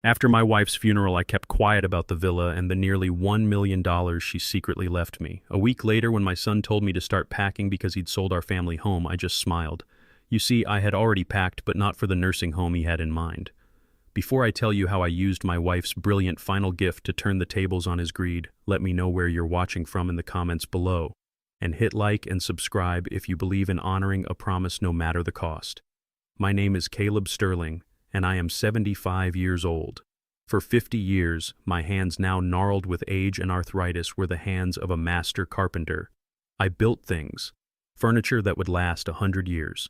After my wife's funeral, I kept quiet about the villa and the nearly $1 million she secretly left me. A week later, when my son told me to start packing because he'd sold our family home, I just smiled. You see, I had already packed, but not for the nursing home he had in mind. Before I tell you how I used my wife's brilliant final gift to turn the tables on his greed, let me know where you're watching from in the comments below. And hit like and subscribe if you believe in honoring a promise no matter the cost. My name is Caleb Sterling, and I am 75 years old. For 50 years, my hands now gnarled with age and arthritis were the hands of a master carpenter. I built things, furniture that would last 100 years.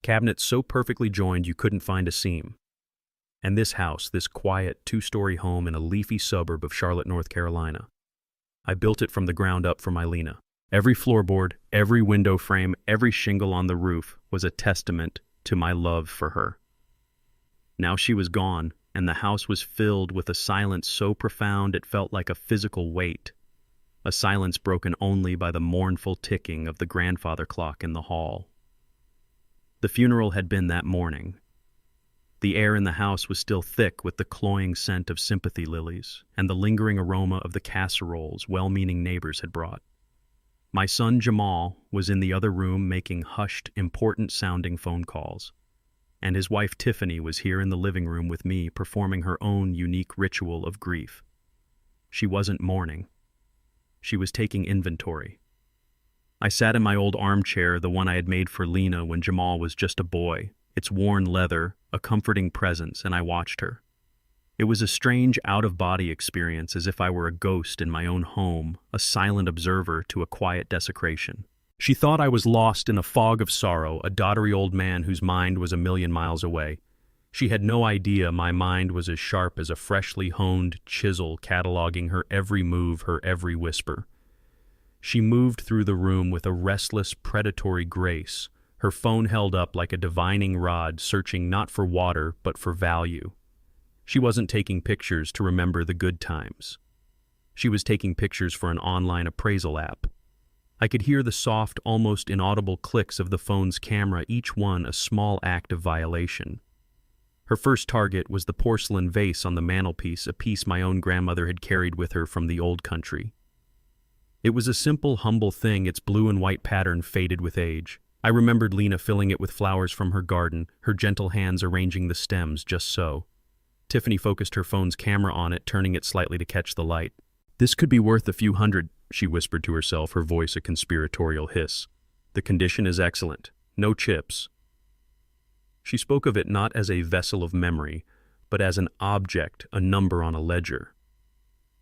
Cabinets so perfectly joined you couldn't find a seam. And this house, this quiet two-story home in a leafy suburb of Charlotte, North Carolina. I built it from the ground up for my Lena. Every floorboard, every window frame, every shingle on the roof was a testament to my love for her. Now she was gone, and the house was filled with a silence so profound it felt like a physical weight. A silence broken only by the mournful ticking of the grandfather clock in the hall. The funeral had been that morning. The air in the house was still thick with the cloying scent of sympathy lilies and the lingering aroma of the casseroles well-meaning neighbors had brought. My son Jamal was in the other room making hushed, important-sounding phone calls, and his wife Tiffany was here in the living room with me performing her own unique ritual of grief. She wasn't mourning. She was taking inventory. I sat in my old armchair, the one I had made for Lena when Jamal was just a boy, its worn leather, a comforting presence, and I watched her. It was a strange out-of-body experience, as if I were a ghost in my own home, a silent observer to a quiet desecration. She thought I was lost in a fog of sorrow, a doddery old man whose mind was a million miles away. She had no idea my mind was as sharp as a freshly honed chisel cataloging her every move, her every whisper. She moved through the room with a restless, predatory grace, her phone held up like a divining rod searching not for water but for value. She wasn't taking pictures to remember the good times. She was taking pictures for an online appraisal app. I could hear the soft, almost inaudible clicks of the phone's camera, each one a small act of violation. Her first target was the porcelain vase on the mantelpiece, a piece my own grandmother had carried with her from the old country. It was a simple, humble thing, its blue and white pattern faded with age. I remembered Lena filling it with flowers from her garden, her gentle hands arranging the stems just so. Tiffany focused her phone's camera on it, turning it slightly to catch the light. "This could be worth a few hundred," she whispered to herself, her voice a conspiratorial hiss. "The condition is excellent. No chips." She spoke of it not as a vessel of memory, but as an object, a number on a ledger.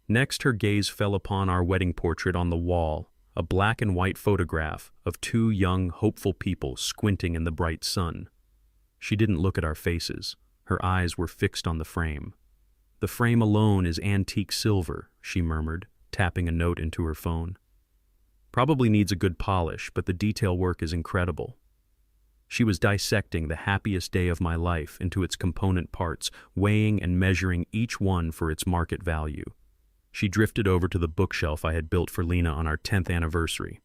Next, her gaze fell upon our wedding portrait on the wall, a black and white photograph of two young, hopeful people squinting in the bright sun. She didn't look at our faces. Her eyes were fixed on the frame. "The frame alone is antique silver," she murmured, tapping a note into her phone. "Probably needs a good polish, but the detail work is incredible." She was dissecting the happiest day of my life into its component parts, weighing and measuring each one for its market value. She drifted over to the bookshelf I had built for Lena on our 10th anniversary.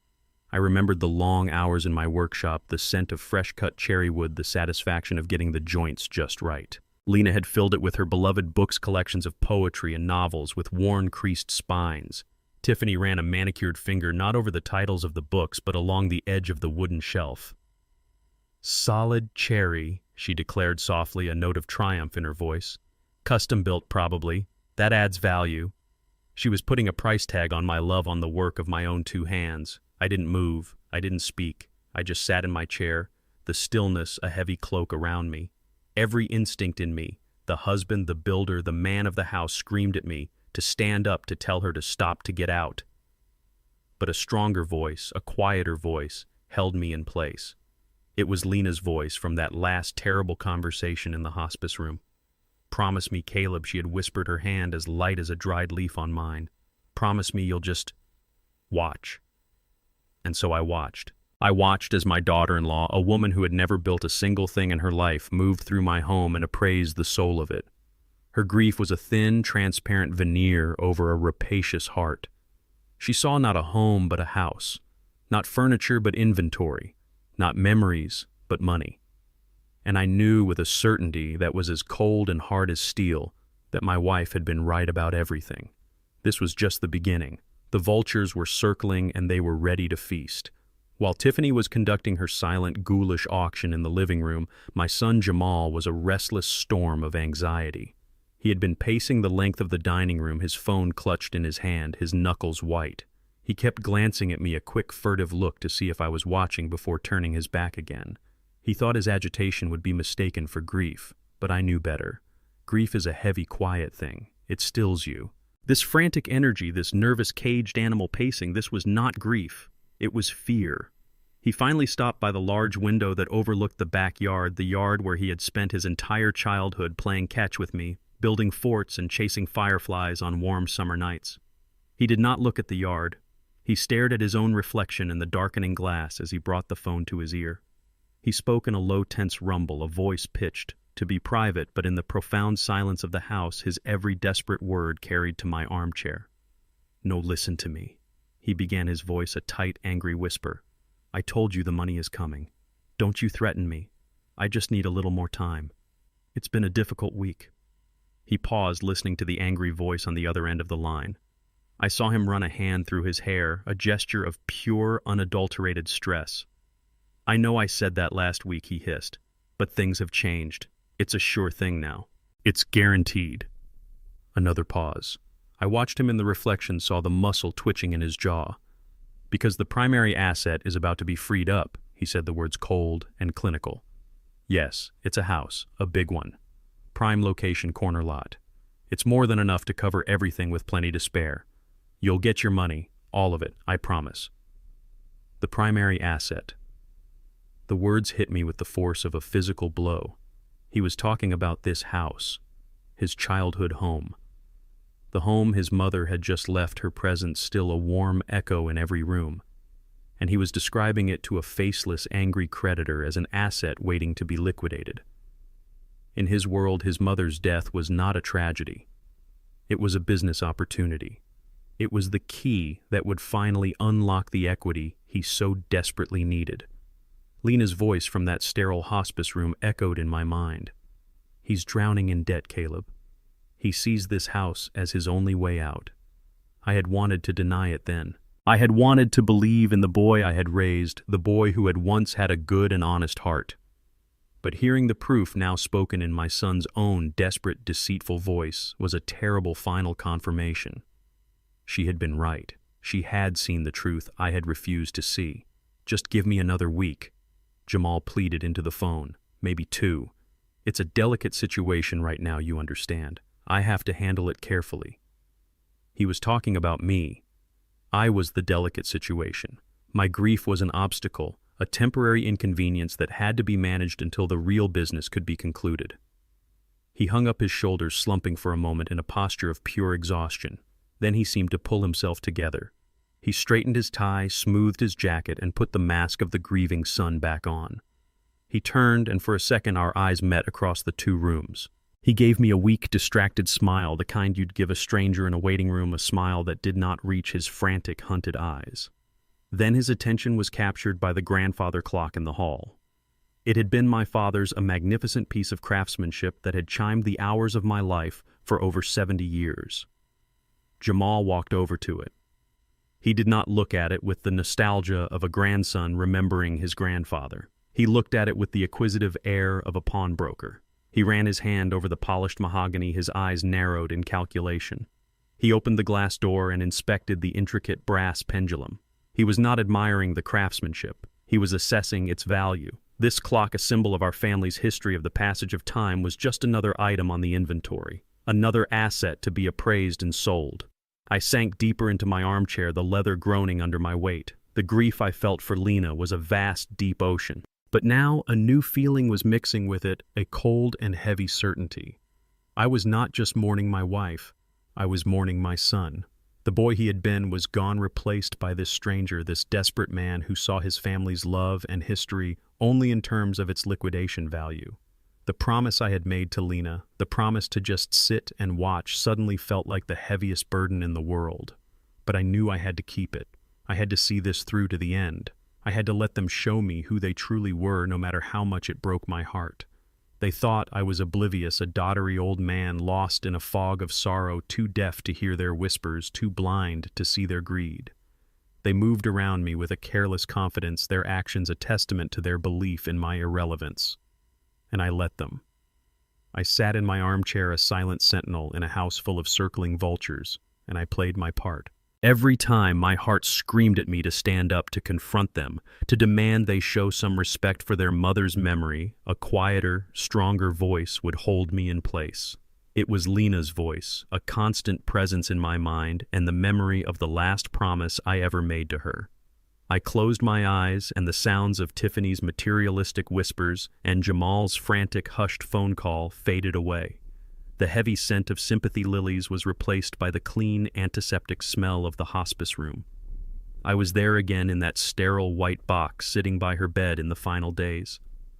I remembered the long hours in my workshop, the scent of fresh-cut cherry wood, the satisfaction of getting the joints just right. Lena had filled it with her beloved books, collections of poetry and novels with worn, creased spines. Tiffany ran a manicured finger not over the titles of the books, but along the edge of the wooden shelf. "Solid cherry," she declared softly, a note of triumph in her voice. "Custom-built, probably. That adds value." She was putting a price tag on my love on the work of my own two hands. I didn't move. I didn't speak. I just sat in my chair, the stillness a heavy cloak around me. Every instinct in me, the husband, the builder, the man of the house, screamed at me to stand up, to tell her to stop, to get out. But a stronger voice, a quieter voice, held me in place. It was Lena's voice from that last terrible conversation in the hospice room. "Promise me, Caleb," she had whispered, her hand as light as a dried leaf on mine. "Promise me you'll just watch." And so I watched. I watched as my daughter-in-law, a woman who had never built a single thing in her life, moved through my home and appraised the soul of it. Her grief was a thin, transparent veneer over a rapacious heart. She saw not a home but a house, not furniture but inventory, not memories but money. And I knew with a certainty that was as cold and hard as steel, that my wife had been right about everything. This was just the beginning. The vultures were circling and they were ready to feast. While Tiffany was conducting her silent, ghoulish auction in the living room, my son Jamal was a restless storm of anxiety. He had been pacing the length of the dining room, his phone clutched in his hand, his knuckles white. He kept glancing at me, a quick, furtive look to see if I was watching before turning his back again. He thought his agitation would be mistaken for grief, but I knew better. Grief is a heavy, quiet thing. It stills you. This frantic energy, this nervous, caged animal pacing, this was not grief. It was fear. He finally stopped by the large window that overlooked the backyard, the yard where he had spent his entire childhood playing catch with me, building forts and chasing fireflies on warm summer nights. He did not look at the yard. He stared at his own reflection in the darkening glass as he brought the phone to his ear. He spoke in a low, tense rumble, a voice pitched to be private, but in the profound silence of the house, his every desperate word carried to my armchair. "No, listen to me." He began, his voice a tight, angry whisper. "I told you the money is coming. Don't you threaten me. I just need a little more time. It's been a difficult week." He paused, listening to the angry voice on the other end of the line. I saw him run a hand through his hair, a gesture of pure, unadulterated stress. "I know I said that last week," he hissed, "but things have changed. It's a sure thing now. It's guaranteed." Another pause. I watched him in the reflection, saw the muscle twitching in his jaw. "Because the primary asset is about to be freed up," he said, the words cold and clinical. "Yes, it's a house, a big one. Prime location, corner lot. It's more than enough to cover everything with plenty to spare. You'll get your money, all of it, I promise." The primary asset. The words hit me with the force of a physical blow. He was talking about this house, his childhood home. The home his mother had just left, her presence still a warm echo in every room. And he was describing it to a faceless, angry creditor as an asset waiting to be liquidated. In his world, his mother's death was not a tragedy. It was a business opportunity. It was the key that would finally unlock the equity he so desperately needed. Lena's voice from that sterile hospice room echoed in my mind. "He's drowning in debt, Caleb. He sees this house as his only way out." I had wanted to deny it then. I had wanted to believe in the boy I had raised, the boy who had once had a good and honest heart. But hearing the proof now spoken in my son's own desperate, deceitful voice was a terrible final confirmation. She had been right. She had seen the truth I had refused to see. "Just give me another week," Jamal pleaded into the phone. "Maybe 2. It's a delicate situation right now, you understand. I have to handle it carefully." He was talking about me. I was the delicate situation. My grief was an obstacle, a temporary inconvenience that had to be managed until the real business could be concluded. He hung up his shoulders, slumping for a moment in a posture of pure exhaustion. Then he seemed to pull himself together. He straightened his tie, smoothed his jacket, and put the mask of the grieving son back on. He turned, and for a second our eyes met across the 2 rooms. He gave me a weak, distracted smile, the kind you'd give a stranger in a waiting room, a smile that did not reach his frantic, hunted eyes. Then his attention was captured by the grandfather clock in the hall. It had been my father's, a magnificent piece of craftsmanship that had chimed the hours of my life for over 70 years. Jamal walked over to it. He did not look at it with the nostalgia of a grandson remembering his grandfather. He looked at it with the acquisitive air of a pawnbroker. He ran his hand over the polished mahogany, his eyes narrowed in calculation. He opened the glass door and inspected the intricate brass pendulum. He was not admiring the craftsmanship. He was assessing its value. This clock, a symbol of our family's history of the passage of time, was just another item on the inventory, another asset to be appraised and sold. I sank deeper into my armchair, the leather groaning under my weight. The grief I felt for Lena was a vast, deep ocean. But now a new feeling was mixing with it, a cold and heavy certainty. I was not just mourning my wife, I was mourning my son. The boy he had been was gone, replaced by this stranger, this desperate man who saw his family's love and history only in terms of its liquidation value. The promise I had made to Lena, the promise to just sit and watch, suddenly felt like the heaviest burden in the world. But I knew I had to keep it. I had to see this through to the end. I had to let them show me who they truly were, no matter how much it broke my heart. They thought I was oblivious, a doddery old man lost in a fog of sorrow, too deaf to hear their whispers, too blind to see their greed. They moved around me with a careless confidence, their actions a testament to their belief in my irrelevance. And I let them. I sat in my armchair, a silent sentinel in a house full of circling vultures, and I played my part. Every time my heart screamed at me to stand up, to confront them, to demand they show some respect for their mother's memory, a quieter, stronger voice would hold me in place. It was Lena's voice, a constant presence in my mind, and the memory of the last promise I ever made to her. I closed my eyes, and the sounds of Tiffany's materialistic whispers and Jamal's frantic, hushed phone call faded away. The heavy scent of sympathy lilies was replaced by the clean, antiseptic smell of the hospice room. I was there again in that sterile white box, sitting by her bed in the final days.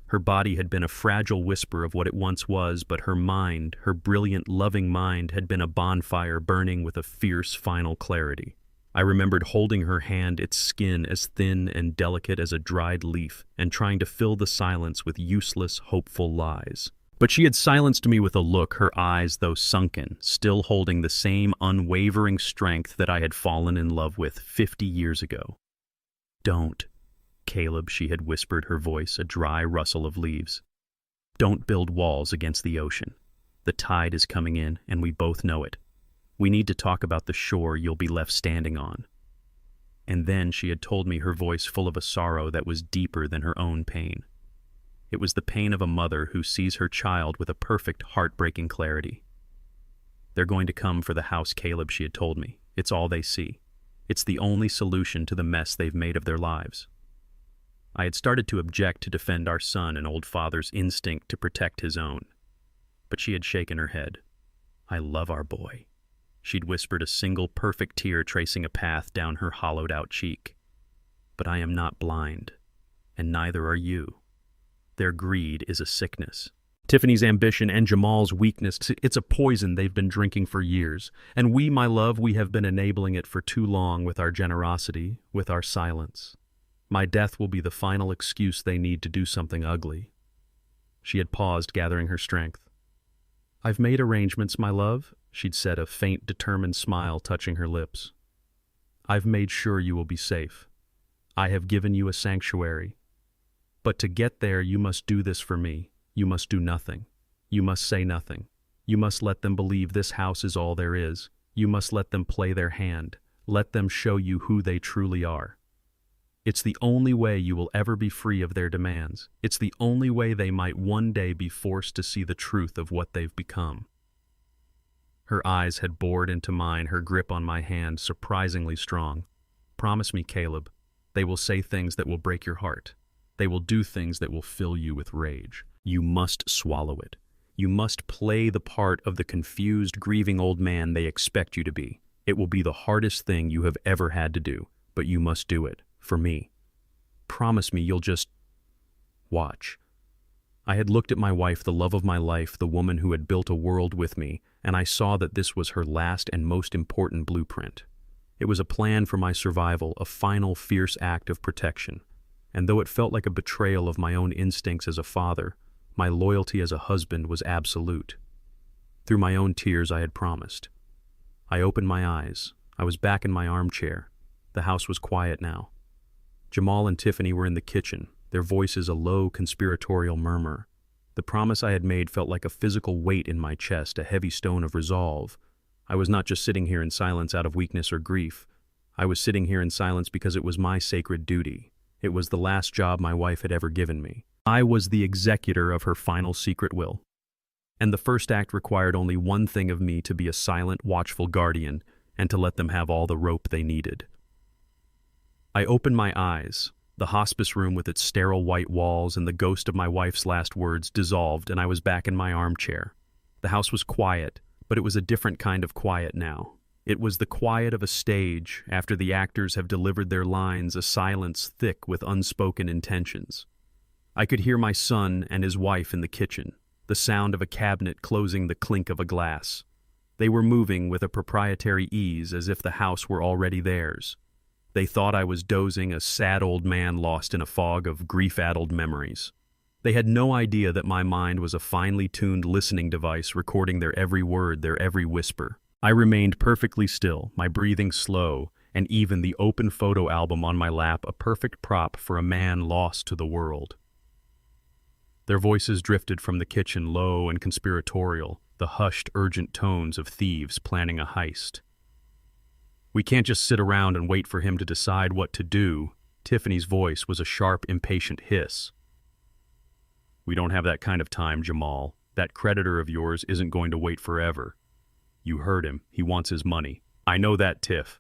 Her body had been a fragile whisper of what it once was, but her mind, her brilliant, loving mind, had been a bonfire burning with a fierce, final clarity. I remembered holding her hand, its skin as thin and delicate as a dried leaf, and trying to fill the silence with useless, hopeful lies. But she had silenced me with a look, her eyes, though sunken, still holding the same unwavering strength that I had fallen in love with 50 years ago. "Don't, Caleb," she had whispered, her voice a dry rustle of leaves. "Don't build walls against the ocean. The tide is coming in, and we both know it. We need to talk about the shore you'll be left standing on." And then she had told me, her voice full of a sorrow that was deeper than her own pain. It was the pain of a mother who sees her child with a perfect, heartbreaking clarity. "They're going to come for the house, Caleb," she had told me. "It's all they see. It's the only solution to the mess they've made of their lives." I had started to object, to defend our son, an old father's instinct to protect his own. But she had shaken her head. "I love our boy." She'd whispered, a single perfect tear tracing a path down her hollowed-out cheek. "But I am not blind, and neither are you. Their greed is a sickness. Tiffany's ambition and Jamal's weakness, it's a poison they've been drinking for years. And we, my love, we have been enabling it for too long with our generosity, with our silence. My death will be the final excuse they need to do something ugly." She had paused, gathering her strength. "I've made arrangements, my love," she'd said, a faint, determined smile touching her lips. "I've made sure you will be safe. I have given you a sanctuary. But to get there, you must do this for me. You must do nothing. You must say nothing. You must let them believe this house is all there is. You must let them play their hand. Let them show you who they truly are. It's the only way you will ever be free of their demands. It's the only way they might one day be forced to see the truth of what they've become." Her eyes had bored into mine, her grip on my hand surprisingly strong. "Promise me, Caleb, they will say things that will break your heart. They will do things that will fill you with rage. You must swallow it. You must play the part of the confused, grieving old man they expect you to be. It will be the hardest thing you have ever had to do, but you must do it, for me. Promise me you'll just watch." I had looked at my wife, the love of my life, the woman who had built a world with me, and I saw that this was her last and most important blueprint. It was a plan for my survival, a final, fierce act of protection. And though it felt like a betrayal of my own instincts as a father, my loyalty as a husband was absolute. Through my own tears, I had promised. I opened my eyes. I was back in my armchair. The house was quiet now. Jamal and Tiffany were in the kitchen, their voices a low, conspiratorial murmur. The promise I had made felt like a physical weight in my chest, a heavy stone of resolve. I was not just sitting here in silence out of weakness or grief. I was sitting here in silence because it was my sacred duty. It was the last job my wife had ever given me. I was the executor of her final secret will. And the first act required only one thing of me: to be a silent, watchful guardian, and to let them have all the rope they needed. I opened my eyes. The hospice room with its sterile white walls and the ghost of my wife's last words dissolved, and I was back in my armchair. The house was quiet, but it was a different kind of quiet now. It was the quiet of a stage after the actors have delivered their lines, a silence thick with unspoken intentions. I could hear my son and his wife in the kitchen, the sound of a cabinet closing, the clink of a glass. They were moving with a proprietary ease, as if the house were already theirs. They thought I was dozing, a sad old man lost in a fog of grief-addled memories. They had no idea that my mind was a finely tuned listening device recording their every word, their every whisper. I remained perfectly still, my breathing slow, and even the open photo album on my lap a perfect prop for a man lost to the world. Their voices drifted from the kitchen, low and conspiratorial, the hushed, urgent tones of thieves planning a heist. "We can't just sit around and wait for him to decide what to do." Tiffany's voice was a sharp, impatient hiss. "We don't have that kind of time, Jamal. That creditor of yours isn't going to wait forever. You heard him. He wants his money." "I know that, Tiff."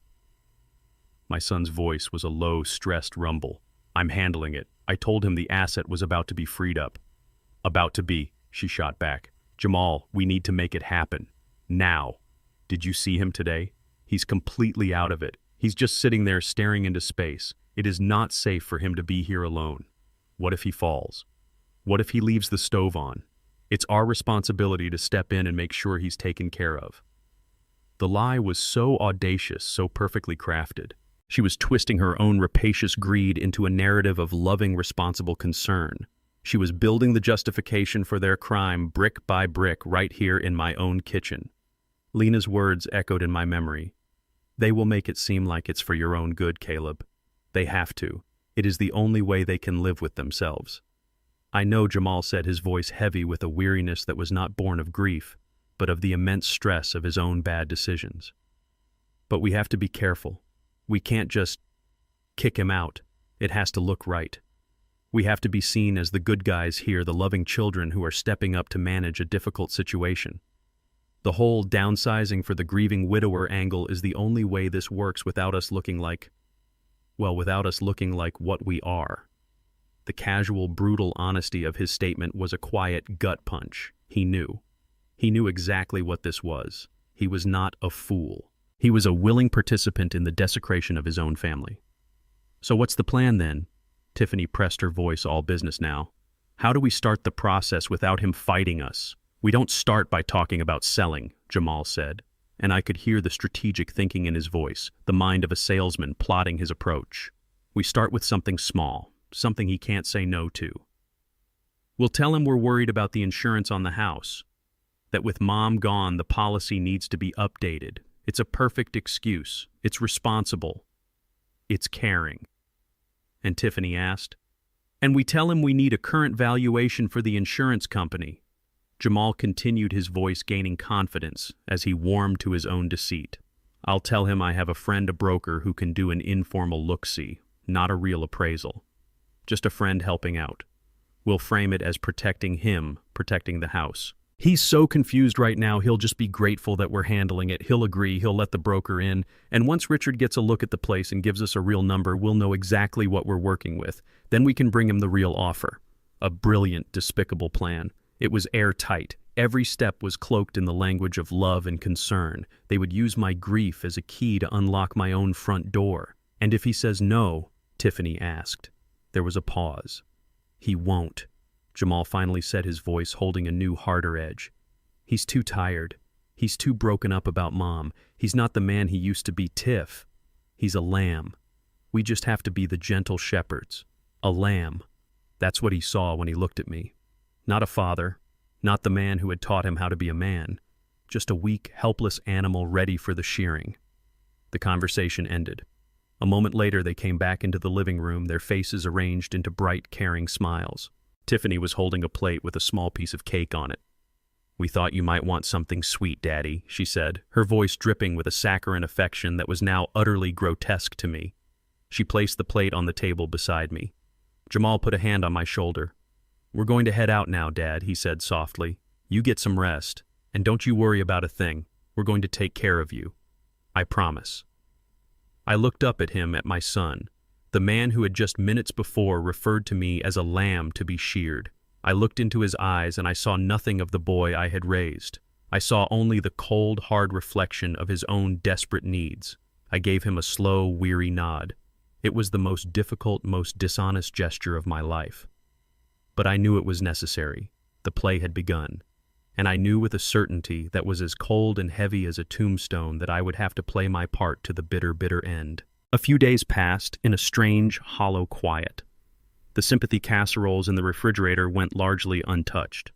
My son's voice was a low, stressed rumble. "I'm handling it. I told him the asset was about to be freed up." "About to be," she shot back. "Jamal, we need to make it happen. Now. Did you see him today? He's completely out of it. He's just sitting there staring into space. It is not safe for him to be here alone. What if he falls? What if he leaves the stove on? It's our responsibility to step in and make sure he's taken care of." The lie was so audacious, so perfectly crafted. She was twisting her own rapacious greed into a narrative of loving, responsible concern. She was building the justification for their crime brick by brick right here in my own kitchen. Lena's words echoed in my memory. "They will make it seem like it's for your own good, Caleb. They have to. It is the only way they can live with themselves." "I know," Jamal said, his voice heavy with a weariness that was not born of grief, but of the immense stress of his own bad decisions. "But we have to be careful. We can't just kick him out. It has to look right. We have to be seen as the good guys here, the loving children who are stepping up to manage a difficult situation. The whole downsizing for the grieving widower angle is the only way this works without us looking like what we are." The casual, brutal honesty of his statement was a quiet gut punch. He knew. He knew exactly what this was. He was not a fool. He was a willing participant in the desecration of his own family. "So what's the plan then?" Tiffany pressed her voice, all business now. "How do we start the process without him fighting us?" "We don't start by talking about selling," Jamal said, and I could hear the strategic thinking in his voice, the mind of a salesman plotting his approach. "We start with something small, something he can't say no to. We'll tell him we're worried about the insurance on the house, that with Mom gone, the policy needs to be updated. It's a perfect excuse. It's responsible. It's caring." And Tiffany asked, "And we tell him we need a current valuation for the insurance company." Jamal continued, his voice gaining confidence as he warmed to his own deceit. "I'll tell him I have a friend, a broker, who can do an informal look-see, not a real appraisal. Just a friend helping out. We'll frame it as protecting him, protecting the house. He's so confused right now, he'll just be grateful that we're handling it. He'll agree, he'll let the broker in, and once Richard gets a look at the place and gives us a real number, we'll know exactly what we're working with. Then we can bring him the real offer." A brilliant, despicable plan. It was airtight. Every step was cloaked in the language of love and concern. They would use my grief as a key to unlock my own front door. "And if he says no?" Tiffany asked. There was a pause. "He won't," Jamal finally said, his voice holding a new, harder edge. "He's too tired. He's too broken up about Mom. He's not the man he used to be, Tiff. He's a lamb. We just have to be the gentle shepherds. A lamb." That's what he saw when he looked at me. Not a father, not the man who had taught him how to be a man, just a weak, helpless animal ready for the shearing. The conversation ended. A moment later, they came back into the living room, their faces arranged into bright, caring smiles. Tiffany was holding a plate with a small piece of cake on it. "We thought you might want something sweet, Daddy," she said, her voice dripping with a saccharine affection that was now utterly grotesque to me. She placed the plate on the table beside me. Jamal put a hand on my shoulder. "We're going to head out now, Dad," he said softly. "You get some rest, and don't you worry about a thing. We're going to take care of you. I promise." I looked up at him, at my son, the man who had just minutes before referred to me as a lamb to be sheared. I looked into his eyes and I saw nothing of the boy I had raised. I saw only the cold, hard reflection of his own desperate needs. I gave him a slow, weary nod. It was the most difficult, most dishonest gesture of my life. But I knew it was necessary. The play had begun. And I knew with a certainty that was as cold and heavy as a tombstone that I would have to play my part to the bitter, bitter end. A few days passed in a strange, hollow quiet. The sympathy casseroles in the refrigerator went largely untouched.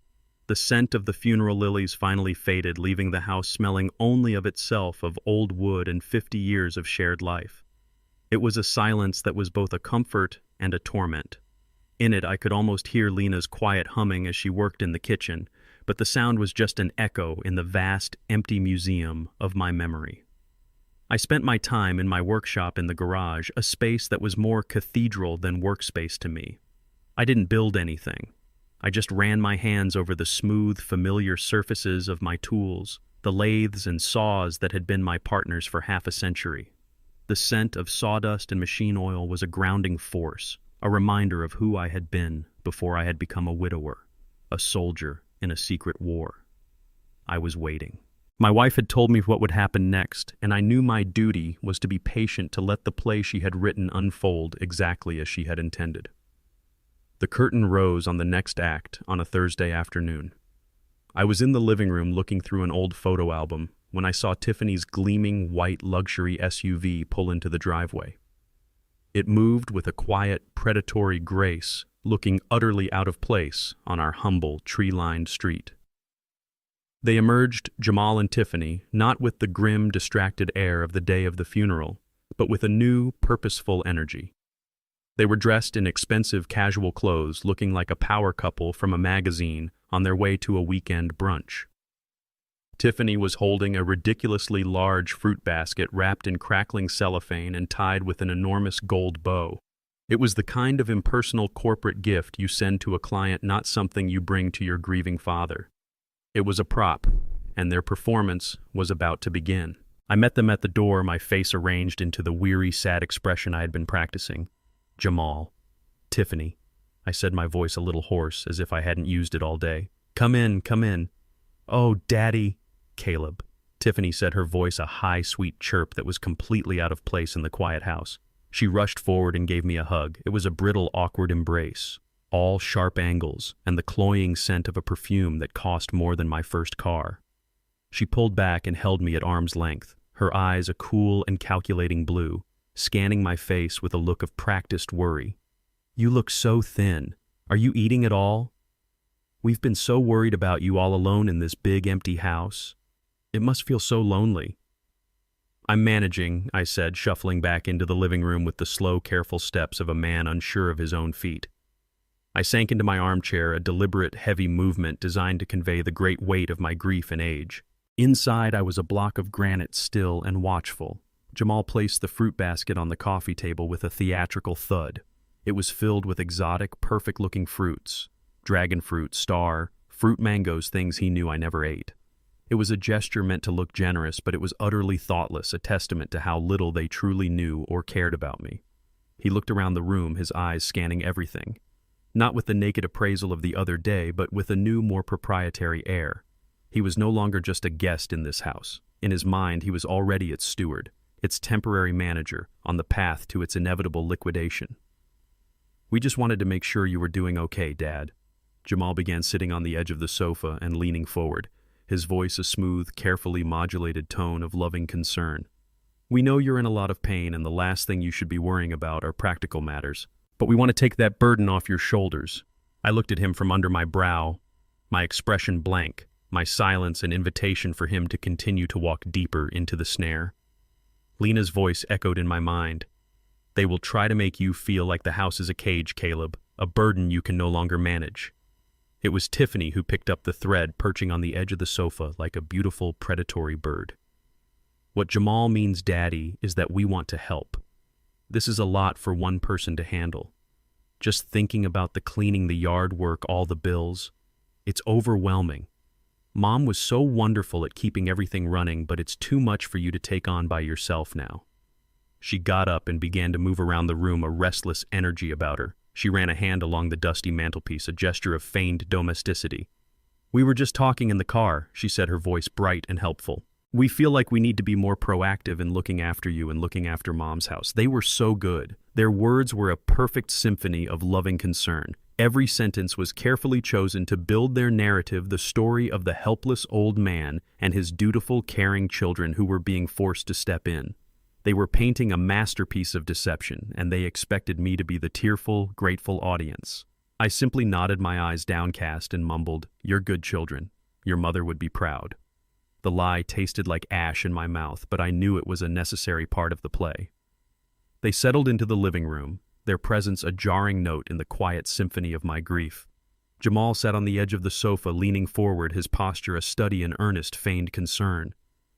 The scent of the funeral lilies finally faded, leaving the house smelling only of itself, of old wood and 50 years of shared life. It was a silence that was both a comfort and a torment. In it, I could almost hear Lena's quiet humming as she worked in the kitchen, but the sound was just an echo in the vast, empty museum of my memory. I spent my time in my workshop in the garage, a space that was more cathedral than workspace to me. I didn't build anything. I just ran my hands over the smooth, familiar surfaces of my tools, the lathes and saws that had been my partners for half a century. The scent of sawdust and machine oil was a grounding force, a reminder of who I had been before I had become a widower, a soldier in a secret war. I was waiting. My wife had told me what would happen next, and I knew my duty was to be patient to let the play she had written unfold exactly as she had intended. The curtain rose on the next act on a Thursday afternoon. I was in the living room looking through an old photo album when I saw Tiffany's gleaming white luxury SUV pull into the driveway. It moved with a quiet, predatory grace, looking utterly out of place on our humble, tree-lined street. They emerged, Jamal and Tiffany, not with the grim, distracted air of the day of the funeral, but with a new, purposeful energy. They were dressed in expensive casual clothes, looking like a power couple from a magazine on their way to a weekend brunch. Tiffany was holding a ridiculously large fruit basket wrapped in crackling cellophane and tied with an enormous gold bow. It was the kind of impersonal corporate gift you send to a client, not something you bring to your grieving father. It was a prop, and their performance was about to begin. I met them at the door, my face arranged into the weary, sad expression I had been practicing. Jamal. Tiffany. I said, my voice a little hoarse, as if I hadn't used it all day. Come in, come in. Oh, Daddy. Caleb. Tiffany said, her voice a high, sweet chirp that was completely out of place in the quiet house. She rushed forward and gave me a hug. It was a brittle, awkward embrace, all sharp angles, and the cloying scent of a perfume that cost more than my first car. She pulled back and held me at arm's length, her eyes a cool and calculating blue, scanning my face with a look of practiced worry. You look so thin. Are you eating at all? We've been so worried about you all alone in this big, empty house. It must feel so lonely. I'm managing, I said, shuffling back into the living room with the slow, careful steps of a man unsure of his own feet. I sank into my armchair, a deliberate, heavy movement designed to convey the great weight of my grief and age. Inside, I was a block of granite, still and watchful. Jamal placed the fruit basket on the coffee table with a theatrical thud. It was filled with exotic, perfect-looking fruits. Dragon fruit, star, fruit mangoes, things he knew I never ate. It was a gesture meant to look generous, but it was utterly thoughtless, a testament to how little they truly knew or cared about me. He looked around the room, his eyes scanning everything. Not with the naked appraisal of the other day, but with a new, more proprietary air. He was no longer just a guest in this house. In his mind, he was already its steward, its temporary manager, on the path to its inevitable liquidation. We just wanted to make sure you were doing okay, Dad. Jamal began sitting on the edge of the sofa and leaning forward, his voice a smooth, carefully modulated tone of loving concern. We know you're in a lot of pain, and the last thing you should be worrying about are practical matters. But we want to take that burden off your shoulders. I looked at him from under my brow, my expression blank, my silence an invitation for him to continue to walk deeper into the snare. Lena's voice echoed in my mind. They will try to make you feel like the house is a cage, Caleb, a burden you can no longer manage. It was Tiffany who picked up the thread, perching on the edge of the sofa like a beautiful predatory bird. What Jamal means, Daddy, is that we want to help. This is a lot for one person to handle. Just thinking about the cleaning, the yard work, all the bills. It's overwhelming. Mom was so wonderful at keeping everything running, but it's too much for you to take on by yourself now. She got up and began to move around the room, a restless energy about her. She ran a hand along the dusty mantelpiece, a gesture of feigned domesticity. We were just talking in the car, she said, her voice bright and helpful. We feel like we need to be more proactive in looking after you and looking after Mom's house. They were so good. Their words were a perfect symphony of loving concern. Every sentence was carefully chosen to build their narrative, the story of the helpless old man and his dutiful, caring children who were being forced to step in. They were painting a masterpiece of deception, and they expected me to be the tearful, grateful audience. I simply nodded my eyes downcast and mumbled, "You're good children. Your mother would be proud." The lie tasted like ash in my mouth, but I knew it was a necessary part of the play. They settled into the living room, their presence a jarring note in the quiet symphony of my grief. Jamal sat on the edge of the sofa, leaning forward, his posture a study in earnest, feigned concern.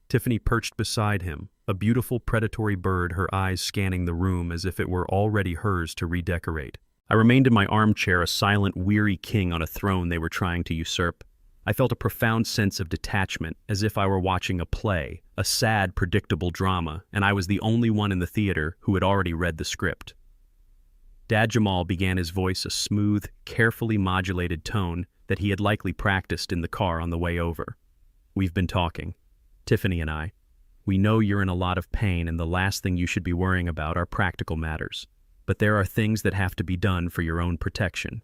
Tiffany perched beside him, a beautiful predatory bird, her eyes scanning the room as if it were already hers to redecorate. I remained in my armchair, a silent, weary king on a throne they were trying to usurp. I felt a profound sense of detachment, as if I were watching a play, a sad, predictable drama, and I was the only one in the theater who had already read the script. Dad Jamal began, his voice a smooth, carefully modulated tone that he had likely practiced in the car on the way over. "We've been talking, Tiffany and I. We know you're in a lot of pain, and the last thing you should be worrying about are practical matters. But there are things that have to be done for your own protection."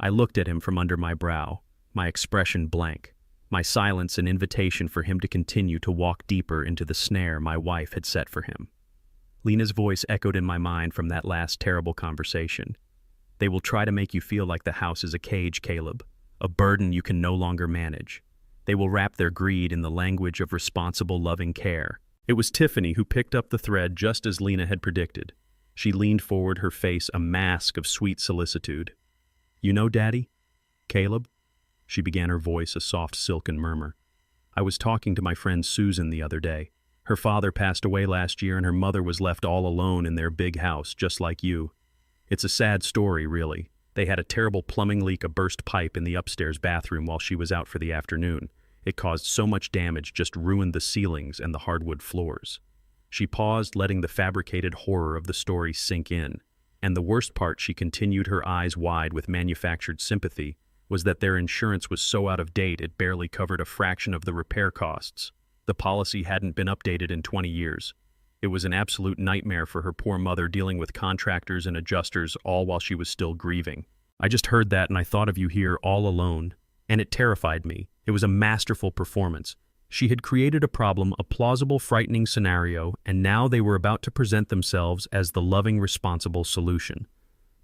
I looked at him from under my brow, my expression blank, my silence an invitation for him to continue to walk deeper into the snare my wife had set for him. Lena's voice echoed in my mind from that last terrible conversation. "They will try to make you feel like the house is a cage, Caleb, a burden you can no longer manage. They will wrap their greed in the language of responsible, loving care." It was Tiffany who picked up the thread just as Lena had predicted. She leaned forward, her face a mask of sweet solicitude. "You know, Daddy? Caleb?" She began, her voice a soft silken murmur. "I was talking to my friend Susan the other day. Her father passed away last year and her mother was left all alone in their big house, just like you. It's a sad story, really. They had a terrible plumbing leak, a burst pipe in the upstairs bathroom while she was out for the afternoon. It caused so much damage, just ruined the ceilings and the hardwood floors." She paused, letting the fabricated horror of the story sink in. And the worst part, she continued, her eyes wide with manufactured sympathy, was that their insurance was so out of date it barely covered a fraction of the repair costs. The policy hadn't been updated in 20 years. It was an absolute nightmare for her poor mother, dealing with contractors and adjusters, all while she was still grieving. "I just heard that and I thought of you here all alone. And it terrified me. It was a masterful performance. She had created a problem, a plausible, frightening scenario, and now they were about to present themselves as the loving, responsible solution."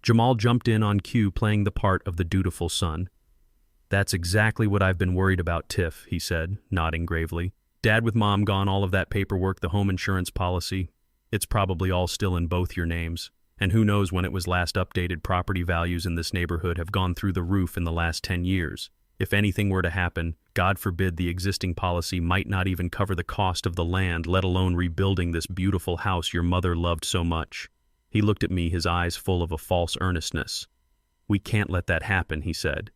Jamal jumped in on cue, playing the part of the dutiful son. "That's exactly what I've been worried about, Tiff," he said, nodding gravely. "Dad with Mom gone, all of that paperwork, the home insurance policy, it's probably all still in both your names. And who knows when it was last updated. Property values in this neighborhood have gone through the roof in the last 10 years. If anything were to happen, God forbid, the existing policy might not even cover the cost of the land, let alone rebuilding this beautiful house your mother loved so much." He looked at me, his eyes full of a false earnestness. "We can't let that happen," he said.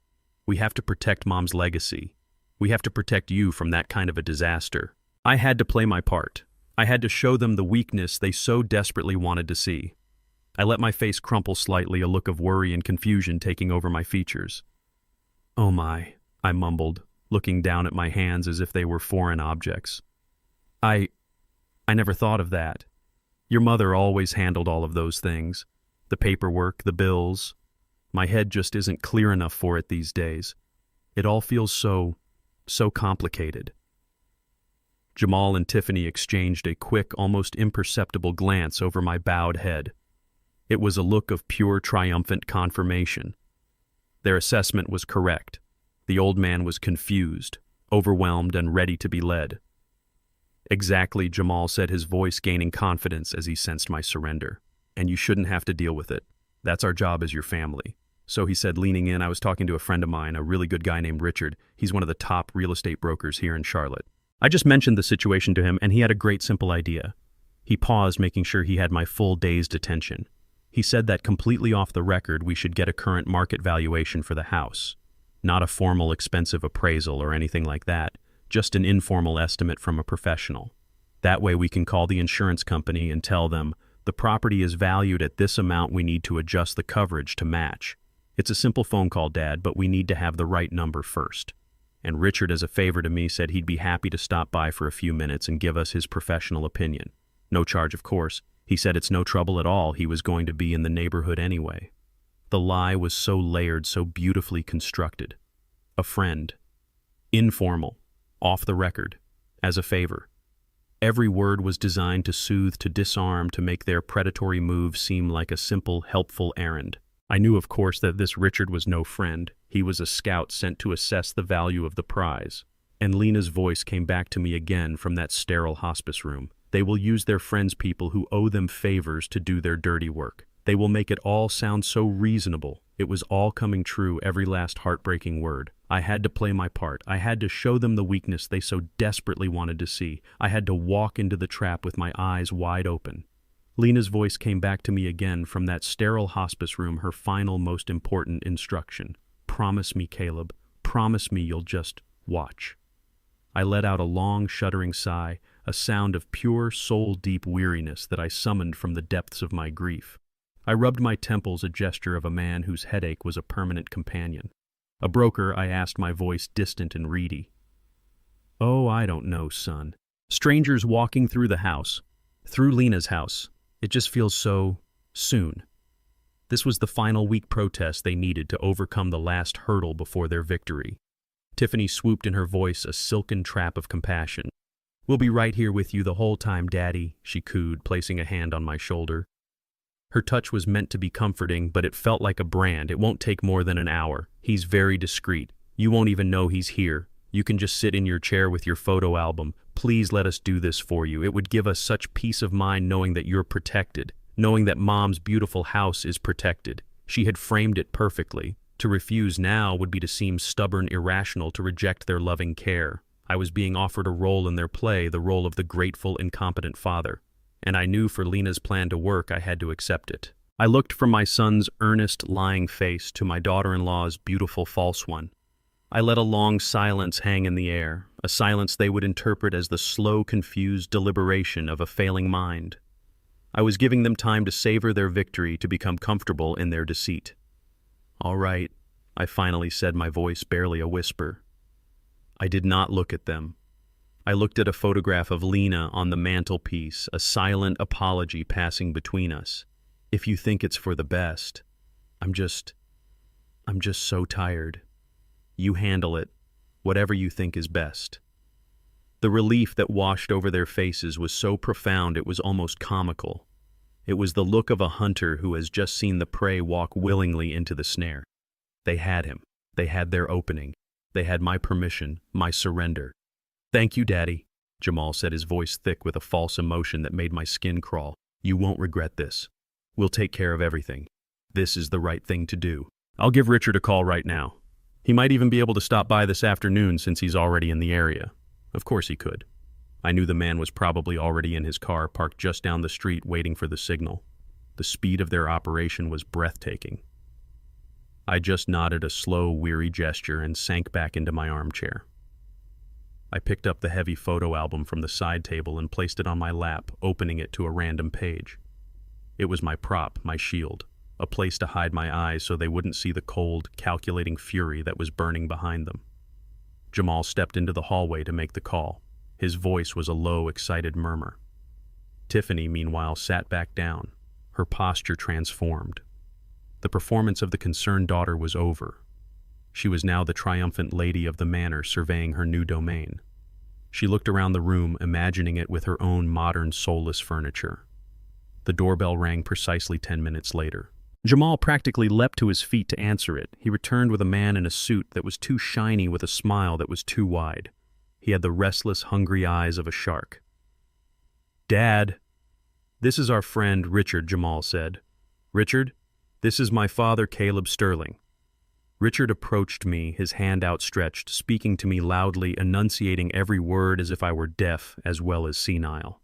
"We have to protect Mom's legacy. We have to protect you from that kind of a disaster." I had to play my part. I had to show them the weakness they so desperately wanted to see. I let my face crumple slightly, a look of worry and confusion taking over my features. "Oh my," I mumbled, looking down at my hands as if they were foreign objects. I never thought of that. Your mother always handled all of those things. The paperwork, the bills. My head just isn't clear enough for it these days. It all feels so complicated." Jamal and Tiffany exchanged a quick, almost imperceptible glance over my bowed head. It was a look of pure, triumphant confirmation. Their assessment was correct. The old man was confused, overwhelmed, and ready to be led. "Exactly," Jamal said, his voice gaining confidence as he sensed my surrender. "And you shouldn't have to deal with it. That's our job as your family." "So," he said, leaning in, "I was talking to a friend of mine, a really good guy named Richard. He's one of the top real estate brokers here in Charlotte. I just mentioned the situation to him, and he had a great simple idea." He paused, making sure he had my full dazed attention. He said that completely off the record we should get a current market valuation for the house. Not a formal, expensive appraisal or anything like that, just an informal estimate from a professional. That way we can call the insurance company and tell them, "The property is valued at this amount, we need to adjust the coverage to match." It's a simple phone call, Dad, but we need to have the right number first. And Richard, as a favor to me, said he'd be happy to stop by for a few minutes and give us his professional opinion. No charge, of course. He said it's no trouble at all. He was going to be in the neighborhood anyway. The lie was so layered, so beautifully constructed. A friend. Informal. Off the record. As a favor. Every word was designed to soothe, to disarm, to make their predatory move seem like a simple, helpful errand. I knew, of course, that this Richard was no friend. He was a scout sent to assess the value of the prize. And Lena's voice came back to me again from that sterile hospice room. They will use their friends, people who owe them favors, to do their dirty work. They will make it all sound so reasonable. It was all coming true, every last heartbreaking word. I had to play my part. I had to show them the weakness they so desperately wanted to see. I had to walk into the trap with my eyes wide open. Lena's voice came back to me again from that sterile hospice room, her final, most important instruction. Promise me, Caleb. Promise me you'll just watch. I let out a long, shuddering sigh, a sound of pure, soul-deep weariness that I summoned from the depths of my grief. I rubbed my temples, a gesture of a man whose headache was a permanent companion. A broker, I asked, my voice distant and reedy. Oh, I don't know, son. Strangers walking through the house. Through Lena's house. It just feels so soon. This was the final weak protest they needed to overcome the last hurdle before their victory. Tiffany swooped in her voice, a silken trap of compassion. We'll be right here with you the whole time, Daddy, she cooed, placing a hand on my shoulder. Her touch was meant to be comforting, but it felt like a brand. It won't take more than an hour. He's very discreet. You won't even know he's here. You can just sit in your chair with your photo album. Please let us do this for you. It would give us such peace of mind knowing that you're protected, knowing that Mom's beautiful house is protected. She had framed it perfectly. To refuse now would be to seem stubborn, irrational, to reject their loving care. I was being offered a role in their play, the role of the grateful, incompetent father. And I knew for Lena's plan to work, I had to accept it. I looked from my son's earnest, lying face to my daughter-in-law's beautiful, false one. I let a long silence hang in the air, a silence they would interpret as the slow, confused deliberation of a failing mind. I was giving them time to savor their victory, to become comfortable in their deceit. All right, I finally said, my voice barely a whisper. I did not look at them. I looked at a photograph of Lena on the mantelpiece, a silent apology passing between us. If you think it's for the best, I'm just so tired. You handle it, whatever you think is best. The relief that washed over their faces was so profound it was almost comical. It was the look of a hunter who has just seen the prey walk willingly into the snare. They had him. They had their opening. They had my permission, my surrender. Thank you, Daddy, Jamal said, his voice thick with a false emotion that made my skin crawl. You won't regret this. We'll take care of everything. This is the right thing to do. I'll give Richard a call right now. He might even be able to stop by this afternoon since he's already in the area. Of course he could. I knew the man was probably already in his car, parked just down the street, waiting for the signal. The speed of their operation was breathtaking. I just nodded a slow, weary gesture and sank back into my armchair. I picked up the heavy photo album from the side table and placed it on my lap, opening it to a random page. It was my prop, my shield, a place to hide my eyes so they wouldn't see the cold, calculating fury that was burning behind them. Jamal stepped into the hallway to make the call. His voice was a low, excited murmur. Tiffany, meanwhile, sat back down, her posture transformed. The performance of the concerned daughter was over. She was now the triumphant lady of the manor, surveying her new domain. She looked around the room, imagining it with her own modern, soulless furniture. The doorbell rang precisely 10 minutes later. Jamal practically leapt to his feet to answer it. He returned with a man in a suit that was too shiny, with a smile that was too wide. He had the restless, hungry eyes of a shark. Dad, this is our friend Richard, Jamal said. Richard, this is my father, Caleb Sterling. Richard approached me, his hand outstretched, speaking to me loudly, enunciating every word as if I were deaf as well as senile.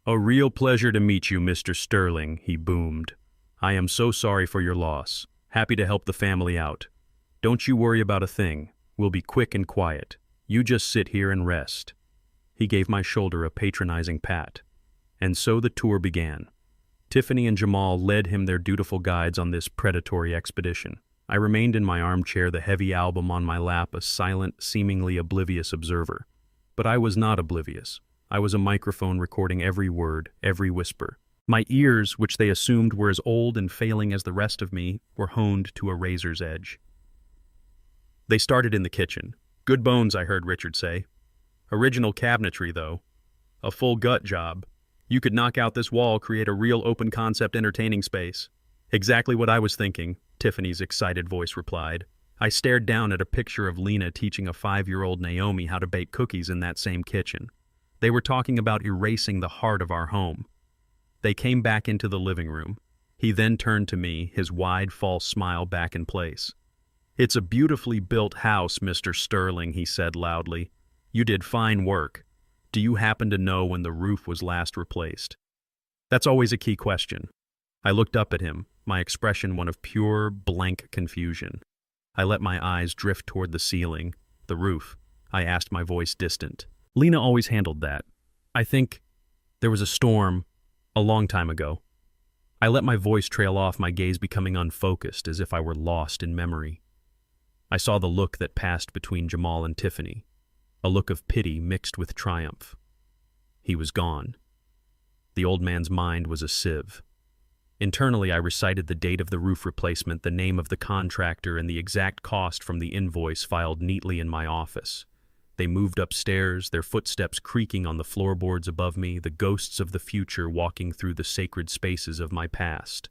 A real pleasure to meet you, Mr. Sterling, he boomed. I am so sorry for your loss. Happy to help the family out. Don't you worry about a thing. We'll be quick and quiet. You just sit here and rest. He gave my shoulder a patronizing pat. And so the tour began. Tiffany and Jamal led him, their dutiful guides, on this predatory expedition. I remained in my armchair, the heavy album on my lap, a silent, seemingly oblivious observer. But I was not oblivious. I was a microphone recording every word, every whisper. My ears, which they assumed were as old and failing as the rest of me, were honed to a razor's edge. They started in the kitchen. Good bones, I heard Richard say. Original cabinetry, though. A full gut job. You could knock out this wall, create a real open-concept entertaining space. Exactly what I was thinking, Tiffany's excited voice replied. I stared down at a picture of Lena teaching a 5-year-old Naomi how to bake cookies in that same kitchen. They were talking about erasing the heart of our home. They came back into the living room. He then turned to me, his wide, false smile back in place. It's a beautifully built house, Mr. Sterling, he said loudly. You did fine work. Do you happen to know when the roof was last replaced? That's always a key question. I looked up at him, my expression one of pure, blank confusion. I let my eyes drift toward the ceiling, the roof. I asked, my voice distant. Lena always handled that. I think there was a storm a long time ago. I let my voice trail off, my gaze becoming unfocused, as if I were lost in memory. I saw the look that passed between Jamal and Tiffany, a look of pity mixed with triumph. He was gone. The old man's mind was a sieve. Internally, I recited the date of the roof replacement, the name of the contractor, and the exact cost from the invoice filed neatly in my office. They moved upstairs, their footsteps creaking on the floorboards above me, the ghosts of the future walking through the sacred spaces of my past.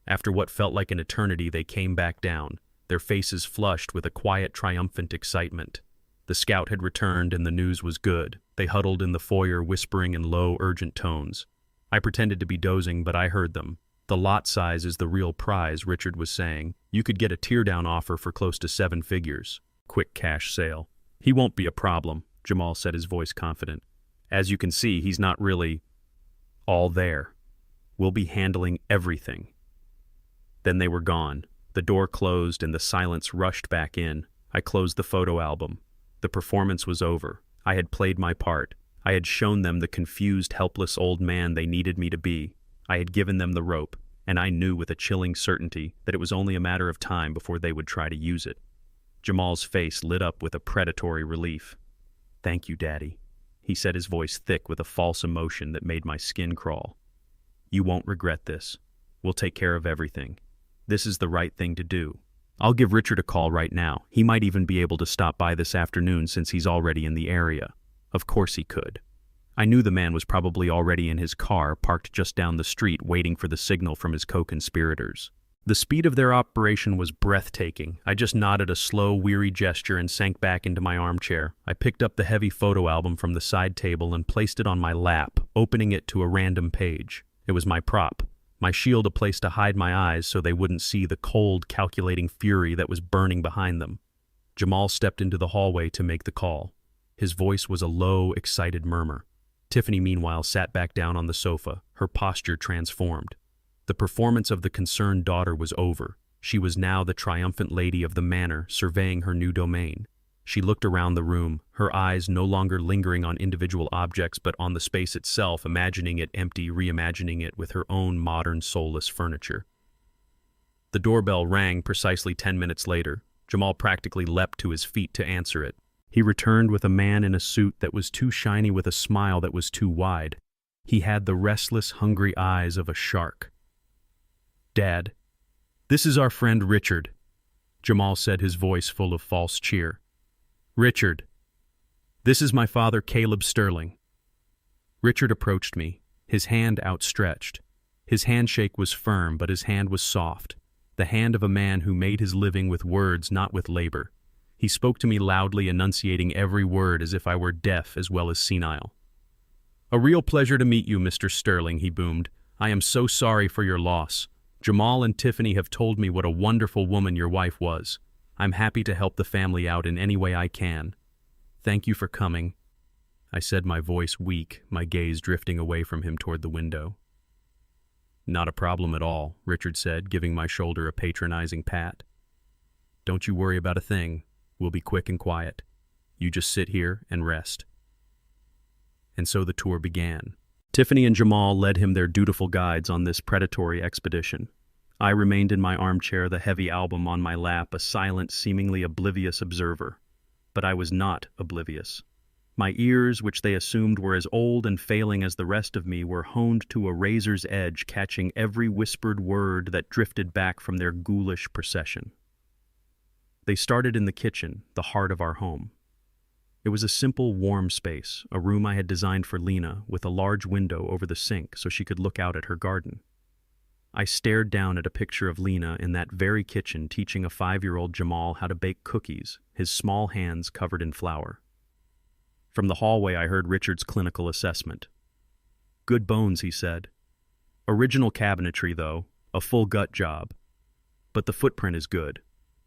After what felt like an eternity, they came back down, their faces flushed with a quiet, triumphant excitement. The scout had returned and the news was good. They huddled in the foyer, whispering in low, urgent tones. I pretended to be dozing, but I heard them. The lot size is the real prize, Richard was saying. You could get a teardown offer for close to 7 figures. Quick cash sale. He won't be a problem, Jamal said, his voice confident. As you can see, he's not really all there. We'll be handling everything. Then they were gone. The door closed and the silence rushed back in. I closed the photo album. The performance was over. I had played my part. I had shown them the confused, helpless old man they needed me to be. I had given them the rope, and I knew with a chilling certainty that it was only a matter of time before they would try to use it. Jamal's face lit up with a predatory relief. Thank you, Daddy, he said, his voice thick with a false emotion that made my skin crawl. You won't regret this. We'll take care of everything. This is the right thing to do. I'll give Richard a call right now. He might even be able to stop by this afternoon since he's already in the area. Of course he could. I knew the man was probably already in his car, parked just down the street, waiting for the signal from his co-conspirators. The speed of their operation was breathtaking. I just nodded a slow, weary gesture and sank back into my armchair. I picked up the heavy photo album from the side table and placed it on my lap, opening it to a random page. It was my prop, my shield, a place to hide my eyes so they wouldn't see the cold, calculating fury that was burning behind them. Jamal stepped into the hallway to make the call. His voice was a low, excited murmur. Tiffany, meanwhile, sat back down on the sofa, her posture transformed. The performance of the concerned daughter was over. She was now the triumphant lady of the manor, surveying her new domain. She looked around the room, her eyes no longer lingering on individual objects but on the space itself, imagining it empty, reimagining it with her own modern, soulless furniture. The doorbell rang precisely 10 minutes later. Jamal practically leapt to his feet to answer it. He returned with a man in a suit that was too shiny, with a smile that was too wide. He had the restless, hungry eyes of a shark. Dad, this is our friend Richard, Jamal said, his voice full of false cheer. Richard, this is my father, Caleb Sterling. Richard approached me, his hand outstretched. His handshake was firm, but his hand was soft, the hand of a man who made his living with words, not with labor. He spoke to me loudly, enunciating every word as if I were deaf as well as senile. A real pleasure to meet you, Mr. Sterling, he boomed. I am so sorry for your loss. Jamal and Tiffany have told me what a wonderful woman your wife was. I'm happy to help the family out in any way I can. Thank you for coming, I said, my voice weak, my gaze drifting away from him toward the window. Not a problem at all, Richard said, giving my shoulder a patronizing pat. Don't you worry about a thing. We'll be quick and quiet. You just sit here and rest. And so the tour began. Tiffany and Jamal led him their dutiful guides on this predatory expedition. I remained in my armchair, the heavy album on my lap, a silent, seemingly oblivious observer. But I was not oblivious. My ears, which they assumed were as old and failing as the rest of me, were honed to a razor's edge, catching every whispered word that drifted back from their ghoulish procession. They started in the kitchen, the heart of our home. It was a simple, warm space, a room I had designed for Lena with a large window over the sink so she could look out at her garden. I stared down at a picture of Lena in that very kitchen teaching a 5-year-old Jamal how to bake cookies, his small hands covered in flour. From the hallway I heard Richard's clinical assessment. "Good bones," he said. "Original cabinetry, though, a full gut job. But the footprint is good.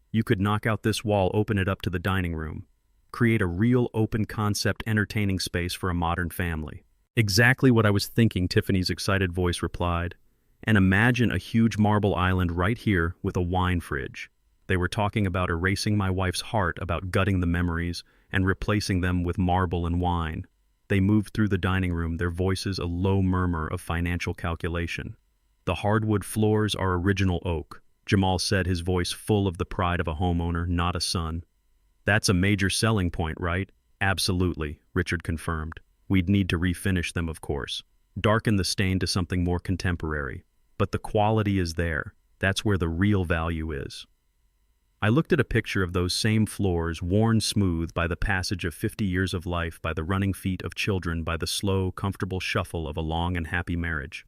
You could knock out this wall, open it up to the dining room. Create a real open-concept entertaining space for a modern family." "Exactly what I was thinking," Tiffany's excited voice replied. "And imagine a huge marble island right here with a wine fridge." They were talking about erasing my wife's heart, about gutting the memories and replacing them with marble and wine. They moved through the dining room, their voices a low murmur of financial calculation. "The hardwood floors are original oak," Jamal said, his voice full of the pride of a homeowner, not a son. "That's a major selling point, right?" "Absolutely," Richard confirmed. "We'd need to refinish them, of course. Darken the stain to something more contemporary. But the quality is there. That's where the real value is." I looked at a picture of those same floors, worn smooth by the passage of 50 years of life, by the running feet of children, by the slow, comfortable shuffle of a long and happy marriage.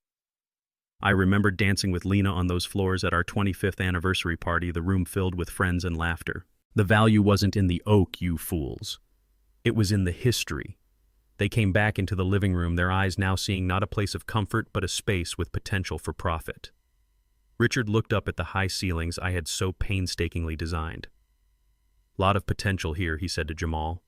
I remembered dancing with Lena on those floors at our 25th anniversary party, the room filled with friends and laughter. The value wasn't in the oak, you fools. It was in the history. They came back into the living room, their eyes now seeing not a place of comfort, but a space with potential for profit. Richard looked up at the high ceilings I had so painstakingly designed. "Lot of potential here," he said to Jamal.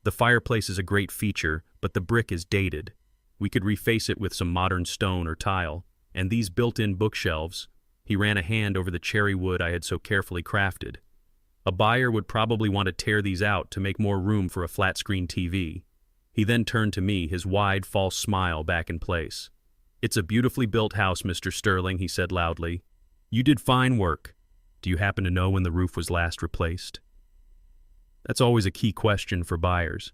"The fireplace is a great feature, but the brick is dated. We could reface it with some modern stone or tile, and these built-in bookshelves," he ran a hand over the cherry wood I had so carefully crafted. "A buyer would probably want to tear these out to make more room for a flat-screen TV. He then turned to me, his wide, false smile back in place. "It's a beautifully built house, Mr. Sterling," he said loudly. "You did fine work. Do you happen to know when the roof was last replaced?" That's always a key question for buyers.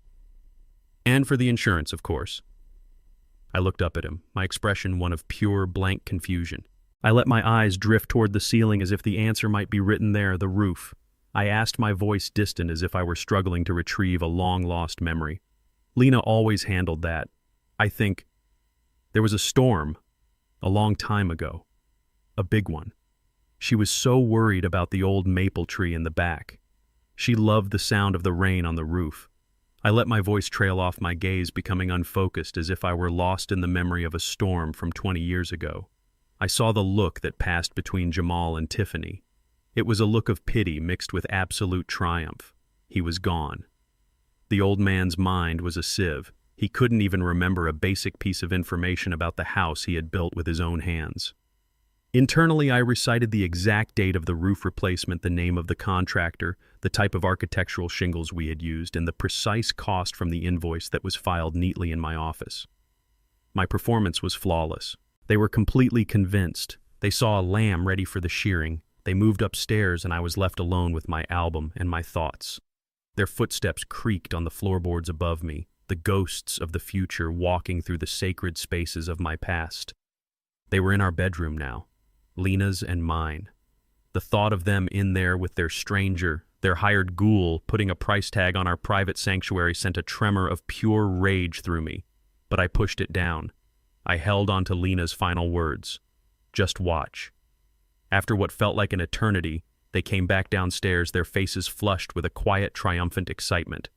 And for the insurance, of course. I looked up at him, my expression one of pure, blank confusion. I let my eyes drift toward the ceiling as if the answer might be written there, the roof. I asked, my voice distant as if I were struggling to retrieve a long-lost memory. "Lena always handled that. I think there was a storm a long time ago. A big one. She was so worried about the old maple tree in the back. She loved the sound of the rain on the roof." I let my voice trail off, my gaze becoming unfocused as if I were lost in the memory of a storm from 20 years ago. I saw the look that passed between Jamal and Tiffany. It was a look of pity mixed with absolute triumph. He was gone. The old man's mind was a sieve. He couldn't even remember a basic piece of information about the house he had built with his own hands. Internally, I recited the exact date of the roof replacement, the name of the contractor, the type of architectural shingles we had used, and the precise cost from the invoice that was filed neatly in my office. My performance was flawless. They were completely convinced. They saw a lamb ready for the shearing. They moved upstairs, and I was left alone with my album and my thoughts. Their footsteps creaked on the floorboards above me, the ghosts of the future walking through the sacred spaces of my past. They were in our bedroom now, Lena's and mine. The thought of them in there with their stranger, their hired ghoul, putting a price tag on our private sanctuary sent a tremor of pure rage through me. But I pushed it down. I held on to Lena's final words. "Just watch." After what felt like an eternity, they came back downstairs, their faces flushed with a quiet, triumphant excitement.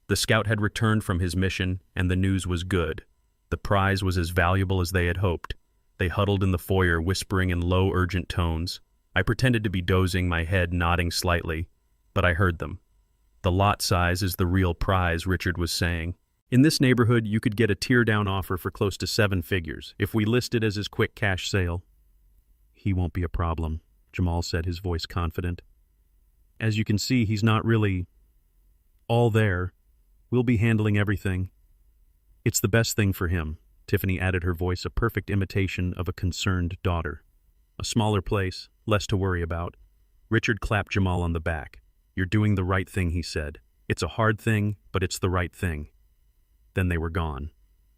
The scout had returned from his mission, and the news was good. The prize was as valuable as they had hoped. They huddled in the foyer, whispering in low, urgent tones. I pretended to be dozing, my head nodding slightly, but I heard them. "The lot size is the real prize," Richard was saying. "In this neighborhood, you could get a tear-down offer for close to 7 figures, if we list it as his quick cash sale." "He won't be a problem," Jamal said, his voice confident. "As you can see, he's not really all there. We'll be handling everything. It's the best thing for him," Tiffany added, her voice a perfect imitation of a concerned daughter. "A smaller place, less to worry about." Richard clapped Jamal on the back. "You're doing the right thing," he said. "It's a hard thing, but it's the right thing." Then they were gone.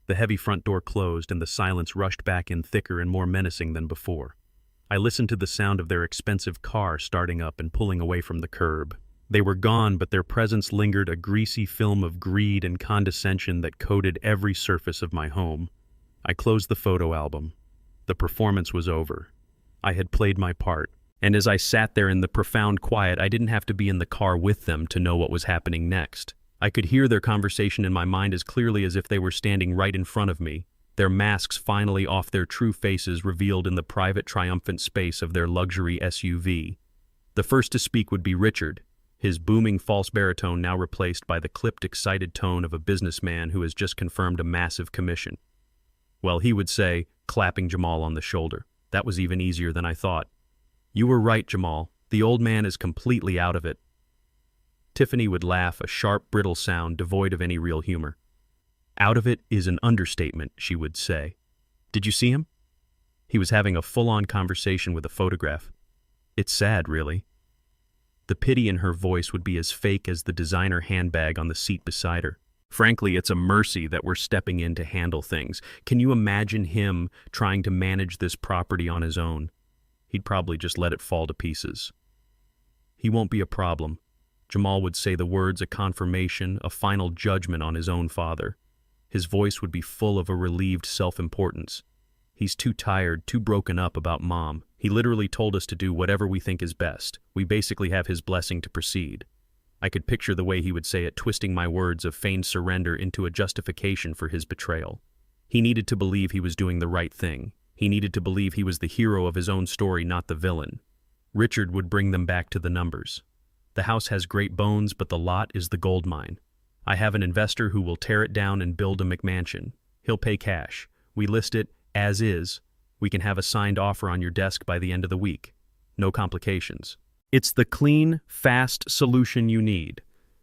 The heavy front door closed, and the silence rushed back in thicker and more menacing than before. I listened to the sound of their expensive car starting up and pulling away from the curb. They were gone, but their presence lingered, a greasy film of greed and condescension that coated every surface of my home. I closed the photo album. The performance was over. I had played my part, and as I sat there in the profound quiet, I didn't have to be in the car with them to know what was happening next. I could hear their conversation in my mind as clearly as if they were standing right in front of me, their masks finally off, their true faces revealed in the private, triumphant space of their luxury SUV. The first to speak would be Richard, his booming false baritone now replaced by the clipped, excited tone of a businessman who has just confirmed a massive commission. Well, he would say, clapping Jamal on the shoulder, "That was even easier than I thought. You were right, Jamal. The old man is completely out of it." Tiffany would laugh, a sharp, brittle sound devoid of any real humor. "Out of it is an understatement," she would say. "Did you see him? He was having a full-on conversation with a photograph. It's sad, really." The pity in her voice would be as fake as the designer handbag on the seat beside her. "Frankly, it's a mercy that we're stepping in to handle things. Can you imagine him trying to manage this property on his own? He'd probably just let it fall to pieces." "He won't be a problem." Jamal would say the words, a confirmation, a final judgment on his own father. His voice would be full of a relieved self-importance. "He's too tired, too broken up about Mom. He literally told us to do whatever we think is best. We basically have his blessing to proceed." I could picture the way he would say it, twisting my words of feigned surrender into a justification for his betrayal. He needed to believe he was doing the right thing. He needed to believe he was the hero of his own story, not the villain. Richard would bring them back to the numbers. "The house has great bones, but the lot is the gold mine. I have an investor who will tear it down and build a McMansion. He'll pay cash. We list it as is. We can have a signed offer on your desk by the end of the week. No complications. It's the clean, fast solution you need."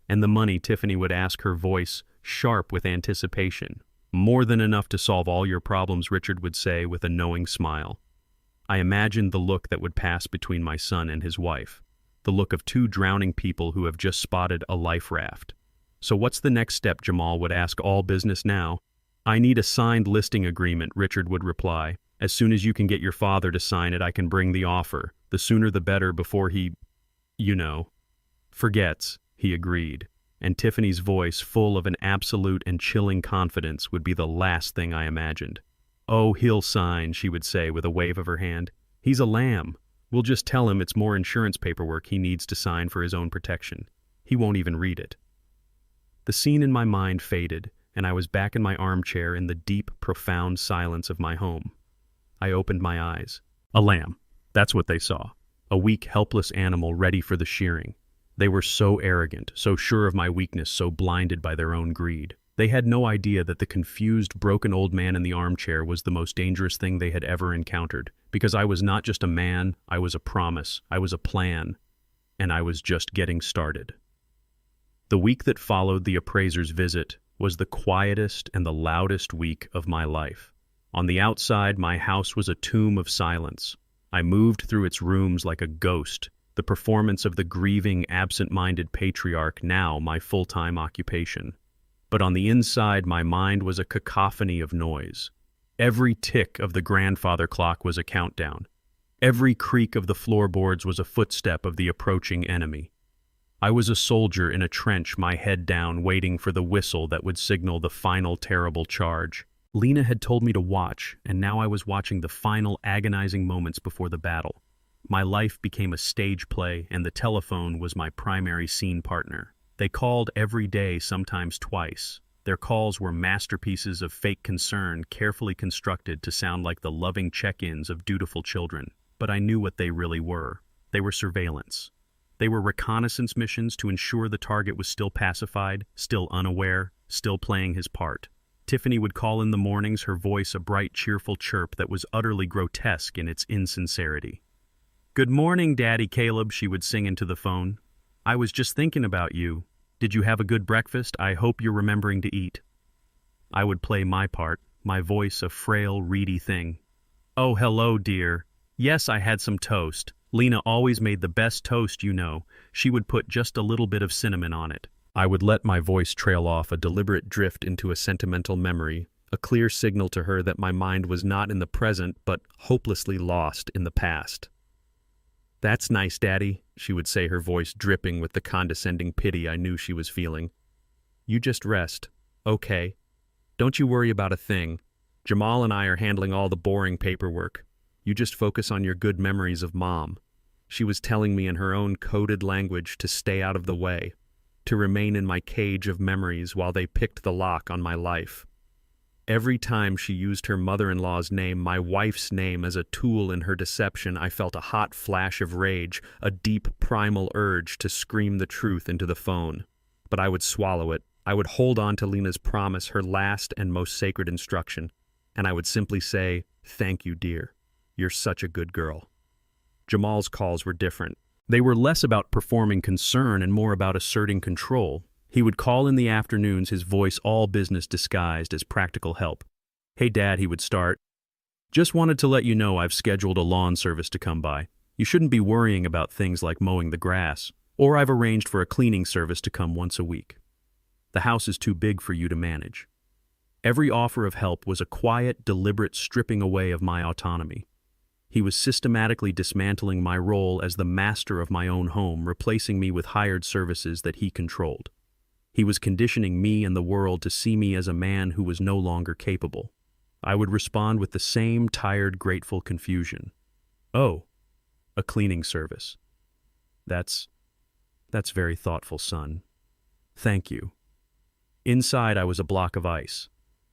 And the money, Tiffany would ask, her voice sharp with anticipation. "More than enough to solve all your problems," Richard would say with a knowing smile. I imagined the look that would pass between my son and his wife. The look of two drowning people who have just spotted a life raft. "So what's the next step?" Jamal would ask, all business now. "I need a signed listing agreement," Richard would reply. "As soon as you can get your father to sign it, I can bring the offer. The sooner the better before he, forgets," he agreed. And Tiffany's voice, full of an absolute and chilling confidence, would be the last thing I imagined. "Oh, he'll sign," she would say with a wave of her hand. "He's a lamb. We'll just tell him it's more insurance paperwork he needs to sign for his own protection. He won't even read it." The scene in my mind faded, and I was back in my armchair in the deep, profound silence of my home. I opened my eyes. A lamb. That's what they saw. A weak, helpless animal ready for the shearing. They were so arrogant, so sure of my weakness, so blinded by their own greed. They had no idea that the confused, broken old man in the armchair was the most dangerous thing they had ever encountered. Because I was not just a man, I was a promise, I was a plan, and I was just getting started. The week that followed the appraiser's visit was the quietest and the loudest week of my life. On the outside, my house was a tomb of silence. I moved through its rooms like a ghost, the performance of the grieving, absent-minded patriarch, now my full-time occupation. But on the inside, my mind was a cacophony of noise. Every tick of the grandfather clock was a countdown. Every creak of the floorboards was a footstep of the approaching enemy. I was a soldier in a trench, my head down, waiting for the whistle that would signal the final terrible charge. Lena had told me to watch, and now I was watching the final agonizing moments before the battle. My life became a stage play, and the telephone was my primary scene partner. They called every day, sometimes twice. Their calls were masterpieces of fake concern, carefully constructed to sound like the loving check-ins of dutiful children. But I knew what they really were. They were surveillance. They were reconnaissance missions to ensure the target was still pacified, still unaware, still playing his part. Tiffany would call in the mornings, her voice a bright, cheerful chirp that was utterly grotesque in its insincerity. "Good morning, Daddy Caleb," she would sing into the phone. "I was just thinking about you. Did you have a good breakfast? I hope you're remembering to eat." I would play my part, my voice a frail, reedy thing. "Oh, hello, dear. Yes, I had some toast. Lena always made the best toast, you know. She would put just a little bit of cinnamon on it." I would let my voice trail off, a deliberate drift into a sentimental memory, a clear signal to her that my mind was not in the present, but hopelessly lost in the past. "That's nice, Daddy," she would say, her voice dripping with the condescending pity I knew she was feeling. "You just rest. Okay. Don't you worry about a thing. Jamal and I are handling all the boring paperwork. You just focus on your good memories of Mom." She was telling me in her own coded language to stay out of the way, to remain in my cage of memories while they picked the lock on my life. Every time she used her mother-in-law's name, my wife's name, as a tool in her deception, I felt a hot flash of rage, a deep primal urge to scream the truth into the phone. But I would swallow it. I would hold on to Lena's promise, her last and most sacred instruction, and I would simply say, "Thank you, dear. You're such a good girl." Jamal's calls were different. They were less about performing concern and more about asserting control. He would call in the afternoons, his voice all business disguised as practical help. "Hey, Dad," he would start. "Just wanted to let you know I've scheduled a lawn service to come by. You shouldn't be worrying about things like mowing the grass. Or I've arranged for a cleaning service to come once a week. The house is too big for you to manage." Every offer of help was a quiet, deliberate stripping away of my autonomy. He was systematically dismantling my role as the master of my own home, replacing me with hired services that he controlled. He was conditioning me and the world to see me as a man who was no longer capable. I would respond with the same tired, grateful confusion. "Oh, a cleaning service. That's very thoughtful, son. Thank you." Inside, I was a block of ice.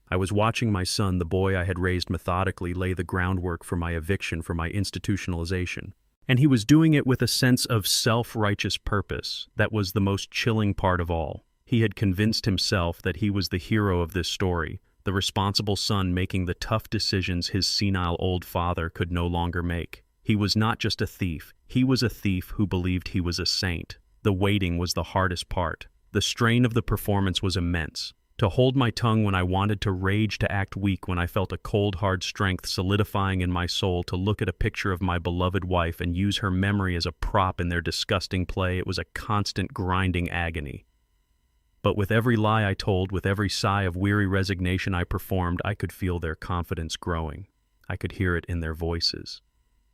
I was watching my son, the boy I had raised methodically, lay the groundwork for my eviction, for my institutionalization. And he was doing it with a sense of self-righteous purpose that was the most chilling part of all. He had convinced himself that he was the hero of this story, the responsible son making the tough decisions his senile old father could no longer make. He was not just a thief. He was a thief who believed he was a saint. The waiting was the hardest part. The strain of the performance was immense. To hold my tongue when I wanted to rage, to act weak when I felt a cold, hard strength solidifying in my soul, to look at a picture of my beloved wife and use her memory as a prop in their disgusting play, it was a constant grinding agony. But with every lie I told, with every sigh of weary resignation I performed, I could feel their confidence growing. I could hear it in their voices.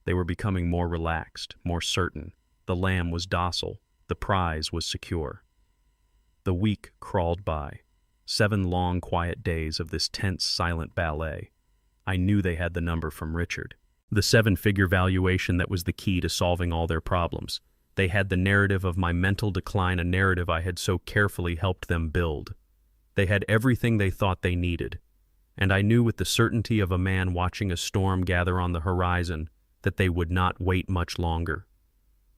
They were becoming more relaxed, more certain. The lamb was docile. The prize was secure. The week crawled by. 7 long, quiet days of this tense, silent ballet. I knew they had the number from Richard. The 7-figure valuation that was the key to solving all their problems. They had the narrative of my mental decline, a narrative I had so carefully helped them build. They had everything they thought they needed. And I knew with the certainty of a man watching a storm gather on the horizon that they would not wait much longer.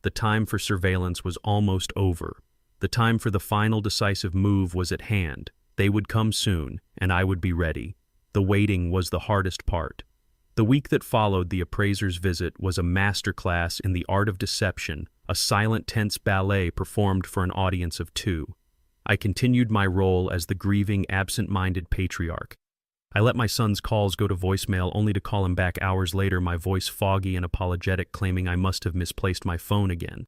The time for surveillance was almost over. The time for the final decisive move was at hand. They would come soon, and I would be ready. The waiting was the hardest part. The week that followed the appraiser's visit was a masterclass in the art of deception, a silent, tense ballet performed for an audience of 2. I continued my role as the grieving, absent-minded patriarch. I let my son's calls go to voicemail, only to call him back hours later, my voice foggy and apologetic, claiming I must have misplaced my phone again.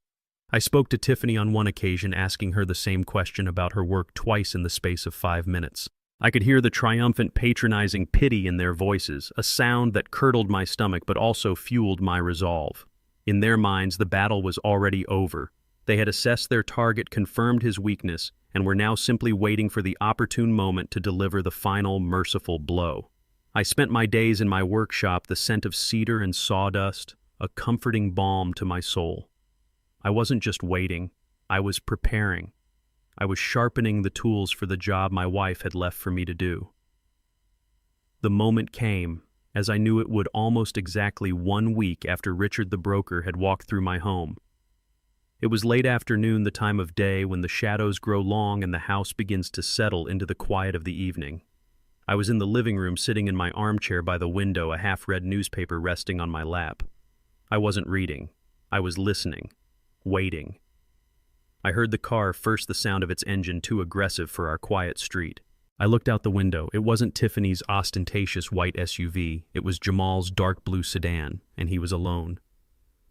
I spoke to Tiffany on one occasion, asking her the same question about her work twice in the space of 5 minutes. I could hear the triumphant, patronizing pity in their voices, a sound that curdled my stomach but also fueled my resolve. In their minds, the battle was already over. They had assessed their target, confirmed his weakness, and were now simply waiting for the opportune moment to deliver the final, merciful blow. I spent my days in my workshop, the scent of cedar and sawdust, a comforting balm to my soul. I wasn't just waiting, I was preparing. I was sharpening the tools for the job my wife had left for me to do. The moment came, as I knew it would, almost exactly 1 week after Richard the broker had walked through my home. It was late afternoon, the time of day when the shadows grow long and the house begins to settle into the quiet of the evening. I was in the living room, sitting in my armchair by the window, a half-read newspaper resting on my lap. I wasn't reading. I was listening, waiting. I heard the car, first the sound of its engine, too aggressive for our quiet street. I looked out the window. It wasn't Tiffany's ostentatious white SUV. It was Jamal's dark blue sedan, and he was alone.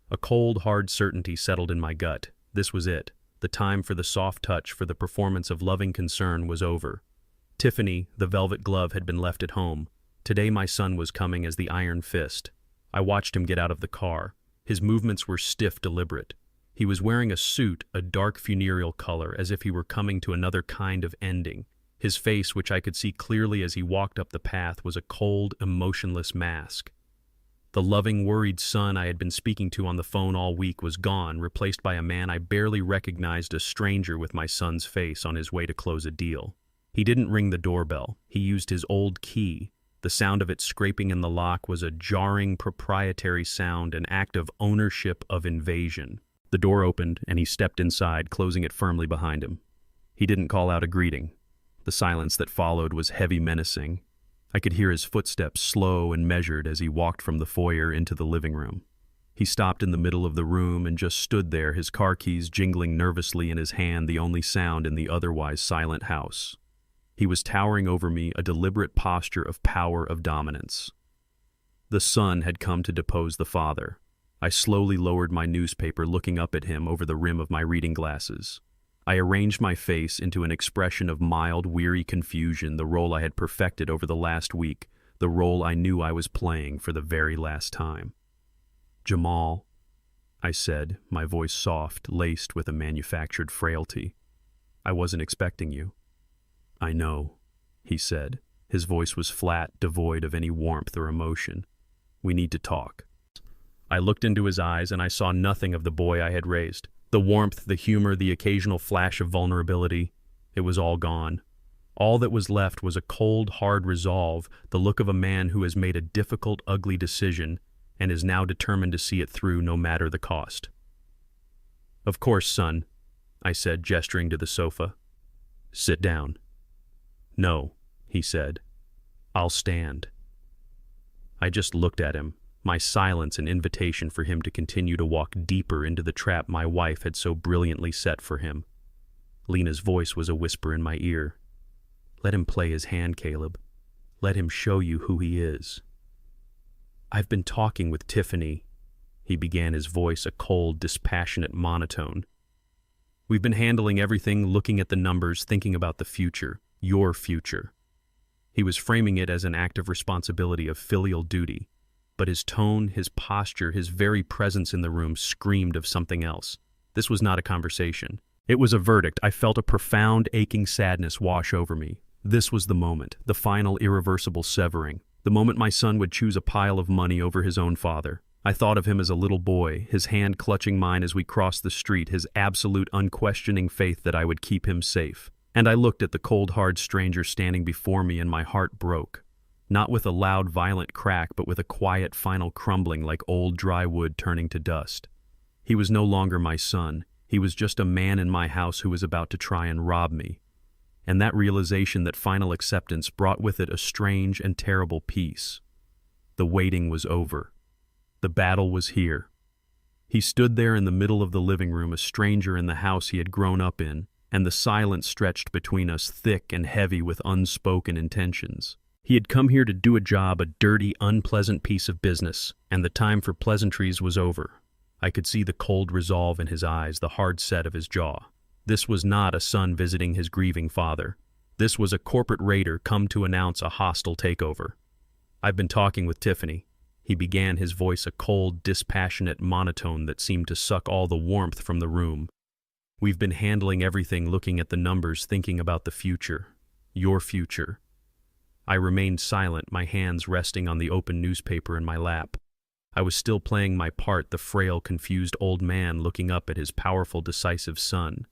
A cold, hard certainty settled in my gut. This was it. The time for the soft touch, for the performance of loving concern, was over. Tiffany, the velvet glove, had been left at home. Today my son was coming as the iron fist. I watched him get out of the car. His movements were stiff, deliberate. He was wearing a suit, a dark funereal color, as if he were coming to another kind of ending. His face, which I could see clearly as he walked up the path, was a cold, emotionless mask. The loving, worried son I had been speaking to on the phone all week was gone, replaced by a man I barely recognized, a stranger with my son's face, on his way to close a deal. He didn't ring the doorbell. He used his old key. The sound of it scraping in the lock was a jarring, proprietary sound, an act of ownership, of invasion. The door opened, and he stepped inside, closing it firmly behind him. He didn't call out a greeting. The silence that followed was heavy, menacing. I could hear his footsteps, slow and measured, as he walked from the foyer into the living room. He stopped in the middle of the room and just stood there, his car keys jingling nervously in his hand, the only sound in the otherwise silent house. He was towering over me, a deliberate posture of power, of dominance. The son had come to depose the father. I slowly lowered my newspaper, looking up at him over the rim of my reading glasses. I arranged my face into an expression of mild, weary confusion, the role I had perfected over the last week, the role I knew I was playing for the very last time. "Jamal," I said, my voice soft, laced with a manufactured frailty. "I wasn't expecting you." "I know," he said. His voice was flat, devoid of any warmth or emotion. "We need to talk." I looked into his eyes, and I saw nothing of the boy I had raised. The warmth, the humor, the occasional flash of vulnerability, it was all gone. All that was left was a cold, hard resolve, the look of a man who has made a difficult, ugly decision and is now determined to see it through no matter the cost. "Of course, son," I said, gesturing to the sofa. "Sit down." "No," he said. "I'll stand." I just looked at him, my silence an invitation for him to continue to walk deeper into the trap my wife had so brilliantly set for him. Lena's voice was a whisper in my ear. "Let him play his hand, Caleb. Let him show you who he is." "I've been talking with Tiffany," he began, his voice a cold, dispassionate monotone. "We've been handling everything, looking at the numbers, thinking about the future, your future." He was framing it as an act of responsibility, of filial duty. But his tone, his posture, his very presence in the room screamed of something else. This was not a conversation. It was a verdict. I felt a profound, aching sadness wash over me. This was the moment, the final, irreversible severing. The moment my son would choose a pile of money over his own father. I thought of him as a little boy, his hand clutching mine as we crossed the street, his absolute, unquestioning faith that I would keep him safe. And I looked at the cold, hard stranger standing before me, and my heart broke. Not with a loud, violent crack, but with a quiet, final crumbling, like old dry wood turning to dust. He was no longer my son. He was just a man in my house who was about to try and rob me. And that realization, that final acceptance, brought with it a strange and terrible peace. The waiting was over. The battle was here. He stood there in the middle of the living room, a stranger in the house he had grown up in, and the silence stretched between us, thick and heavy with unspoken intentions. He had come here to do a job, a dirty, unpleasant piece of business, and the time for pleasantries was over. I could see the cold resolve in his eyes, the hard set of his jaw. This was not a son visiting his grieving father. This was a corporate raider come to announce a hostile takeover. "I've been talking with Tiffany," he began, his voice a cold, dispassionate monotone that seemed to suck all the warmth from the room. "We've been handling everything, looking at the numbers, thinking about the future. Your future." I remained silent, my hands resting on the open newspaper in my lap. I was still playing my part, the frail, confused old man looking up at his powerful, decisive son.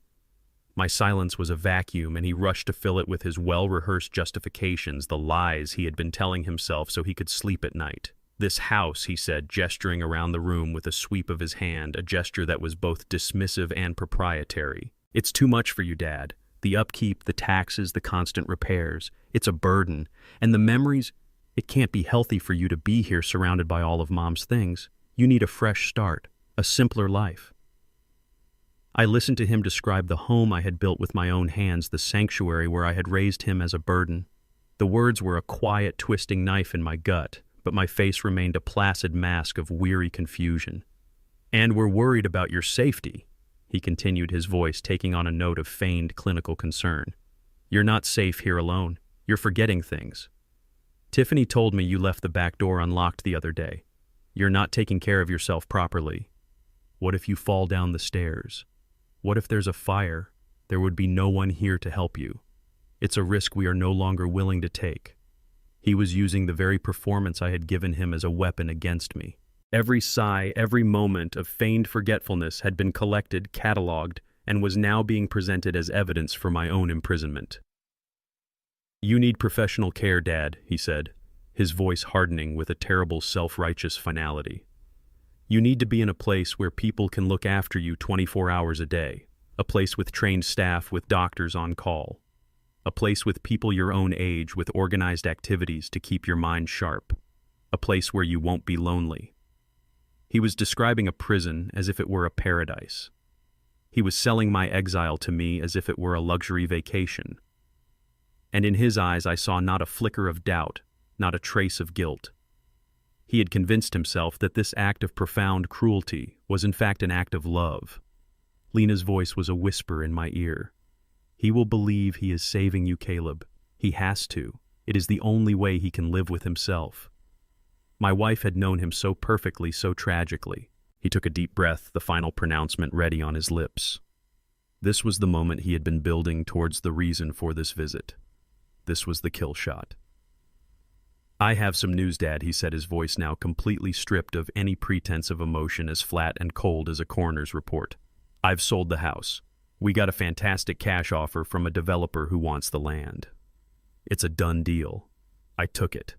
My silence was a vacuum, and he rushed to fill it with his well-rehearsed justifications, the lies he had been telling himself so he could sleep at night. "This house," he said, gesturing around the room with a sweep of his hand, a gesture that was both dismissive and proprietary. "It's too much for you, Dad. The upkeep, the taxes, the constant repairs. It's a burden. And the memories, it can't be healthy for you to be here surrounded by all of Mom's things. You need a fresh start, a simpler life." I listened to him describe the home I had built with my own hands, the sanctuary where I had raised him as a burden. The words were a quiet, twisting knife in my gut, but my face remained a placid mask of weary confusion. "And we're worried about your safety," he continued, his voice taking on a note of feigned clinical concern. "You're not safe here alone. You're forgetting things. Tiffany told me you left the back door unlocked the other day. You're not taking care of yourself properly. What if you fall down the stairs? What if there's a fire? There would be no one here to help you. It's a risk we are no longer willing to take. He was using the very performance I had given him as a weapon against me. Every sigh, every moment of feigned forgetfulness had been collected, catalogued, and was now being presented as evidence for my own imprisonment. "You need professional care, Dad," he said, his voice hardening with a terrible self-righteous finality. "You need to be in a place where people can look after you 24 hours a day, a place with trained staff, with doctors on call, a place with people your own age, with organized activities to keep your mind sharp, a place where you won't be lonely." He was describing a prison as if it were a paradise. He was selling my exile to me as if it were a luxury vacation. And in his eyes I saw not a flicker of doubt, not a trace of guilt. He had convinced himself that this act of profound cruelty was in fact an act of love. Lena's voice was a whisper in my ear. "He will believe he is saving you, Caleb. He has to. It is the only way he can live with himself." My wife had known him so perfectly, so tragically. He took a deep breath, the final pronouncement ready on his lips. This was the moment he had been building towards, the reason for this visit. This was the kill shot. "I have some news, Dad," he said, his voice now completely stripped of any pretense of emotion, as flat and cold as a coroner's report. "I've sold the house. We got a fantastic cash offer from a developer who wants the land. It's a done deal. I took it."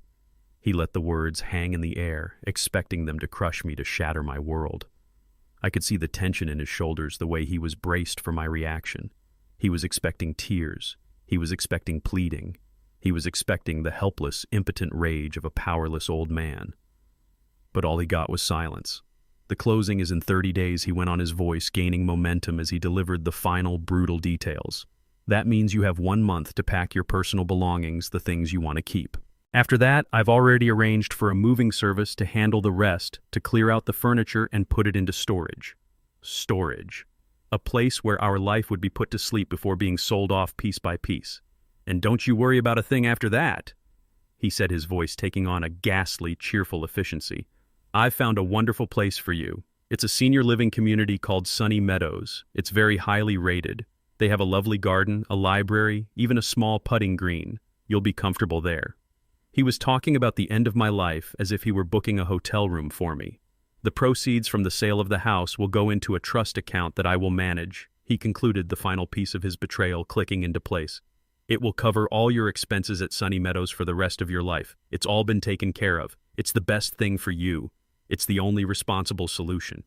He let the words hang in the air, expecting them to crush me, to shatter my world. I could see the tension in his shoulders, the way he was braced for my reaction. He was expecting tears. He was expecting pleading. He was expecting the helpless, impotent rage of a powerless old man. But all he got was silence. "The closing is in 30 days, he went on, his voice gaining momentum as he delivered the final, brutal details. "That means you have 1 month to pack your personal belongings, the things you want to keep. After that, I've already arranged for a moving service to handle the rest, to clear out the furniture and put it into storage." Storage. A place where our life would be put to sleep before being sold off piece by piece. "And don't you worry about a thing after that," he said, his voice taking on a ghastly, cheerful efficiency. "I've found a wonderful place for you. It's a senior living community called Sunny Meadows. It's very highly rated. They have a lovely garden, a library, even a small putting green. You'll be comfortable there." He was talking about the end of my life as if he were booking a hotel room for me. "The proceeds from the sale of the house will go into a trust account that I will manage," he concluded, the final piece of his betrayal clicking into place. "It will cover all your expenses at Sunny Meadows for the rest of your life. It's all been taken care of. It's the best thing for you. It's the only responsible solution."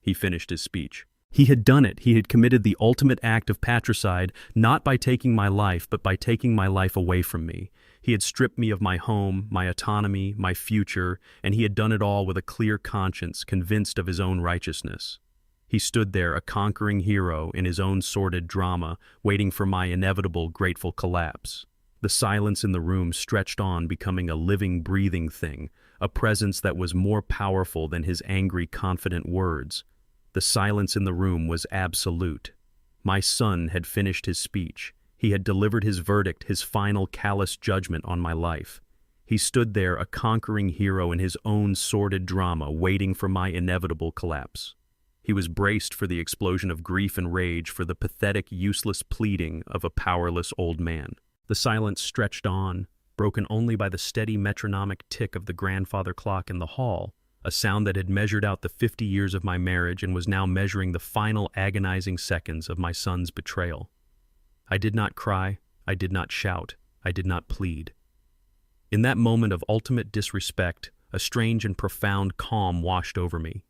He finished his speech. He had done it. He had committed the ultimate act of patricide, not by taking my life, but by taking my life away from me. He had stripped me of my home, my autonomy, my future, and he had done it all with a clear conscience, convinced of his own righteousness. He stood there, a conquering hero in his own sordid drama, waiting for my inevitable, grateful collapse. The silence in the room stretched on, becoming a living, breathing thing, a presence that was more powerful than his angry, confident words. The silence in the room was absolute. My son had finished his speech. He had delivered his verdict, his final callous judgment on my life. He stood there, a conquering hero in his own sordid drama, waiting for my inevitable collapse. He was braced for the explosion of grief and rage, for the pathetic, useless pleading of a powerless old man. The silence stretched on, broken only by the steady metronomic tick of the grandfather clock in the hall, a sound that had measured out the 50 years of my marriage and was now measuring the final agonizing seconds of my son's betrayal. I did not cry, I did not shout, I did not plead. In that moment of ultimate disrespect, a strange and profound calm washed over me.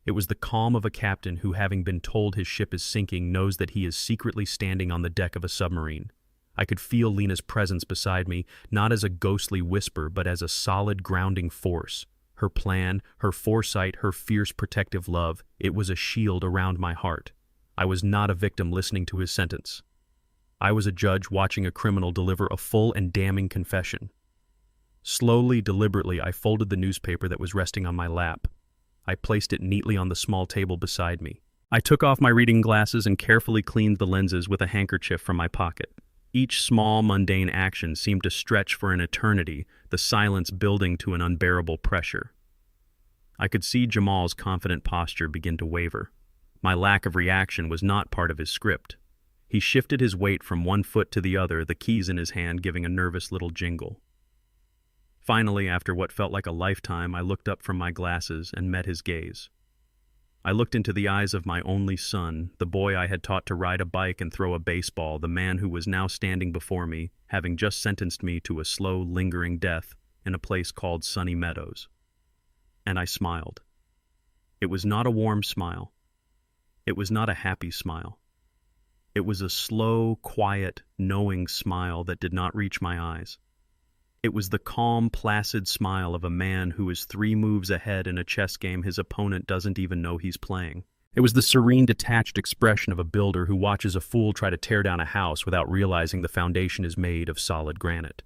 It was the calm of a captain who, having been told his ship is sinking, knows that he is secretly standing on the deck of a submarine. I could feel Lena's presence beside me, not as a ghostly whisper, but as a solid grounding force. Her plan, her foresight, her fierce protective love, it was a shield around my heart. I was not a victim listening to his sentence. I was a judge watching a criminal deliver a full and damning confession. Slowly, deliberately, I folded the newspaper that was resting on my lap. I placed it neatly on the small table beside me. I took off my reading glasses and carefully cleaned the lenses with a handkerchief from my pocket. Each small, mundane action seemed to stretch for an eternity, the silence building to an unbearable pressure. I could see Jamal's confident posture begin to waver. My lack of reaction was not part of his script. He shifted his weight from one foot to the other, the keys in his hand giving a nervous little jingle. Finally, after what felt like a lifetime, I looked up from my glasses and met his gaze. I looked into the eyes of my only son, the boy I had taught to ride a bike and throw a baseball, the man who was now standing before me, having just sentenced me to a slow, lingering death in a place called Sunny Meadows. And I smiled. It was not a warm smile. It was not a happy smile. It was a slow, quiet, knowing smile that did not reach my eyes. It was the calm, placid smile of a man who is 3 moves ahead in a chess game his opponent doesn't even know he's playing. It was the serene, detached expression of a builder who watches a fool try to tear down a house without realizing the foundation is made of solid granite.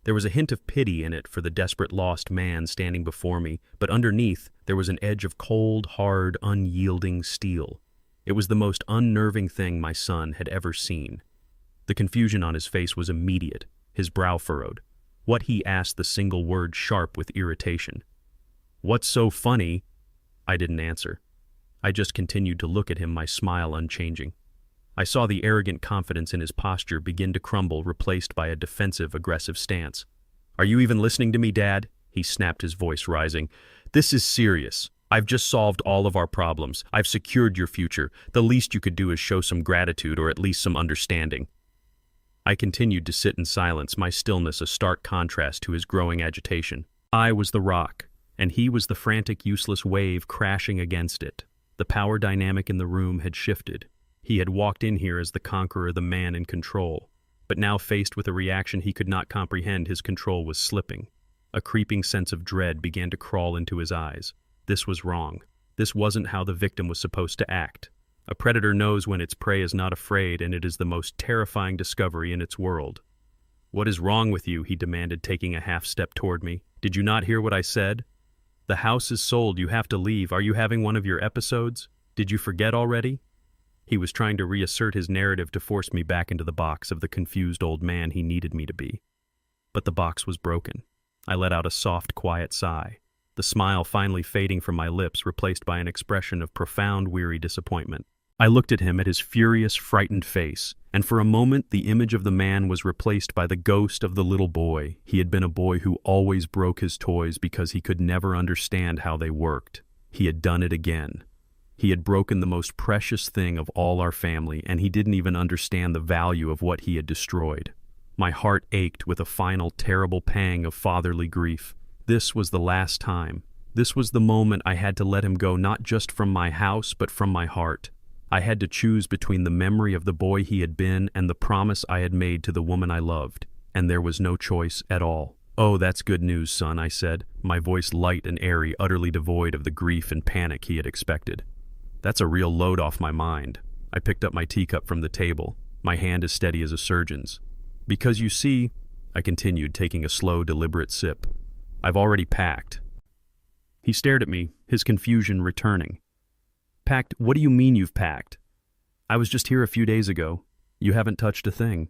There was a hint of pity in it for the desperate lost man standing before me, but underneath there was an edge of cold, hard, unyielding steel. It was the most unnerving thing my son had ever seen. The confusion on his face was immediate, his brow furrowed. What he asked the single word sharp with irritation. "What's so funny?" I didn't answer. I just continued to look at him, my smile unchanging. I saw the arrogant confidence in his posture begin to crumble, replaced by a defensive, aggressive stance. "Are you even listening to me, Dad?" He snapped, his voice rising. "This is serious. I've just solved all of our problems. I've secured your future. The least you could do is show some gratitude or at least some understanding." I continued to sit in silence, my stillness a stark contrast to his growing agitation. I was the rock, and he was the frantic, useless wave crashing against it. The power dynamic in the room had shifted. He had walked in here as the conqueror, the man in control. But now, faced with a reaction he could not comprehend, his control was slipping. A creeping sense of dread began to crawl into his eyes. This was wrong. This wasn't how the victim was supposed to act. A predator knows when its prey is not afraid, and it is the most terrifying discovery in its world. "What is wrong with you?" he demanded, taking a half step toward me. "Did you not hear what I said? The house is sold. You have to leave. Are you having one of your episodes? Did you forget already?" He was trying to reassert his narrative to force me back into the box of the confused old man he needed me to be. But the box was broken. I let out a soft, quiet sigh, the smile finally fading from my lips, replaced by an expression of profound, weary disappointment. I looked at him, at his furious, frightened face, and for a moment the image of the man was replaced by the ghost of the little boy. He had been a boy who always broke his toys because he could never understand how they worked. He had done it again. He had broken the most precious thing of all our family, and he didn't even understand the value of what he had destroyed. My heart ached with a final terrible pang of fatherly grief. This was the last time. This was the moment I had to let him go, not just from my house, but from my heart. I had to choose between the memory of the boy he had been and the promise I had made to the woman I loved, and there was no choice at all. "Oh, that's good news, son," I said, my voice light and airy, utterly devoid of the grief and panic he had expected. "That's a real load off my mind." I picked up my teacup from the table, my hand as steady as a surgeon's. "Because you see," I continued, taking a slow, deliberate sip, "I've already packed." He stared at me, his confusion returning. "Packed? What do you mean you've packed? I was just here a few days ago. You haven't touched a thing."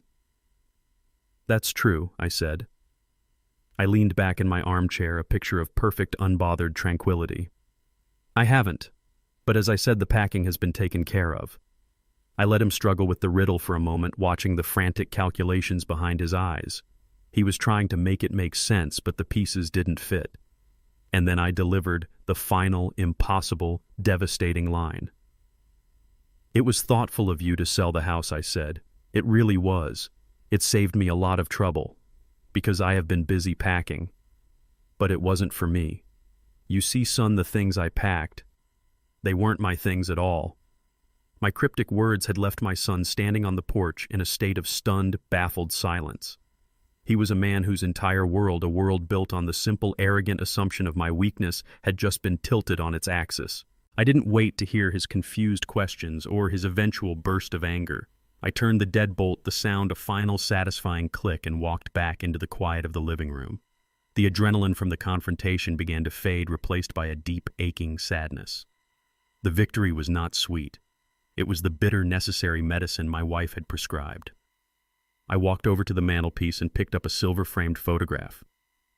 "That's true," I said. I leaned back in my armchair, a picture of perfect, unbothered tranquility. "I haven't, but as I said, the packing has been taken care of." I let him struggle with the riddle for a moment, watching the frantic calculations behind his eyes. He was trying to make it make sense, but the pieces didn't fit. And then I delivered the final, impossible, devastating line. "It was thoughtful of you to sell the house," I said. "It really was. It saved me a lot of trouble, because I have been busy packing. But it wasn't for me. You see, son, the things I packed, they weren't my things at all." My cryptic words had left my son standing on the porch in a state of stunned, baffled silence. He was a man whose entire world, a world built on the simple, arrogant assumption of my weakness, had just been tilted on its axis. I didn't wait to hear his confused questions or his eventual burst of anger. I turned the deadbolt, the sound a final, satisfying click, and walked back into the quiet of the living room. The adrenaline from the confrontation began to fade, replaced by a deep, aching sadness. The victory was not sweet. It was the bitter, necessary medicine my wife had prescribed. I walked over to the mantelpiece and picked up a silver-framed photograph.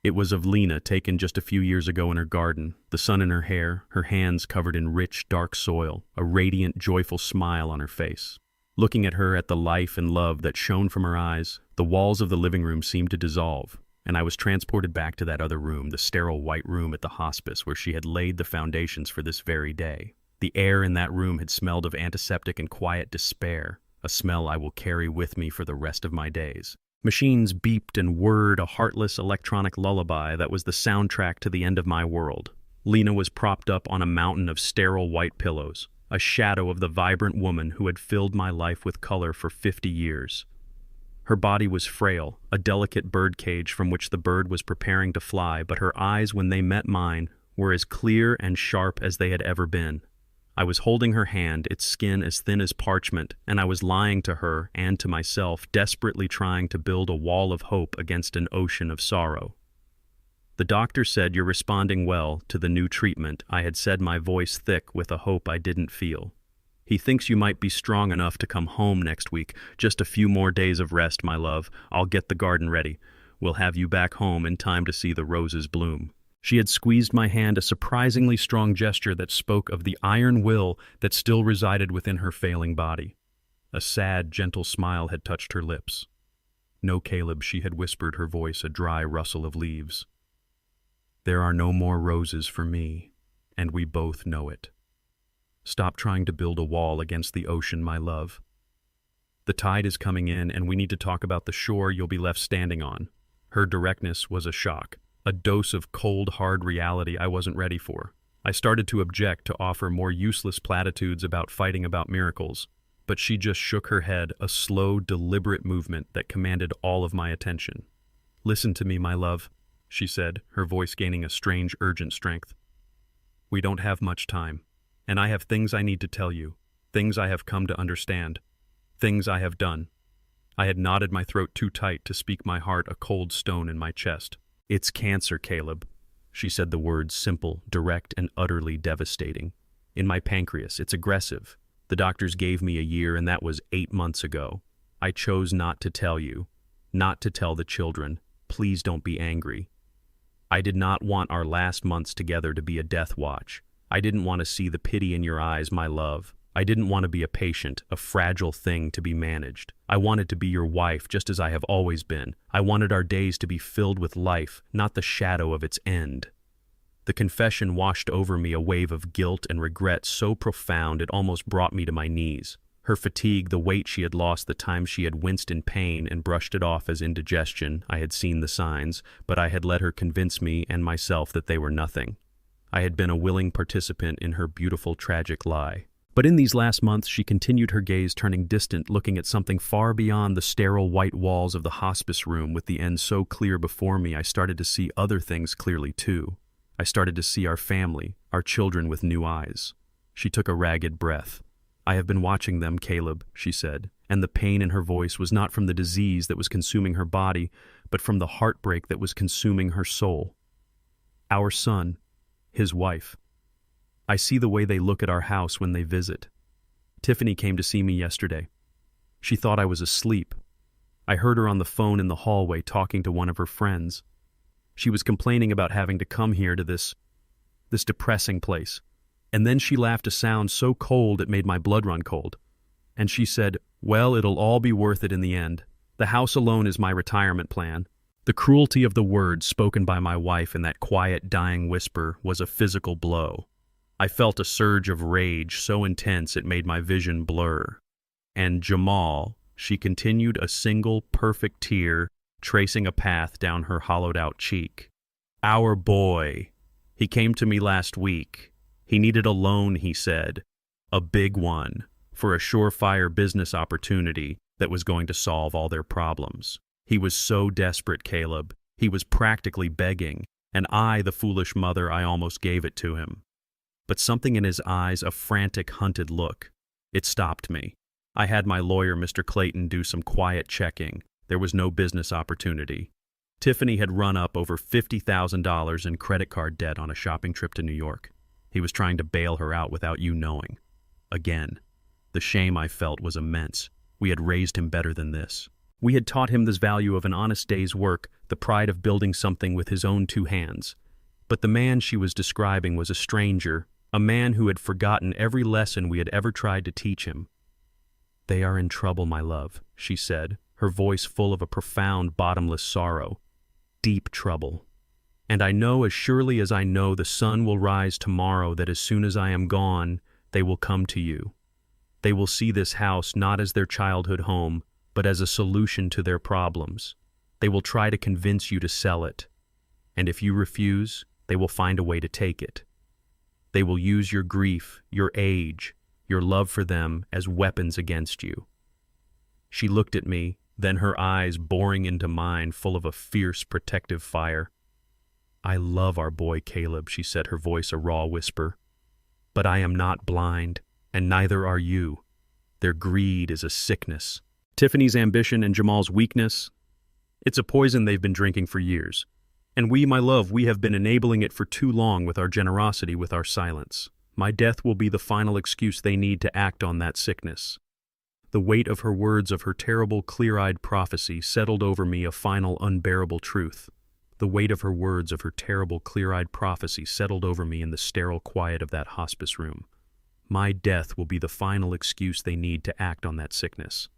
It was of Lena, taken just a few years ago in her garden, the sun in her hair, her hands covered in rich, dark soil, a radiant, joyful smile on her face. Looking at her, at the life and love that shone from her eyes, the walls of the living room seemed to dissolve, and I was transported back to that other room, the sterile white room at the hospice where she had laid the foundations for this very day. The air in that room had smelled of antiseptic and quiet despair, a smell I will carry with me for the rest of my days. Machines beeped and whirred a heartless electronic lullaby that was the soundtrack to the end of my world. Lena was propped up on a mountain of sterile white pillows, a shadow of the vibrant woman who had filled my life with color for 50 years. Her body was frail, a delicate birdcage from which the bird was preparing to fly, but her eyes, when they met mine, were as clear and sharp as they had ever been. I was holding her hand, its skin as thin as parchment, and I was lying to her and to myself, desperately trying to build a wall of hope against an ocean of sorrow. The doctor said, "You're responding well to the new treatment." I had said, my voice thick with a hope I didn't feel. "He thinks you might be strong enough to come home next week. Just a few more days of rest, my love. I'll get the garden ready. We'll have you back home in time to see the roses bloom." She had squeezed my hand, a surprisingly strong gesture that spoke of the iron will that still resided within her failing body. A sad, gentle smile had touched her lips. "No, Caleb," she had whispered, her voice a dry rustle of leaves. "There are no more roses for me, and we both know it. Stop trying to build a wall against the ocean, my love. The tide is coming in, and we need to talk about the shore you'll be left standing on." Her directness was a shock. A dose of cold, hard reality I wasn't ready for. I started to object, to offer more useless platitudes about fighting about miracles, but she just shook her head, a slow, deliberate movement that commanded all of my attention. "Listen to me, my love," she said, her voice gaining a strange, urgent strength. "We don't have much time, and I have things I need to tell you, things I have come to understand, things I have done." I had knotted my throat too tight to speak my heart, a cold stone in my chest. "It's cancer, Caleb." She said the words simple, direct, and utterly devastating. "In my pancreas. It's aggressive. The doctors gave me a year, and that was 8 months ago. I chose not to tell you, not to tell the children. Please don't be angry. I did not want our last months together to be a death watch. I didn't want to see the pity in your eyes, my love. I didn't want to be a patient, a fragile thing to be managed. I wanted to be your wife, just as I have always been. I wanted our days to be filled with life, not the shadow of its end." The confession washed over me, a wave of guilt and regret so profound it almost brought me to my knees. Her fatigue, the weight she had lost, the time she had winced in pain and brushed it off as indigestion, I had seen the signs, but I had let her convince me and myself that they were nothing. I had been a willing participant in her beautiful, tragic lie. But in these last months, she continued, her gaze turning distant, looking at something far beyond the sterile white walls of the hospice room. With the end so clear before me, I started to see other things clearly too. I started to see our family, our children, with new eyes. She took a ragged breath. "I have been watching them, Caleb," she said, and the pain in her voice was not from the disease that was consuming her body, but from the heartbreak that was consuming her soul. "Our son, his wife. I see the way they look at our house when they visit. Tiffany came to see me yesterday. She thought I was asleep. I heard her on the phone in the hallway talking to one of her friends. She was complaining about having to come here to this depressing place. And then she laughed a sound so cold it made my blood run cold. And she said, 'Well, it'll all be worth it in the end. The house alone is my retirement plan.'" The cruelty of the words spoken by my wife in that quiet, dying whisper was a physical blow. I felt a surge of rage so intense it made my vision blur. "And Jamal," she continued, a single perfect tear tracing a path down her hollowed-out cheek. "Our boy. He came to me last week. He needed a loan, he said. A big one, for a surefire business opportunity that was going to solve all their problems. He was so desperate, Caleb. He was practically begging, and I, the foolish mother, I almost gave it to him. But something in his eyes, a frantic, hunted look, it stopped me. I had my lawyer, Mr. Clayton, do some quiet checking. There was no business opportunity. Tiffany had run up over $50,000 in credit card debt on a shopping trip to New York. He was trying to bail her out without you knowing. Again, the shame I felt was immense. We had raised him better than this. We had taught him the value of an honest day's work, the pride of building something with his own two hands. But the man she was describing was a stranger, a man who had forgotten every lesson we had ever tried to teach him. "They are in trouble, my love," she said, her voice full of a profound, bottomless sorrow. "Deep trouble. And I know as surely as I know the sun will rise tomorrow that as soon as I am gone, they will come to you. They will see this house not as their childhood home, but as a solution to their problems. They will try to convince you to sell it. And if you refuse, they will find a way to take it. They will use your grief, your age, your love for them as weapons against you." She looked at me, then her eyes boring into mine full of a fierce protective fire. "I love our boy Caleb," she said, her voice a raw whisper. "But I am not blind, and neither are you. Their greed is a sickness. Tiffany's ambition and Jamal's weakness, it's a poison they've been drinking for years. And we, my love, we have been enabling it for too long with our generosity, with our silence. My death will be the final excuse they need to act on that sickness." The weight of her words, of her terrible, clear-eyed prophecy, settled over me, a final, unbearable truth. The weight of her words, of her terrible, clear-eyed prophecy, settled over me in the sterile quiet of that hospice room. My death will be the final excuse they need to act on that sickness.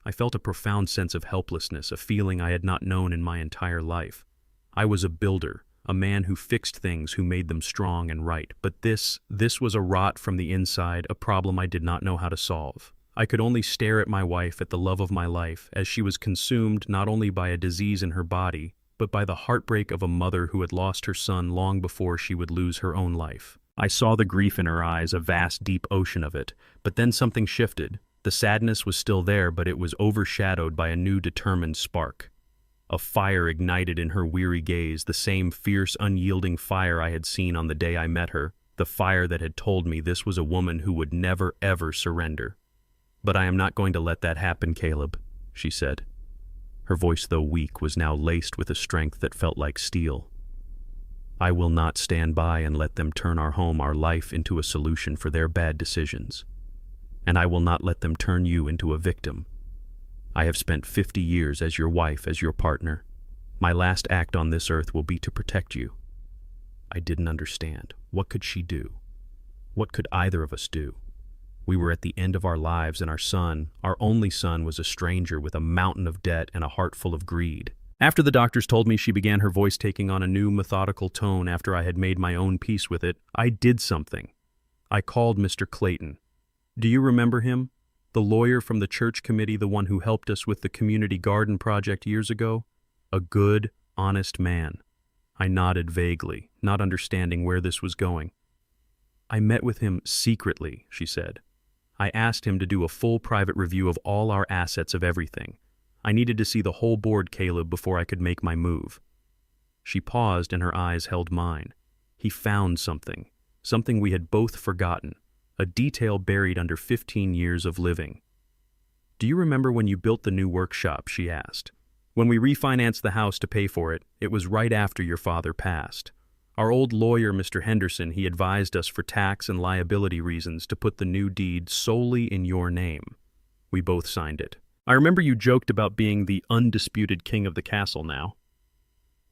I felt a profound sense of helplessness, a feeling I had not known in my entire life. I was a builder, a man who fixed things, who made them strong and right. But this was a rot from the inside, a problem I did not know how to solve. I could only stare at my wife, at the love of my life, as she was consumed not only by a disease in her body, but by the heartbreak of a mother who had lost her son long before she would lose her own life. I saw the grief in her eyes, a vast, deep ocean of it. But then something shifted. The sadness was still there, but it was overshadowed by a new determined spark. A fire ignited in her weary gaze, the same fierce, unyielding fire I had seen on the day I met her, the fire that had told me this was a woman who would never, ever surrender. "But I am not going to let that happen, Caleb," she said. Her voice, though weak, was now laced with a strength that felt like steel. "I will not stand by and let them turn our home, our life, into a solution for their bad decisions. And I will not let them turn you into a victim. I have spent 50 years as your wife, as your partner. My last act on this earth will be to protect you." I didn't understand. What could she do? What could either of us do? We were at the end of our lives, and our son, our only son, was a stranger with a mountain of debt and a heart full of greed. After the doctors told me, she began, her voice taking on a new methodical tone after I had made my own peace with it. "I did something. I called Mr. Clayton. Do you remember him? The lawyer from the church committee, the one who helped us with the community garden project years ago? A good, honest man." I nodded vaguely, not understanding where this was going. "I met with him secretly," she said. "I asked him to do a full private review of all our assets, of everything. I needed to see the whole board, Caleb, before I could make my move." She paused and her eyes held mine. "He found something we had both forgotten, a detail buried under 15 years of living." "Do you remember when you built the new workshop?" she asked. "When we refinanced the house to pay for it, it was right after your father passed. Our old lawyer, Mr. Henderson, he advised us for tax and liability reasons to put the new deed solely in your name. We both signed it. I remember you joked about being the undisputed king of the castle now."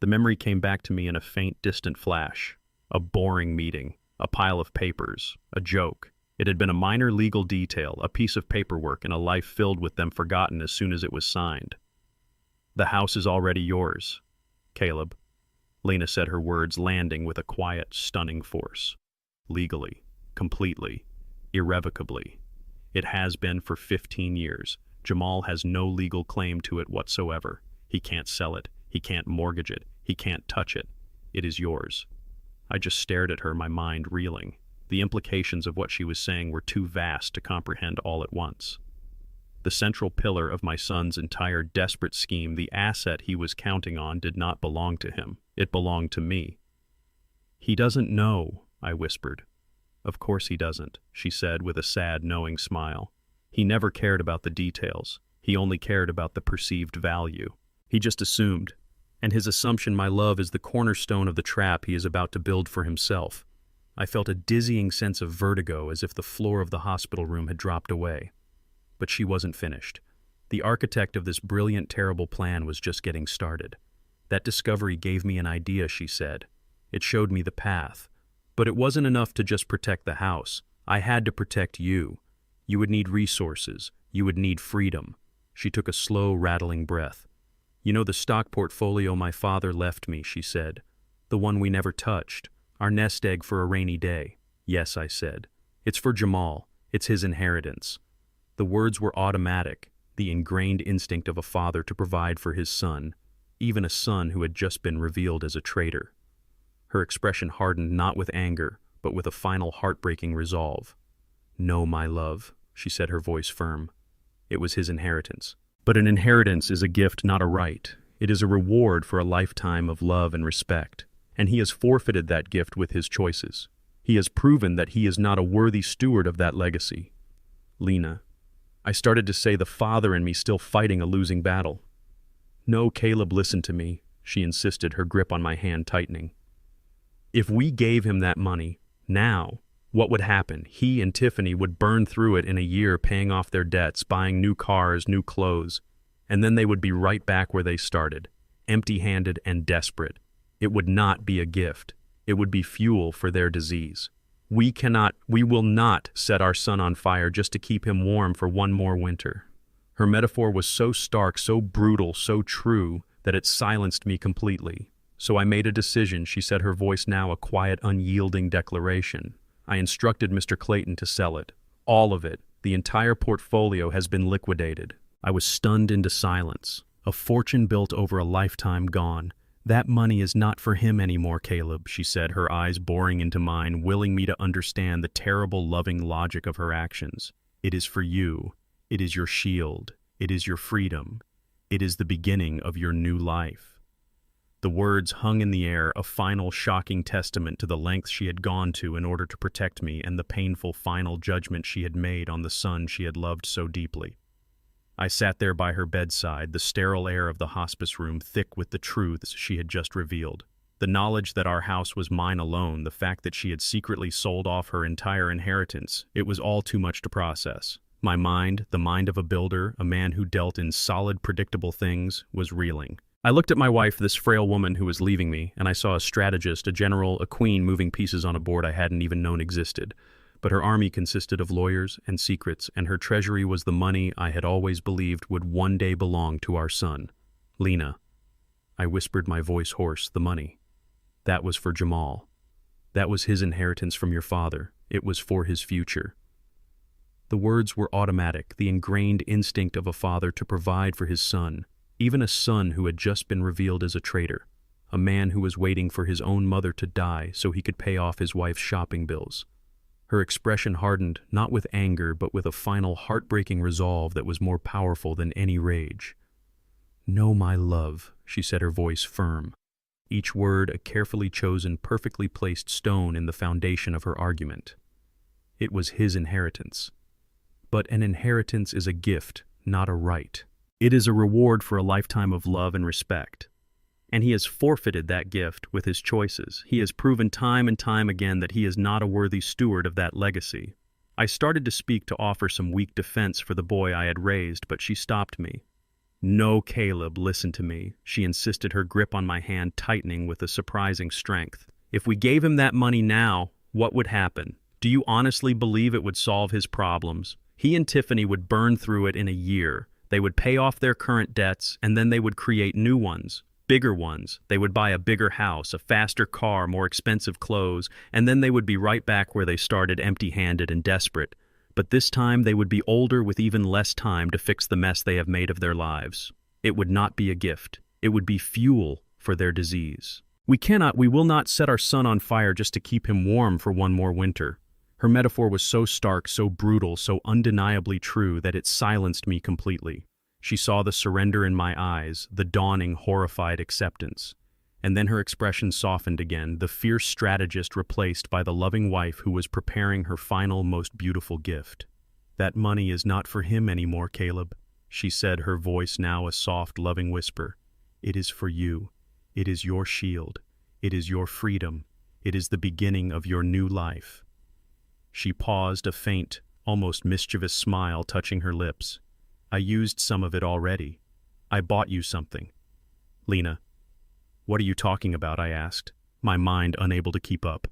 The memory came back to me in a faint, distant flash. A boring meeting, a pile of papers, a joke. It had been a minor legal detail, a piece of paperwork, and a life filled with them forgotten as soon as it was signed. "The house is already yours, Caleb," Lena said, her words landing with a quiet, stunning force. "Legally, completely, irrevocably. It has been for 15 years. Jamal has no legal claim to it whatsoever. He can't sell it. He can't mortgage it. He can't touch it. It is yours." I just stared at her, my mind reeling. The implications of what she was saying were too vast to comprehend all at once. The central pillar of my son's entire desperate scheme, the asset he was counting on, did not belong to him. It belonged to me. "He doesn't know," I whispered. "Of course he doesn't," she said with a sad, knowing smile. "He never cared about the details. He only cared about the perceived value. He just assumed. And his assumption, my love, is the cornerstone of the trap he is about to build for himself." I felt a dizzying sense of vertigo, as if the floor of the hospital room had dropped away. But she wasn't finished. The architect of this brilliant, terrible plan was just getting started. That discovery gave me an idea, she said. It showed me the path. But it wasn't enough to just protect the house. I had to protect you. You would need resources. You would need freedom. She took a slow, rattling breath. You know the stock portfolio my father left me, she said. The one we never touched. Our nest egg for a rainy day. Yes, I said. It's for Jamal. It's his inheritance. The words were automatic, the ingrained instinct of a father to provide for his son, even a son who had just been revealed as a traitor. Her expression hardened not with anger, but with a final heartbreaking resolve. No, my love, she said, her voice firm. It was his inheritance. But an inheritance is a gift, not a right. It is a reward for a lifetime of love and respect. And he has forfeited that gift with his choices. He has proven that he is not a worthy steward of that legacy. Lena, I started to say the father in me still fighting a losing battle. No, Caleb, listen to me, she insisted, her grip on my hand tightening. If we gave him that money, now, what would happen? He and Tiffany would burn through it in a year, paying off their debts, buying new cars, new clothes, and then they would be right back where they started, empty-handed and desperate. It would not be a gift. It would be fuel for their disease. We will not set our son on fire just to keep him warm for one more winter. Her metaphor was so stark, so brutal, so true, that it silenced me completely. So I made a decision, she said, her voice now a quiet, unyielding declaration. I instructed Mr. Clayton to sell it. All of it. The entire portfolio has been liquidated. I was stunned into silence. A fortune built over a lifetime gone. That money is not for him anymore, Caleb, she said, her eyes boring into mine, willing me to understand the terrible, loving logic of her actions. It is for you. It is your shield. It is your freedom. It is the beginning of your new life. The words hung in the air, a final, shocking testament to the lengths she had gone to in order to protect me and the painful final judgment she had made on the son she had loved so deeply. I sat there by her bedside, the sterile air of the hospice room thick with the truths she had just revealed. The knowledge that our house was mine alone, the fact that she had secretly sold off her entire inheritance, it was all too much to process. My mind, the mind of a builder, a man who dealt in solid, predictable things, was reeling. I looked at my wife, this frail woman who was leaving me, and I saw a strategist, a general, a queen moving pieces on a board I hadn't even known existed. But her army consisted of lawyers and secrets, and her treasury was the money I had always believed would one day belong to our son. Lena, I whispered, my voice hoarse, the money. That was for Jamal. That was his inheritance from your father. It was for his future. The words were automatic, the ingrained instinct of a father to provide for his son, even a son who had just been revealed as a traitor, a man who was waiting for his own mother to die so he could pay off his wife's shopping bills. Her expression hardened, not with anger, but with a final heartbreaking resolve that was more powerful than any rage. No, my love, she said, her voice firm. Each word a carefully chosen, perfectly placed stone in the foundation of her argument. It was his inheritance. But an inheritance is a gift, not a right. It is a reward for a lifetime of love and respect. And he has forfeited that gift with his choices. He has proven time and time again that he is not a worthy steward of that legacy. I started to speak, to offer some weak defense for the boy I had raised, but she stopped me. No, Caleb, listen to me, she insisted, her grip on my hand tightening with a surprising strength. If we gave him that money now, what would happen? Do you honestly believe it would solve his problems? He and Tiffany would burn through it in a year. They would pay off their current debts, and then they would create new ones, bigger ones. They would buy a bigger house, a faster car, more expensive clothes, and then they would be right back where they started, empty-handed and desperate. But this time they would be older with even less time to fix the mess they have made of their lives. It would not be a gift. It would be fuel for their disease. We will not set our son on fire just to keep him warm for one more winter. Her metaphor was so stark, so brutal, so undeniably true that it silenced me completely. She saw the surrender in my eyes, the dawning, horrified acceptance. And then her expression softened again, the fierce strategist replaced by the loving wife who was preparing her final, most beautiful gift. That money is not for him anymore, Caleb, she said, her voice now a soft, loving whisper. It is for you. It is your shield. It is your freedom. It is the beginning of your new life. She paused, a faint, almost mischievous smile touching her lips. I used some of it already. I bought you something. Lena, what are you talking about? I asked, my mind unable to keep up.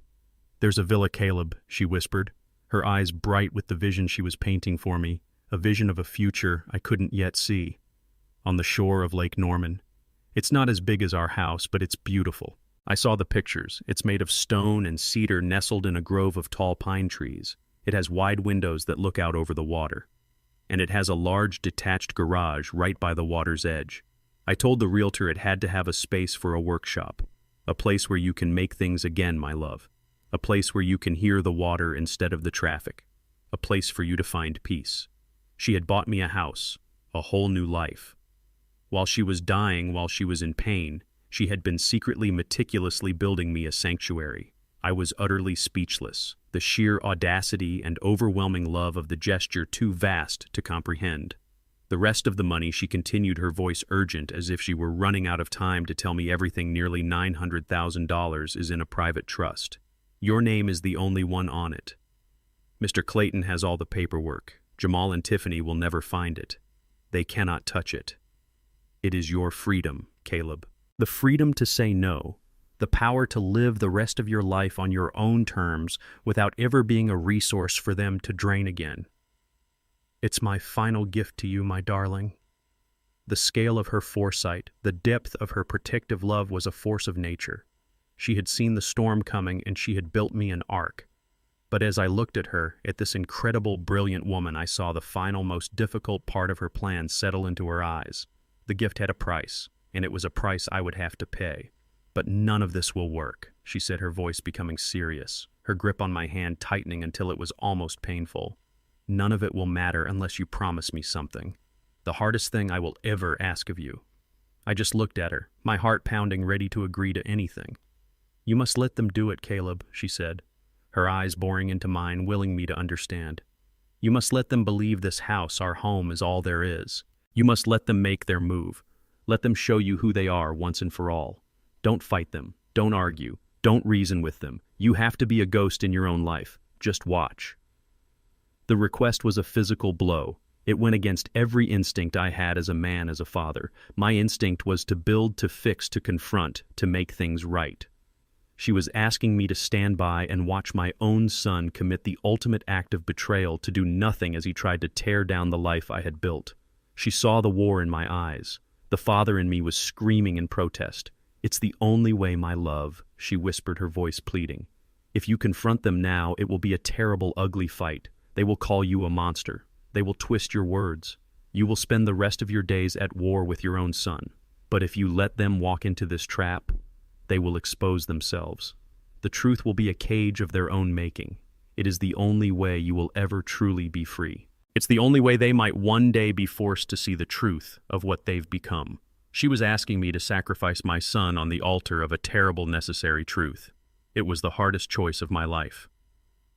There's a villa, Caleb, she whispered, her eyes bright with the vision she was painting for me, a vision of a future I couldn't yet see. On the shore of Lake Norman. It's not as big as our house, but it's beautiful. I saw the pictures. It's made of stone and cedar nestled in a grove of tall pine trees. It has wide windows that look out over the water. And it has a large detached garage right by the water's edge. I told the realtor it had to have a space for a workshop, a place where you can make things again, my love, a place where you can hear the water instead of the traffic, a place for you to find peace. She had bought me a house, a whole new life. While she was dying, while she was in pain, she had been secretly meticulously building me a sanctuary. I was utterly speechless, the sheer audacity and overwhelming love of the gesture too vast to comprehend. The rest of the money, she continued, her voice urgent as if she were running out of time to tell me everything, nearly $900,000 is in a private trust. Your name is the only one on it. Mr. Clayton has all the paperwork. Jamal and Tiffany will never find it. They cannot touch it. It is your freedom, Caleb. The freedom to say no. The power to live the rest of your life on your own terms without ever being a resource for them to drain again. It's my final gift to you, my darling. The scale of her foresight, the depth of her protective love was a force of nature. She had seen the storm coming and she had built me an ark. But as I looked at her, at this incredible, brilliant woman, I saw the final, most difficult part of her plan settle into her eyes. The gift had a price, and it was a price I would have to pay. But none of this will work, she said, her voice becoming serious, her grip on my hand tightening until it was almost painful. None of it will matter unless you promise me something. The hardest thing I will ever ask of you. I just looked at her, my heart pounding, ready to agree to anything. You must let them do it, Caleb, she said, her eyes boring into mine, willing me to understand. You must let them believe this house, our home, is all there is. You must let them make their move. Let them show you who they are once and for all. Don't fight them. Don't argue. Don't reason with them. You have to be a ghost in your own life. Just watch. The request was a physical blow. It went against every instinct I had as a man, as a father. My instinct was to build, to fix, to confront, to make things right. She was asking me to stand by and watch my own son commit the ultimate act of betrayal, to do nothing as he tried to tear down the life I had built. She saw the war in my eyes. The father in me was screaming in protest. It's the only way, my love, she whispered, her voice pleading. If you confront them now, it will be a terrible, ugly fight. They will call you a monster. They will twist your words. You will spend the rest of your days at war with your own son. But if you let them walk into this trap, they will expose themselves. The truth will be a cage of their own making. It is the only way you will ever truly be free. It's the only way they might one day be forced to see the truth of what they've become. She was asking me to sacrifice my son on the altar of a terrible, necessary truth. It was the hardest choice of my life.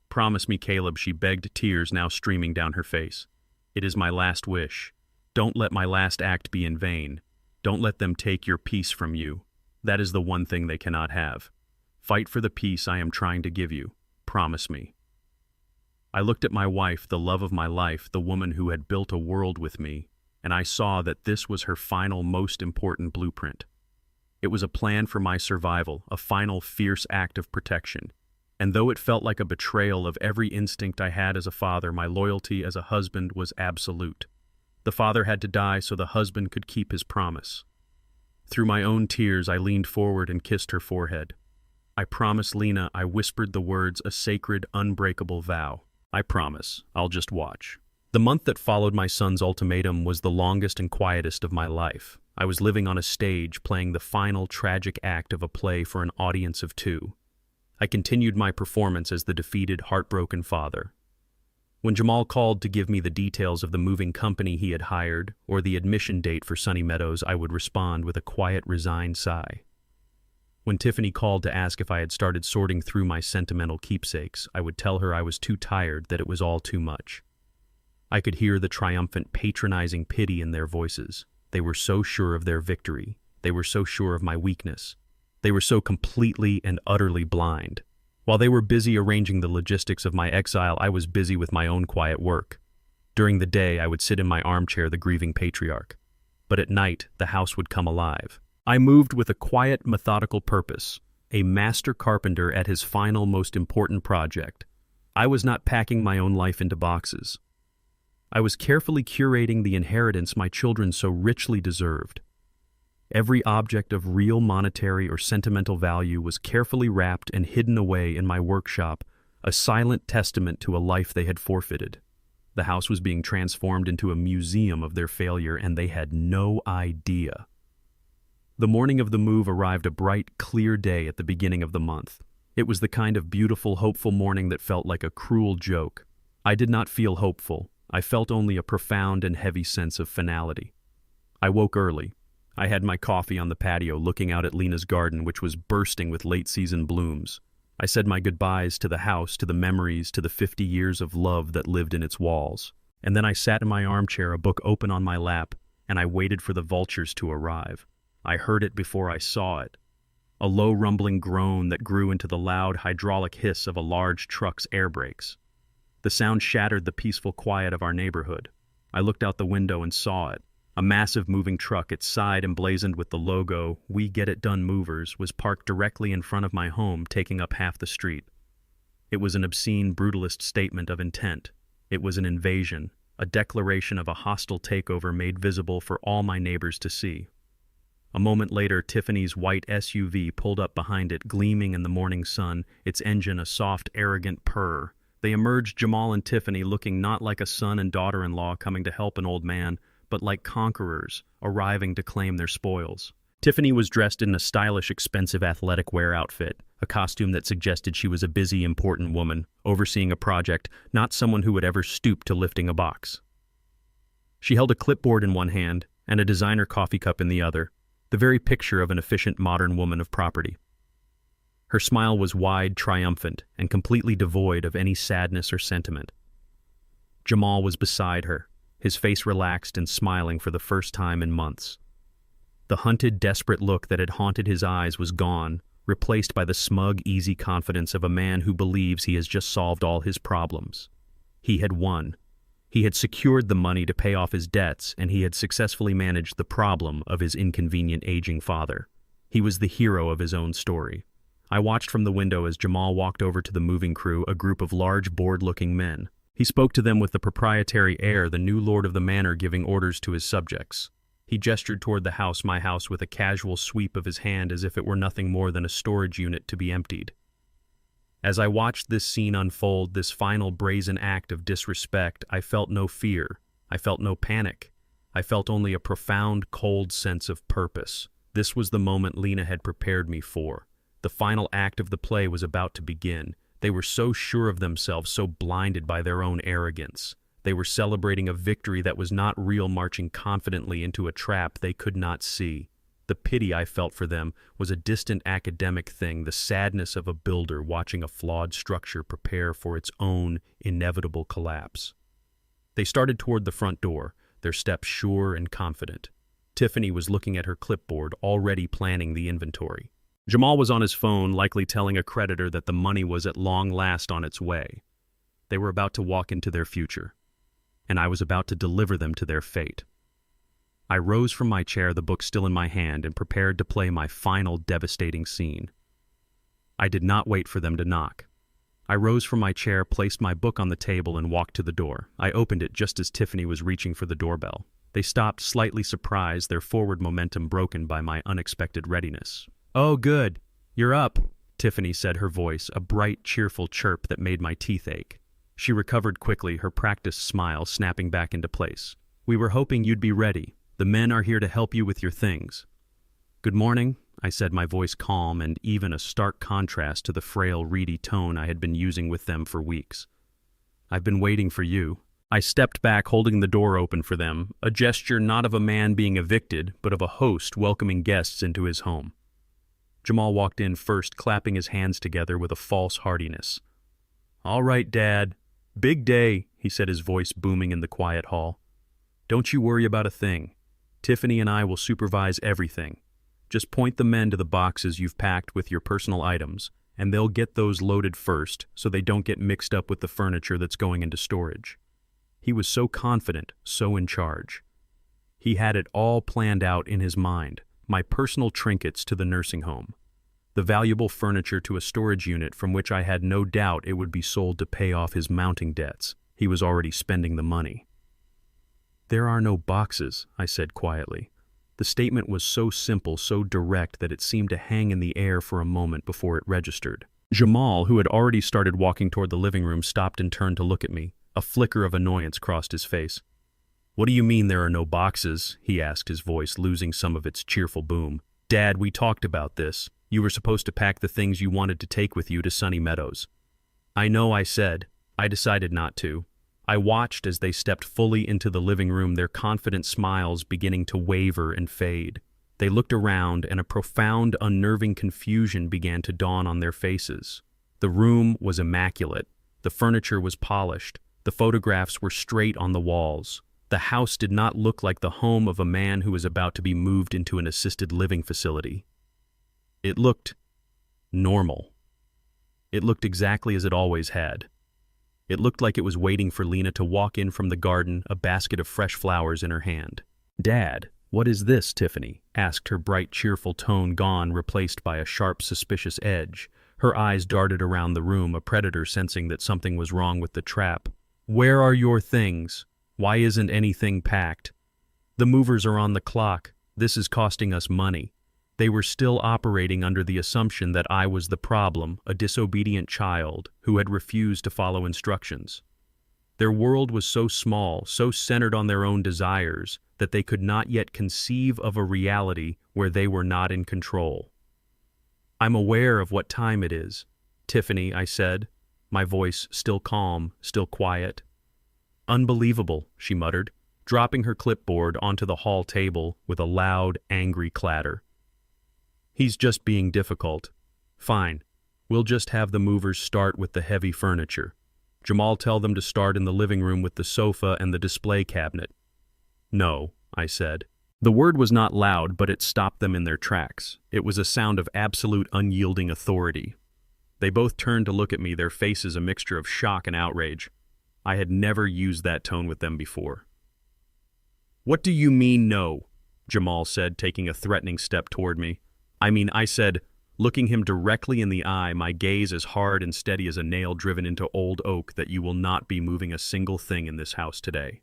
Promise me, Caleb, she begged, tears now streaming down her face. It is my last wish. Don't let my last act be in vain. Don't let them take your peace from you. That is the one thing they cannot have. Fight for the peace I am trying to give you. Promise me. I looked at my wife, the love of my life, the woman who had built a world with me, and I saw that this was her final, most important blueprint. It was a plan for my survival, a final, fierce act of protection. And though it felt like a betrayal of every instinct I had as a father, my loyalty as a husband was absolute. The father had to die so the husband could keep his promise. Through my own tears, I leaned forward and kissed her forehead. I promise, Lena, I whispered the words, a sacred, unbreakable vow. I promise. I'll just watch. The month that followed my son's ultimatum was the longest and quietest of my life. I was living on a stage, playing the final tragic act of a play for an audience of 2. I continued my performance as the defeated, heartbroken father. When Jamal called to give me the details of the moving company he had hired or the admission date for Sunny Meadows, I would respond with a quiet, resigned sigh. When Tiffany called to ask if I had started sorting through my sentimental keepsakes, I would tell her I was too tired, that it was all too much. I could hear the triumphant, patronizing pity in their voices. They were so sure of their victory. They were so sure of my weakness. They were so completely and utterly blind. While they were busy arranging the logistics of my exile, I was busy with my own quiet work. During the day, I would sit in my armchair, the grieving patriarch. But at night, the house would come alive. I moved with a quiet, methodical purpose, a master carpenter at his final, most important project. I was not packing my own life into boxes. I was carefully curating the inheritance my children so richly deserved. Every object of real monetary or sentimental value was carefully wrapped and hidden away in my workshop, a silent testament to a life they had forfeited. The house was being transformed into a museum of their failure, and they had no idea. The morning of the move arrived, a bright, clear day at the beginning of the month. It was the kind of beautiful, hopeful morning that felt like a cruel joke. I did not feel hopeful. I felt only a profound and heavy sense of finality. I woke early. I had my coffee on the patio looking out at Lena's garden, which was bursting with late-season blooms. I said my goodbyes to the house, to the memories, to the 50 years of love that lived in its walls. And then I sat in my armchair, a book open on my lap, and I waited for the vultures to arrive. I heard it before I saw it. A low rumbling groan that grew into the loud hydraulic hiss of a large truck's air brakes. The sound shattered the peaceful quiet of our neighborhood. I looked out the window and saw it. A massive moving truck, its side emblazoned with the logo, "We Get It Done Movers," was parked directly in front of my home, taking up half the street. It was an obscene, brutalist statement of intent. It was an invasion, a declaration of a hostile takeover made visible for all my neighbors to see. A moment later, Tiffany's white SUV pulled up behind it, gleaming in the morning sun, its engine a soft, arrogant purr. They emerged, Jamal and Tiffany, looking not like a son and daughter-in-law coming to help an old man, but like conquerors arriving to claim their spoils. Tiffany was dressed in a stylish, expensive athletic wear outfit, a costume that suggested she was a busy, important woman, overseeing a project, not someone who would ever stoop to lifting a box. She held a clipboard in one hand and a designer coffee cup in the other, the very picture of an efficient modern woman of property. Her smile was wide, triumphant, and completely devoid of any sadness or sentiment. Jamal was beside her, his face relaxed and smiling for the first time in months. The hunted, desperate look that had haunted his eyes was gone, replaced by the smug, easy confidence of a man who believes he has just solved all his problems. He had won. He had secured the money to pay off his debts, and he had successfully managed the problem of his inconvenient aging father. He was the hero of his own story. I watched from the window as Jamal walked over to the moving crew, a group of large, bored-looking men. He spoke to them with the proprietary air, the new lord of the manor giving orders to his subjects. He gestured toward the house, my house, with a casual sweep of his hand as if it were nothing more than a storage unit to be emptied. As I watched this scene unfold, this final brazen act of disrespect, I felt no fear. I felt no panic. I felt only a profound, cold sense of purpose. This was the moment Lena had prepared me for. The final act of the play was about to begin. They were so sure of themselves, so blinded by their own arrogance. They were celebrating a victory that was not real, marching confidently into a trap they could not see. The pity I felt for them was a distant academic thing, the sadness of a builder watching a flawed structure prepare for its own inevitable collapse. They started toward the front door, their steps sure and confident. Tiffany was looking at her clipboard, already planning the inventory. Jamal was on his phone, likely telling a creditor that the money was at long last on its way. They were about to walk into their future, and I was about to deliver them to their fate. I rose from my chair, the book still in my hand, and prepared to play my final devastating scene. I did not wait for them to knock. I rose from my chair, placed my book on the table, and walked to the door. I opened it just as Tiffany was reaching for the doorbell. They stopped, slightly surprised, their forward momentum broken by my unexpected readiness. "Oh, good. You're up," Tiffany said, her voice, a bright, cheerful chirp that made my teeth ache. She recovered quickly, her practiced smile snapping back into place. "We were hoping you'd be ready. The men are here to help you with your things." "Good morning," I said, my voice calm and even a stark contrast to the frail, reedy tone I had been using with them for weeks. "I've been waiting for you." I stepped back, holding the door open for them, a gesture not of a man being evicted, but of a host welcoming guests into his home. Jamal walked in first, clapping his hands together with a false heartiness. "All right, Dad. Big day," he said, his voice booming in the quiet hall. "Don't you worry about a thing. Tiffany and I will supervise everything. Just point the men to the boxes you've packed with your personal items, and they'll get those loaded first so they don't get mixed up with the furniture that's going into storage." He was so confident, so in charge. He had it all planned out in his mind, my personal trinkets to the nursing home, the valuable furniture to a storage unit from which I had no doubt it would be sold to pay off his mounting debts. He was already spending the money. "There are no boxes," I said quietly. The statement was so simple, so direct that it seemed to hang in the air for a moment before it registered. Jamal, who had already started walking toward the living room, stopped and turned to look at me. A flicker of annoyance crossed his face. "What do you mean there are no boxes?" he asked, his voice losing some of its cheerful boom. "Dad, we talked about this. You were supposed to pack the things you wanted to take with you to Sunny Meadows." "I know," I said. "I decided not to." I watched as they stepped fully into the living room, their confident smiles beginning to waver and fade. They looked around, and a profound, unnerving confusion began to dawn on their faces. The room was immaculate. The furniture was polished. The photographs were straight on the walls. The house did not look like the home of a man who was about to be moved into an assisted living facility. It looked normal. It looked exactly as it always had. It looked like it was waiting for Lena to walk in from the garden, a basket of fresh flowers in her hand. "Dad, what is this, Tiffany?" asked her bright, cheerful tone gone, replaced by a sharp, suspicious edge. Her eyes darted around the room, a predator sensing that something was wrong with the trap. "Where are your things? Why isn't anything packed? The movers are on the clock. This is costing us money." They were still operating under the assumption that I was the problem, a disobedient child who had refused to follow instructions. Their world was so small, so centered on their own desires, that they could not yet conceive of a reality where they were not in control. "I'm aware of what time it is, Tiffany," I said, my voice still calm, still quiet. "Unbelievable," she muttered, dropping her clipboard onto the hall table with a loud, angry clatter. "He's just being difficult. Fine, we'll just have the movers start with the heavy furniture. Jamal, tell them to start in the living room with the sofa and the display cabinet." "No," I said. The word was not loud, but it stopped them in their tracks. It was a sound of absolute unyielding authority. They both turned to look at me, their faces a mixture of shock and outrage. I had never used that tone with them before. "What do you mean, no?" Jamal said, taking a threatening step toward me. I said, looking him directly in the eye, my gaze as hard and steady as a nail driven into old oak, that you will not be moving a single thing in this house today.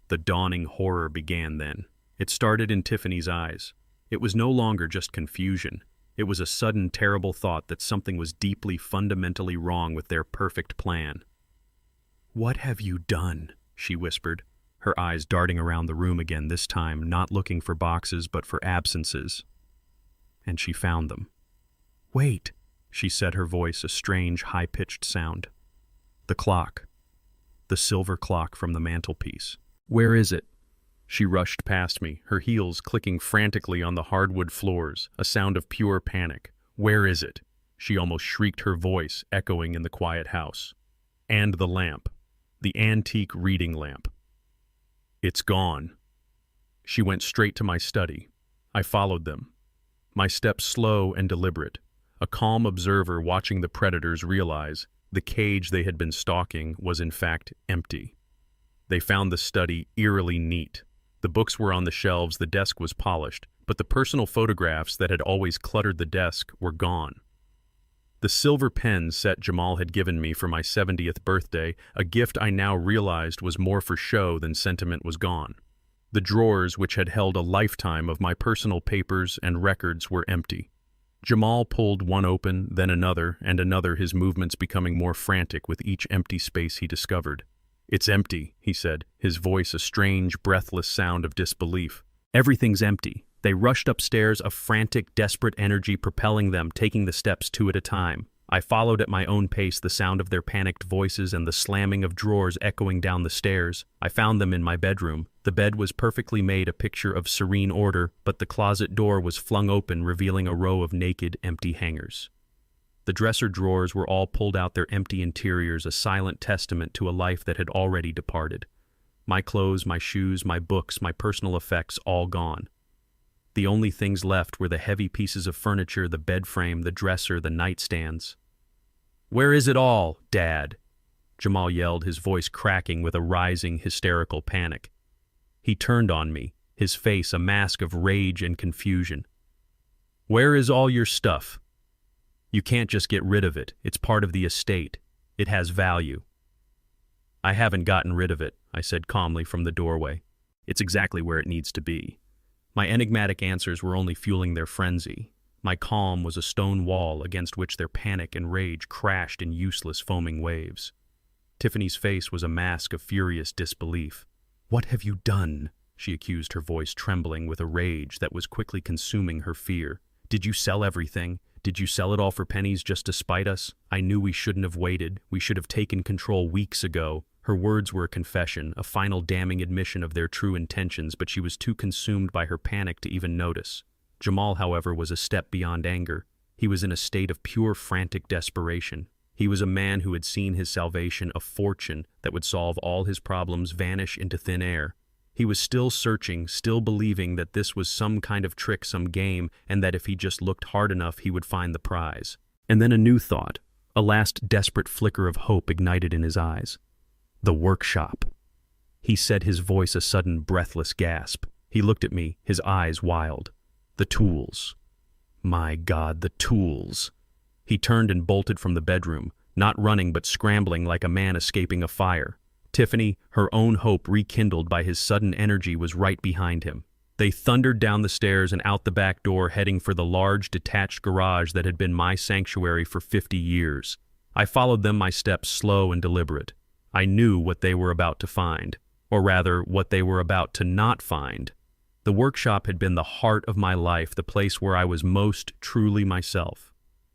The dawning horror began then. It started in Tiffany's eyes. It was no longer just confusion. It was a sudden, terrible thought that something was deeply, fundamentally wrong with their perfect plan. "What have you done?" she whispered, her eyes darting around the room again, this time not looking for boxes but for absences. And she found them. "Wait," she said, her voice a strange, high-pitched sound. "The clock. The silver clock from the mantelpiece. Where is it?" She rushed past me, her heels clicking frantically on the hardwood floors, a sound of pure panic. "Where is it?" she almost shrieked, her voice echoing in the quiet house. "And the lamp. The antique reading lamp. It's gone." She went straight to my study. I followed them. My steps slow and deliberate, a calm observer watching the predators realize the cage they had been stalking was in fact empty. They found the study eerily neat. The books were on the shelves, the desk was polished, but the personal photographs that had always cluttered the desk were gone. The silver pen set Jamal had given me for my 70th birthday, a gift I now realized was more for show than sentiment, was gone. The drawers, which had held a lifetime of my personal papers and records, were empty. Jamal pulled one open, then another, and another, his movements becoming more frantic with each empty space he discovered. "It's empty," he said, his voice a strange, breathless sound of disbelief. "Everything's empty." They rushed upstairs, a frantic, desperate energy propelling them, taking the steps two at a time. I followed at my own pace, the sound of their panicked voices and the slamming of drawers echoing down the stairs. I found them in my bedroom. The bed was perfectly made, a picture of serene order, but the closet door was flung open, revealing a row of naked, empty hangers. The dresser drawers were all pulled out, their empty interiors a silent testament to a life that had already departed. My clothes, my shoes, my books, my personal effects, all gone. The only things left were the heavy pieces of furniture, the bed frame, the dresser, the nightstands. "Where is it all, Dad?" Jamal yelled, his voice cracking with a rising, hysterical panic. He turned on me, his face a mask of rage and confusion. "Where is all your stuff? You can't just get rid of it. It's part of the estate. It has value." "I haven't gotten rid of it," I said calmly from the doorway. "It's exactly where it needs to be." My enigmatic answers were only fueling their frenzy. My calm was a stone wall against which their panic and rage crashed in useless foaming waves. Tiffany's face was a mask of furious disbelief. "What have you done?" she accused, her voice trembling with a rage that was quickly consuming her fear. "Did you sell everything? Did you sell it all for pennies just to spite us? I knew we shouldn't have waited. We should have taken control weeks ago." Her words were a confession, a final damning admission of their true intentions, but she was too consumed by her panic to even notice. Jamal, however, was a step beyond anger. He was in a state of pure frantic desperation. He was a man who had seen his salvation, a fortune that would solve all his problems, vanish into thin air. He was still searching, still believing that this was some kind of trick, some game, and that if he just looked hard enough he would find the prize. And then a new thought, a last desperate flicker of hope ignited in his eyes. The workshop. He said, his voice a sudden breathless gasp. He looked at me, his eyes wild. The tools. My God, the tools. He turned and bolted from the bedroom, not running but scrambling like a man escaping a fire. Tiffany, her own hope rekindled by his sudden energy, was right behind him. They thundered down the stairs and out the back door, heading for the large, detached garage that had been my sanctuary for 50 years. I followed them, my steps slow and deliberate. I knew what they were about to find, or rather, what they were about to not find. The workshop had been the heart of my life, the place where I was most truly myself.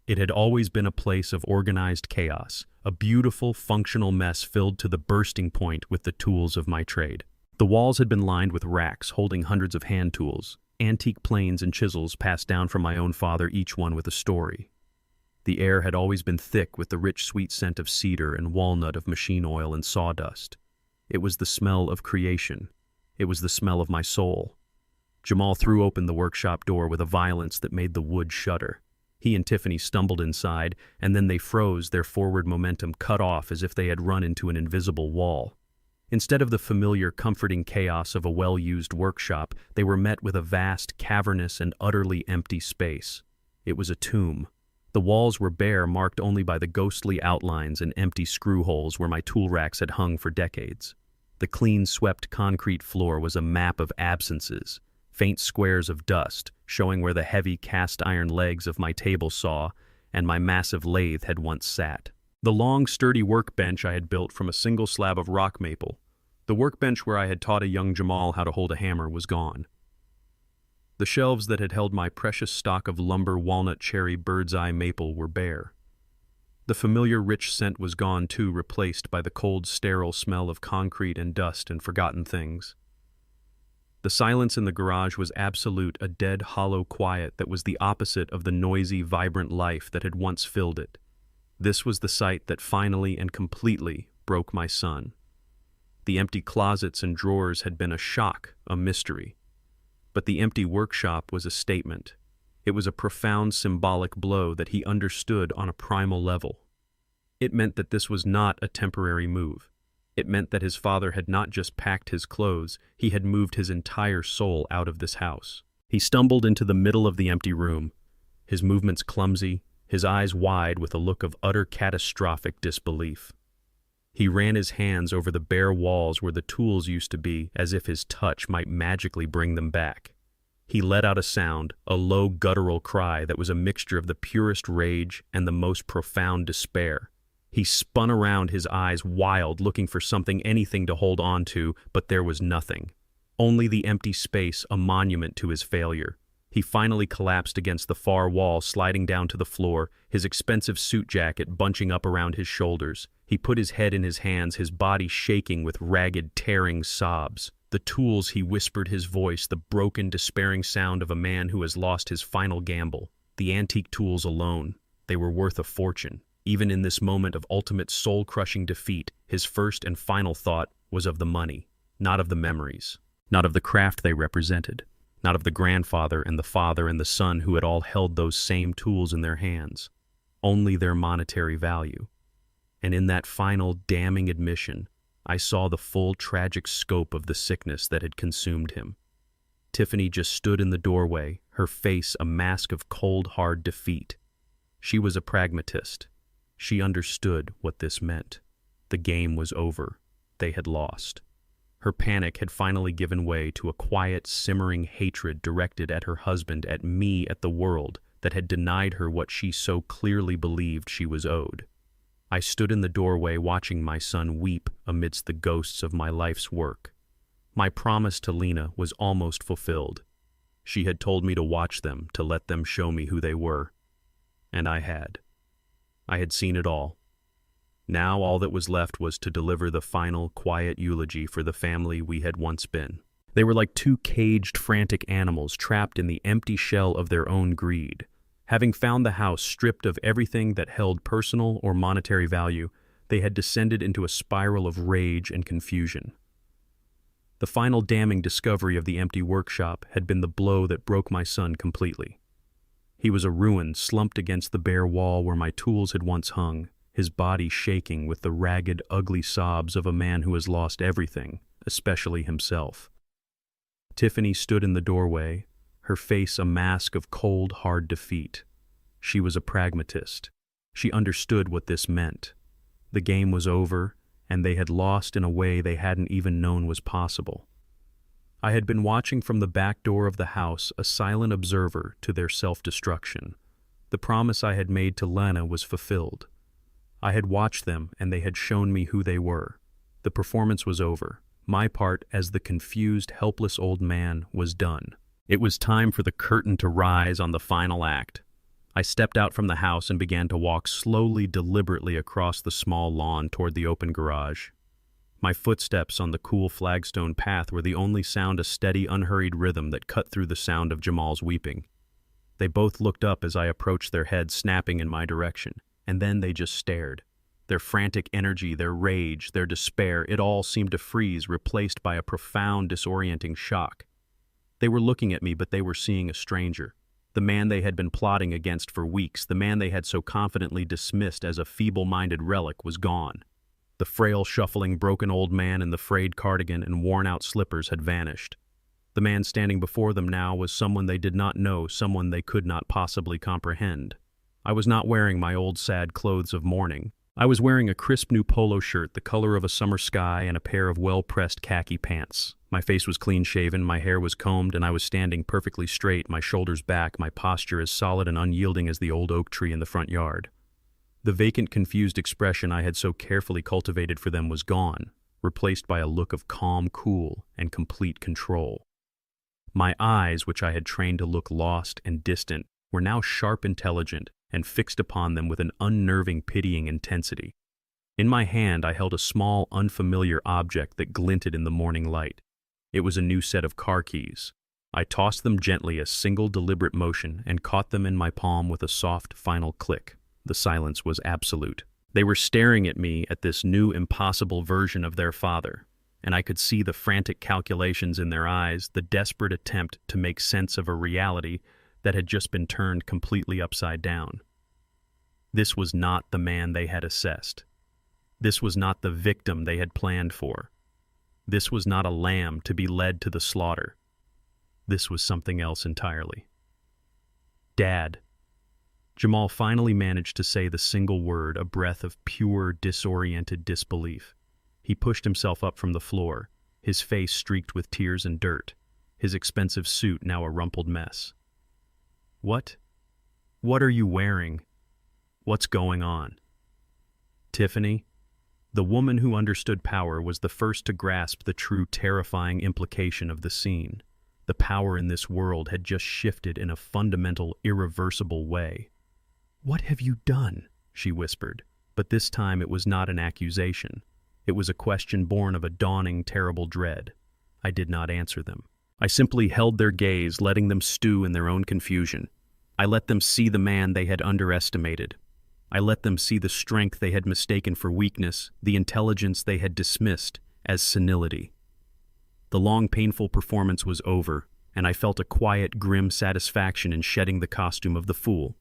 It had always been a place of organized chaos, a beautiful, functional mess filled to the bursting point with the tools of my trade. The walls had been lined with racks holding hundreds of hand tools, antique planes and chisels passed down from my own father, each one with a story. The air had always been thick with the rich, sweet scent of cedar and walnut, of machine oil and sawdust. It was the smell of creation. It was the smell of my soul. Jamal threw open the workshop door with a violence that made the wood shudder. He and Tiffany stumbled inside, and then they froze, their forward momentum cut off as if they had run into an invisible wall. Instead of the familiar, comforting chaos of a well-used workshop, they were met with a vast, cavernous, and utterly empty space. It was a tomb. The walls were bare, marked only by the ghostly outlines and empty screw holes where my tool racks had hung for decades. The clean, swept concrete floor was a map of absences, faint squares of dust showing where the heavy cast-iron legs of my table saw and my massive lathe had once sat. The long, sturdy workbench I had built from a single slab of rock maple, the workbench where I had taught a young Jamal how to hold a hammer, was gone. The shelves that had held my precious stock of lumber, walnut, cherry, bird's-eye maple were bare. The familiar rich scent was gone too, replaced by the cold, sterile smell of concrete and dust and forgotten things. The silence in the garage was absolute, a dead, hollow quiet that was the opposite of the noisy, vibrant life that had once filled it. This was the sight that finally and completely broke my son. The empty closets and drawers had been a shock, a mystery. But the empty workshop was a statement. It was a profound symbolic blow that he understood on a primal level. It meant that this was not a temporary move. It meant that his father had not just packed his clothes, he had moved his entire soul out of this house. He stumbled into the middle of the empty room, his movements clumsy, his eyes wide with a look of utter catastrophic disbelief. He ran his hands over the bare walls where the tools used to be, as if his touch might magically bring them back. He let out a sound, a low guttural cry that was a mixture of the purest rage and the most profound despair. He spun around, his eyes wild, looking for something, anything to hold on to, but there was nothing. Only the empty space, a monument to his failure. He finally collapsed against the far wall, sliding down to the floor, his expensive suit jacket bunching up around his shoulders. He put his head in his hands, his body shaking with ragged, tearing sobs. The tools, he whispered, his voice, the broken, despairing sound of a man who has lost his final gamble. The antique tools alone, they were worth a fortune. Even in this moment of ultimate soul-crushing defeat, his first and final thought was of the money, not of the memories, not of the craft they represented, not of the grandfather and the father and the son who had all held those same tools in their hands, only their monetary value. And in that final damning admission, I saw the full tragic scope of the sickness that had consumed him. Tiffany just stood in the doorway, her face a mask of cold, hard defeat. She was a pragmatist. She understood what this meant. The game was over. They had lost. Her panic had finally given way to a quiet, simmering hatred directed at her husband, at me, at the world that had denied her what she so clearly believed she was owed. I stood in the doorway watching my son weep amidst the ghosts of my life's work. My promise to Lena was almost fulfilled. She had told me to watch them, to let them show me who they were. And I had. I had seen it all. Now all that was left was to deliver the final, quiet eulogy for the family we had once been. They were like two caged, frantic animals trapped in the empty shell of their own greed. Having found the house stripped of everything that held personal or monetary value, they had descended into a spiral of rage and confusion. The final damning discovery of the empty workshop had been the blow that broke my son completely. He was a ruin slumped against the bare wall where my tools had once hung, his body shaking with the ragged, ugly sobs of a man who has lost everything, especially himself. Tiffany stood in the doorway, her face a mask of cold, hard defeat. She was a pragmatist. She understood what this meant. The game was over, and they had lost in a way they hadn't even known was possible. I had been watching from the back door of the house, a silent observer to their self-destruction. The promise I had made to Lena was fulfilled. I had watched them, and they had shown me who they were. The performance was over. My part as the confused, helpless old man was done. It was time for the curtain to rise on the final act. I stepped out from the house and began to walk slowly, deliberately across the small lawn toward the open garage. My footsteps on the cool flagstone path were the only sound, a steady, unhurried rhythm that cut through the sound of Jamal's weeping. They both looked up as I approached, their heads snapping in my direction, and then they just stared. Their frantic energy, their rage, their despair, it all seemed to freeze, replaced by a profound, disorienting shock. They were looking at me, but they were seeing a stranger. The man they had been plotting against for weeks, the man they had so confidently dismissed as a feeble-minded relic, was gone. The frail, shuffling, broken old man in the frayed cardigan and worn-out slippers had vanished. The man standing before them now was someone they did not know, someone they could not possibly comprehend. I was not wearing my old sad clothes of mourning. I was wearing a crisp new polo shirt, the color of a summer sky, and a pair of well-pressed khaki pants. My face was clean-shaven, my hair was combed, and I was standing perfectly straight, my shoulders back, my posture as solid and unyielding as the old oak tree in the front yard. The vacant, confused expression I had so carefully cultivated for them was gone, replaced by a look of calm, cool, and complete control. My eyes, which I had trained to look lost and distant, were now sharp, intelligent, and fixed upon them with an unnerving, pitying intensity. In my hand I held a small, unfamiliar object that glinted in the morning light. It was a new set of car keys. I tossed them gently, a single deliberate motion, and caught them in my palm with a soft, final click. The silence was absolute. They were staring at me, at this new, impossible version of their father, and I could see the frantic calculations in their eyes, the desperate attempt to make sense of a reality that had just been turned completely upside down. This was not the man they had assessed. This was not the victim they had planned for. This was not a lamb to be led to the slaughter. This was something else entirely. Dad. Jamal finally managed to say the single word, a breath of pure, disoriented disbelief. He pushed himself up from the floor, his face streaked with tears and dirt, his expensive suit now a rumpled mess. What? What are you wearing? What's going on? Tiffany, the woman who understood power, was the first to grasp the true terrifying implication of the scene. The power in this world had just shifted in a fundamental, irreversible way. "What have you done?" she whispered, but this time it was not an accusation. It was a question born of a dawning, terrible dread. I did not answer them. I simply held their gaze, letting them stew in their own confusion. I let them see the man they had underestimated. I let them see the strength they had mistaken for weakness, the intelligence they had dismissed as senility. The long, painful performance was over, and I felt a quiet, grim satisfaction in shedding the costume of the fool.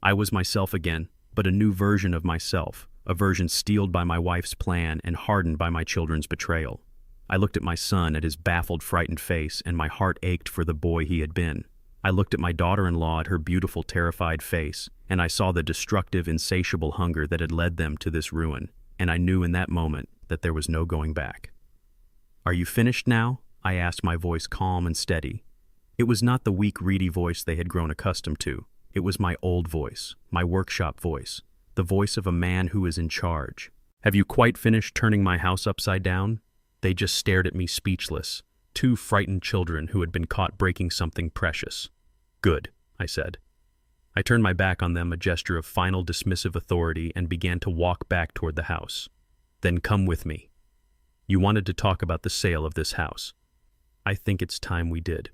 I was myself again, but a new version of myself, a version steeled by my wife's plan and hardened by my children's betrayal. I looked at my son, at his baffled, frightened face, and my heart ached for the boy he had been. I looked at my daughter-in-law, at her beautiful, terrified face, and I saw the destructive, insatiable hunger that had led them to this ruin, and I knew in that moment that there was no going back. "Are you finished now?" I asked, my voice calm and steady. It was not the weak, reedy voice they had grown accustomed to. It was my old voice, my workshop voice, the voice of a man who is in charge. "Have you quite finished turning my house upside down?" They just stared at me speechless, two frightened children who had been caught breaking something precious. "Good," I said. I turned my back on them, a gesture of final dismissive authority, and began to walk back toward the house. "Then come with me. You wanted to talk about the sale of this house. I think it's time we did."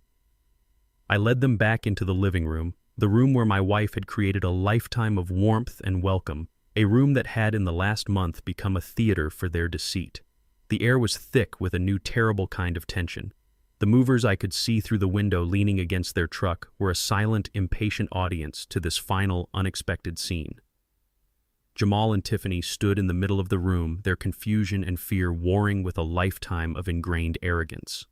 I led them back into the living room, the room where my wife had created a lifetime of warmth and welcome, a room that had in the last month become a theater for their deceit. The air was thick with a new terrible kind of tension. The movers I could see through the window leaning against their truck were a silent, impatient audience to this final, unexpected scene. Jamal and Tiffany stood in the middle of the room, their confusion and fear warring with a lifetime of ingrained arrogance.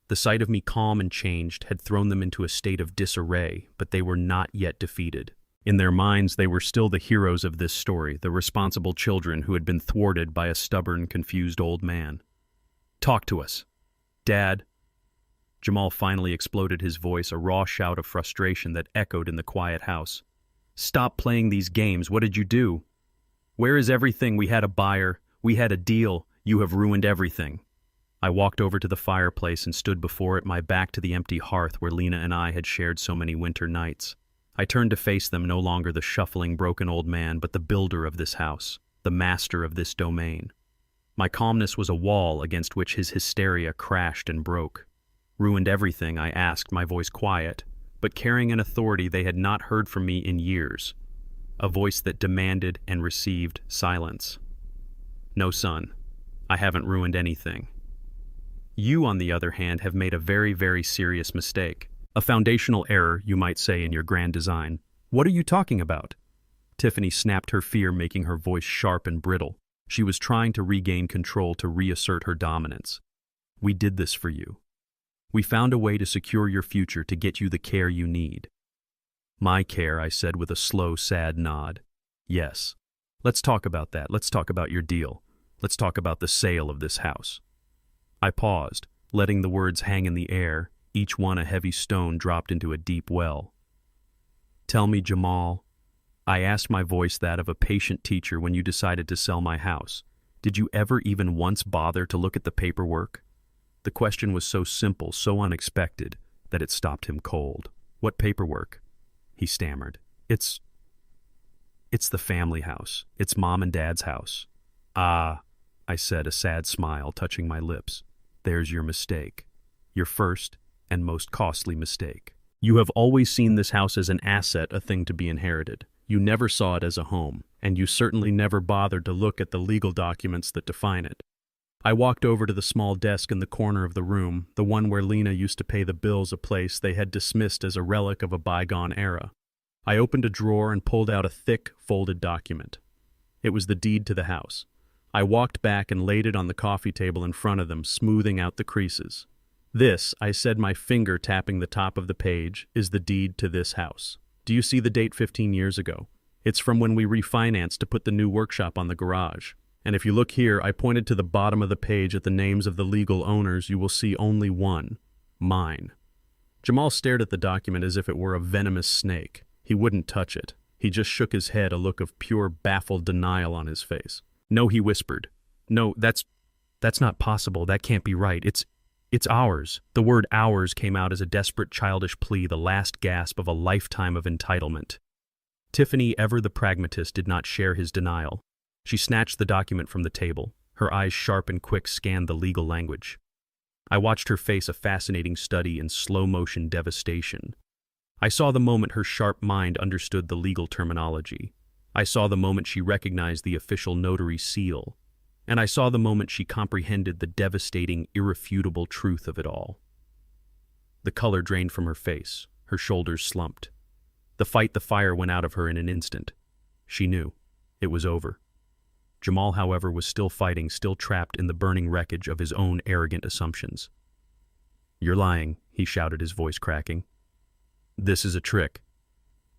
The sight of me calm and changed had thrown them into a state of disarray, but they were not yet defeated. In their minds, they were still the heroes of this story, the responsible children who had been thwarted by a stubborn, confused old man. "Talk to us. Dad." Jamal finally exploded, his voice a raw shout of frustration that echoed in the quiet house. "Stop playing these games. What did you do? Where is everything? We had a buyer. We had a deal. You have ruined everything." I walked over to the fireplace and stood before it, my back to the empty hearth where Lena and I had shared so many winter nights. I turned to face them, no longer the shuffling, broken old man, but the builder of this house, the master of this domain. My calmness was a wall against which his hysteria crashed and broke. "Ruined everything?" I asked, my voice quiet, but carrying an authority they had not heard from me in years. A voice that demanded and received silence. "No, son, I haven't ruined anything. You, on the other hand, have made a very, very serious mistake. A foundational error, you might say, in your grand design." "What are you talking about?" Tiffany snapped, her fear making her voice sharp and brittle. She was trying to regain control, to reassert her dominance. "We did this for you. We found a way to secure your future, to get you the care you need." "My care," I said with a slow, sad nod. "Yes. Let's talk about that. Let's talk about your deal. Let's talk about the sale of this house." I paused, letting the words hang in the air, each one a heavy stone dropped into a deep well. "Tell me, Jamal," I asked, my voice that of a patient teacher, "when you decided to sell my house, did you ever even once bother to look at the paperwork?" The question was so simple, so unexpected, that it stopped him cold. "What paperwork?" he stammered. It's the family house. It's Mom and Dad's house." "Ah," I said, a sad smile touching my lips. "There's your mistake. Your first and most costly mistake. You have always seen this house as an asset, a thing to be inherited. You never saw it as a home, and you certainly never bothered to look at the legal documents that define it." I walked over to the small desk in the corner of the room, the one where Lena used to pay the bills, a place they had dismissed as a relic of a bygone era. I opened a drawer and pulled out a thick, folded document. It was the deed to the house. I walked back and laid it on the coffee table in front of them, smoothing out the creases. "This," I said, my finger tapping the top of the page, "is the deed to this house. Do you see the date 15 years ago? It's from when we refinanced to put the new workshop on the garage. And if you look here," I pointed to the bottom of the page at the names of the legal owners, "you will see only one. Mine." Jamal stared at the document as if it were a venomous snake. He wouldn't touch it. He just shook his head, a look of pure, baffled denial on his face. "No," he whispered. "No, that's not possible. That can't be right. It's ours." The word "ours" came out as a desperate, childish plea, the last gasp of a lifetime of entitlement. Tiffany, ever the pragmatist, did not share his denial. She snatched the document from the table. Her eyes, sharp and quick, scanned the legal language. I watched her face, a fascinating study in slow-motion devastation. I saw the moment her sharp mind understood the legal terminology. I saw the moment she recognized the official notary seal. And I saw the moment she comprehended the devastating, irrefutable truth of it all. The color drained from her face. Her shoulders slumped. The fire went out of her in an instant. She knew. It was over. Jamal, however, was still fighting, still trapped in the burning wreckage of his own arrogant assumptions. "You're lying," he shouted, his voice cracking. "This is a trick.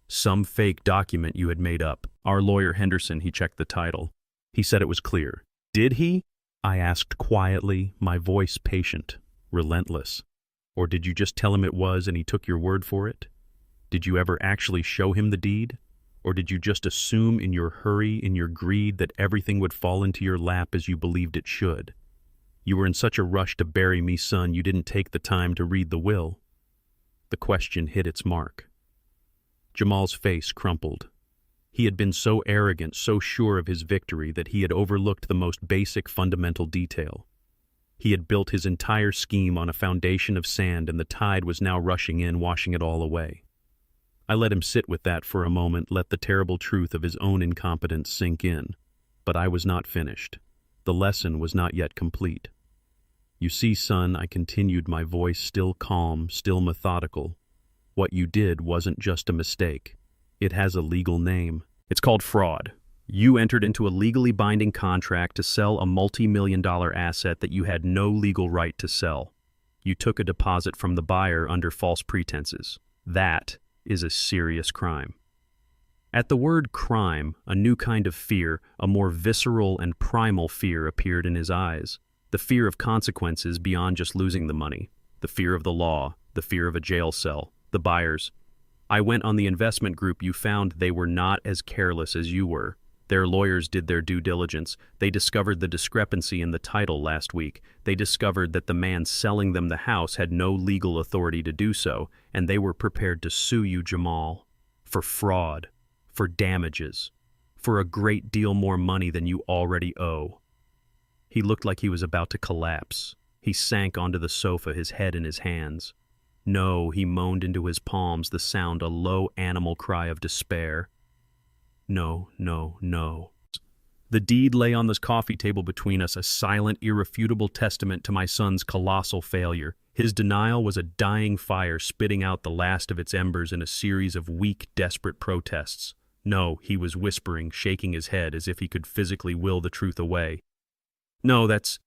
Some fake document you had made up." Our lawyer Henderson, he checked the title. He said it was clear. "Did he?" I asked quietly, my voice patient, relentless. "Or did you just tell him it was and he took your word for it? Did you ever actually show him the deed? Or did you just assume in your hurry, in your greed, that everything would fall into your lap as you believed it should? You were in such a rush to bury me, son, you didn't take the time to read the will." The question hit its mark. Jamal's face crumpled. He had been so arrogant, so sure of his victory, that he had overlooked the most basic fundamental detail. He had built his entire scheme on a foundation of sand, and the tide was now rushing in, washing it all away. I let him sit with that for a moment, let the terrible truth of his own incompetence sink in. But I was not finished. The lesson was not yet complete. "You see, son," I continued, my voice still calm, still methodical, "what you did wasn't just a mistake. It has a legal name. It's called fraud. You entered into a legally binding contract to sell a multi-million-dollar asset that you had no legal right to sell. You took a deposit from the buyer under false pretenses. That is a serious crime." At the word crime, a new kind of fear, a more visceral and primal fear, appeared in his eyes. The fear of consequences beyond just losing the money. The fear of the law. The fear of a jail cell. The buyers. "I went on the investment group. You found they were not as careless as you were. Their lawyers did their due diligence. They discovered the discrepancy in the title last week. They discovered that the man selling them the house had no legal authority to do so, and they were prepared to sue you, Jamal, for fraud, for damages, for a great deal more money than you already owe." He looked like he was about to collapse. He sank onto the sofa, his head in his hands. "No," he moaned into his palms, the sound a low animal cry of despair. "No, no, no." The deed lay on this coffee table between us, a silent, irrefutable testament to my son's colossal failure. His denial was a dying fire spitting out the last of its embers in a series of weak, desperate protests. "No," he was whispering, shaking his head as if he could physically will the truth away. "No, that's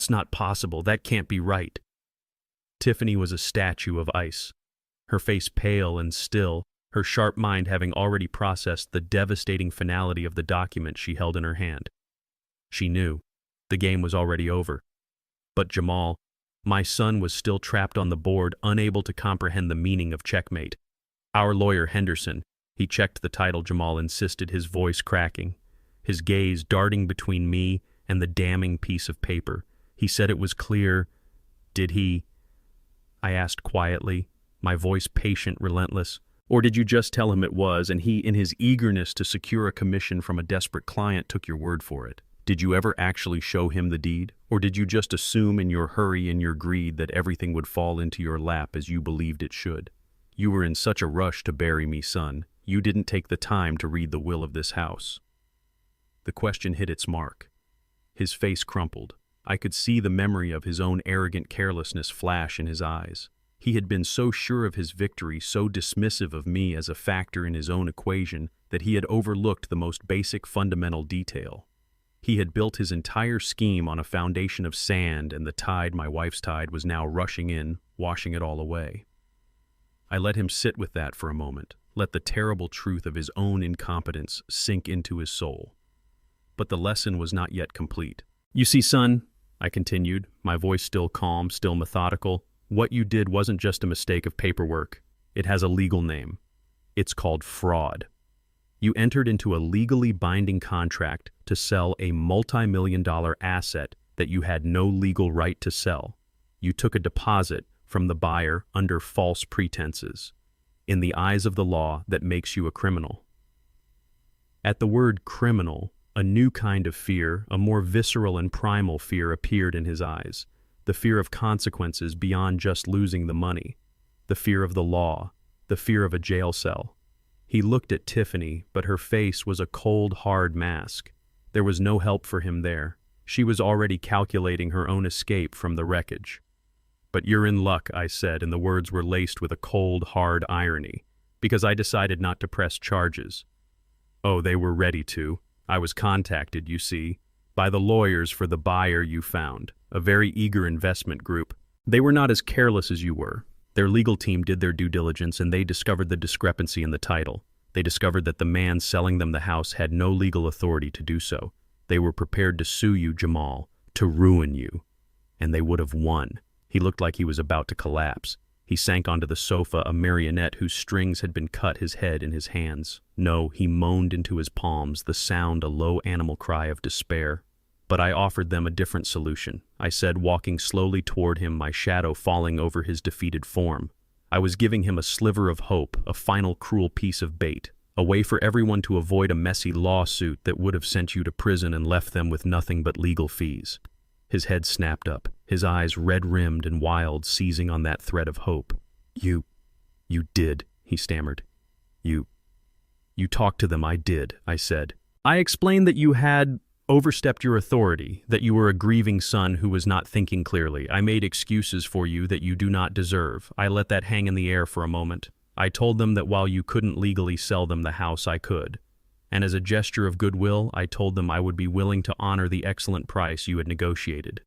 not possible. That can't be right." Tiffany was a statue of ice, her face pale and still, her sharp mind having already processed the devastating finality of the document she held in her hand. She knew. The game was already over. But Jamal, my son, was still trapped on the board, unable to comprehend the meaning of checkmate. Our lawyer Henderson, he checked the title, Jamal insisted, his voice cracking, his gaze darting between me and the damning piece of paper. He said it was clear. "Did he?" I asked quietly, my voice patient, relentless. "Or did you just tell him it was, and he, in his eagerness to secure a commission from a desperate client, took your word for it? Did you ever actually show him the deed? Or did you just assume in your hurry and your greed that everything would fall into your lap as you believed it should? You were in such a rush to bury me, son. You didn't take the time to read the will of this house." The question hit its mark. His face crumpled. I could see the memory of his own arrogant carelessness flash in his eyes. He had been so sure of his victory, so dismissive of me as a factor in his own equation, that he had overlooked the most basic fundamental detail. He had built his entire scheme on a foundation of sand, and the tide, my wife's tide, was now rushing in, washing it all away. I let him sit with that for a moment, let the terrible truth of his own incompetence sink into his soul. But the lesson was not yet complete. "You see, son," I continued, my voice still calm, still methodical, "what you did wasn't just a mistake of paperwork. It has a legal name. It's called fraud. You entered into a legally binding contract to sell a multi-million-dollar asset that you had no legal right to sell. You took a deposit from the buyer under false pretenses. In the eyes of the law, that makes you a criminal." At the word criminal, a new kind of fear, a more visceral and primal fear, appeared in his eyes. The fear of consequences beyond just losing the money. The fear of the law. The fear of a jail cell. He looked at Tiffany, but her face was a cold, hard mask. There was no help for him there. She was already calculating her own escape from the wreckage. "But you're in luck," I said, and the words were laced with a cold, hard irony, "because I decided not to press charges." "Oh, they were ready to. I was contacted, you see, by the lawyers for the buyer you found, a very eager investment group. They were not as careless as you were. Their legal team did their due diligence and they discovered the discrepancy in the title. They discovered that the man selling them the house had no legal authority to do so. They were prepared to sue you, Jamal, to ruin you. And they would have won. He looked like he was about to collapse. He sank onto the sofa, a marionette whose strings had been cut, his head in his hands. No, he moaned into his palms, the sound a low animal cry of despair. But I offered them a different solution. I said, walking slowly toward him, my shadow falling over his defeated form. I was giving him a sliver of hope, a final cruel piece of bait, a way for everyone to avoid a messy lawsuit that would have sent you to prison and left them with nothing but legal fees. His head snapped up, his eyes red-rimmed and wild, seizing on that thread of hope. You did, he stammered. You talked to them, I did, I said. I explained that you had overstepped your authority, that you were a grieving son who was not thinking clearly. I made excuses for you that you do not deserve. I let that hang in the air for a moment. I told them that while you couldn't legally sell them the house, I could. And as a gesture of goodwill, I told them I would be willing to honor the excellent price you had negotiated.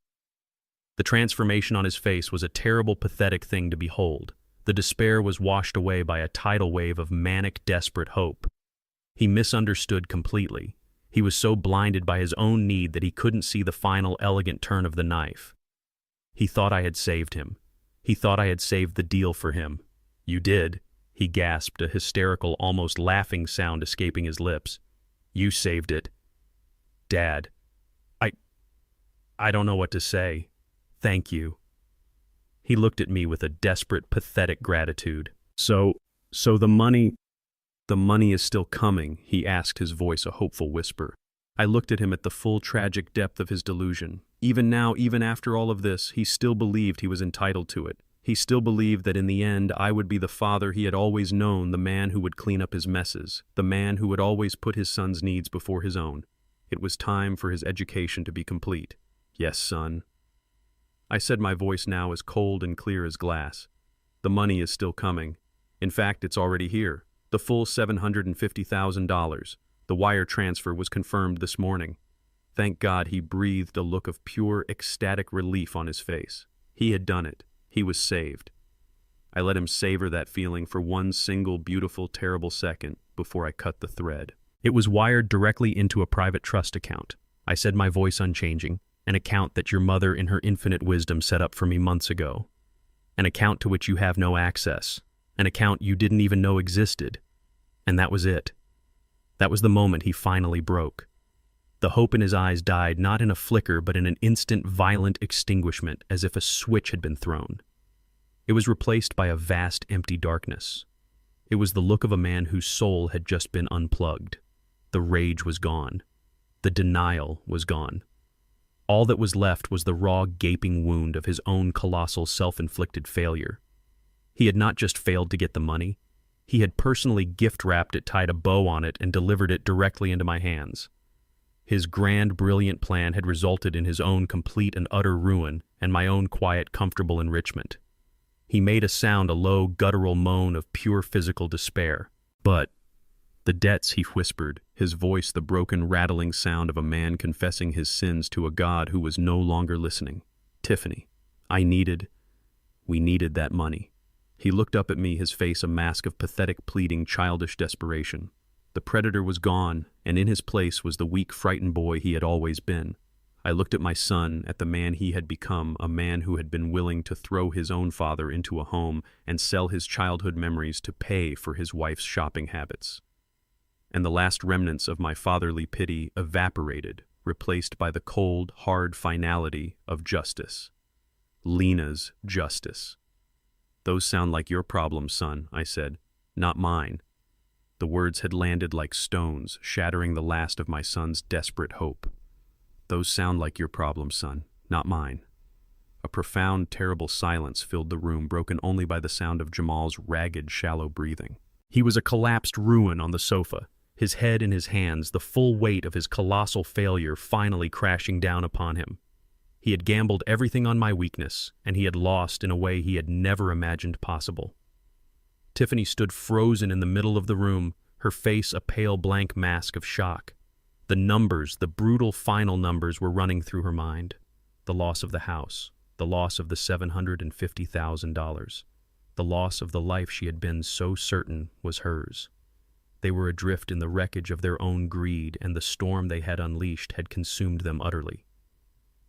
The transformation on his face was a terrible, pathetic thing to behold. The despair was washed away by a tidal wave of manic, desperate hope. He misunderstood completely. He was so blinded by his own need that he couldn't see the final, elegant turn of the knife. He thought I had saved him. He thought I had saved the deal for him. You did, he gasped, a hysterical, almost laughing sound escaping his lips. You saved it. Dad, I don't know what to say. Thank you. He looked at me with a desperate, pathetic gratitude. So the money is still coming, he asked, his voice a hopeful whisper. I looked at him at the full tragic depth of his delusion. Even now, even after all of this, he still believed he was entitled to it. He still believed that in the end I would be the father he had always known, the man who would clean up his messes, the man who would always put his son's needs before his own. It was time for his education to be complete. Yes, son. I said, my voice now as cold and clear as glass. The money is still coming. In fact, it's already here. The full $750,000. The wire transfer was confirmed this morning. Thank God, he breathed a look of pure, ecstatic relief on his face. He had done it. He was saved. I let him savor that feeling for one single, beautiful, terrible second before I cut the thread. It was wired directly into a private trust account. I said, my voice unchanging. An account that your mother in her infinite wisdom set up for me months ago. An account to which you have no access. An account you didn't even know existed. And that was it. That was the moment he finally broke. The hope in his eyes died not in a flicker but in an instant violent extinguishment, as if a switch had been thrown. It was replaced by a vast empty darkness. It was the look of a man whose soul had just been unplugged. The rage was gone. The denial was gone. All that was left was the raw, gaping wound of his own colossal self-inflicted failure. He had not just failed to get the money. He had personally gift-wrapped it, tied a bow on it, and delivered it directly into my hands. His grand, brilliant plan had resulted in his own complete and utter ruin and my own quiet, comfortable enrichment. He made a sound, a low, guttural moan of pure physical despair. But the debts, he whispered, his voice the broken, rattling sound of a man confessing his sins to a God who was no longer listening. Tiffany, we needed that money. He looked up at me, his face a mask of pathetic, pleading, childish desperation. The predator was gone, and in his place was the weak, frightened boy he had always been. I looked at my son, at the man he had become, a man who had been willing to throw his own father into a home and sell his childhood memories to pay for his wife's shopping habits. And the last remnants of my fatherly pity evaporated, replaced by the cold, hard finality of justice. Lena's justice. Those sound like your problems, son, I said, not mine. The words had landed like stones, shattering the last of my son's desperate hope. Those sound like your problems, son, not mine. A profound, terrible silence filled the room, broken only by the sound of Jamal's ragged, shallow breathing. He was a collapsed ruin on the sofa, his head in his hands, the full weight of his colossal failure finally crashing down upon him. He had gambled everything on my weakness, and he had lost in a way he had never imagined possible. Tiffany stood frozen in the middle of the room, her face a pale blank mask of shock. The numbers, the brutal final numbers were running through her mind. The loss of the house, the loss of the $750,000, the loss of the life she had been so certain was hers. They were adrift in the wreckage of their own greed, and the storm they had unleashed had consumed them utterly.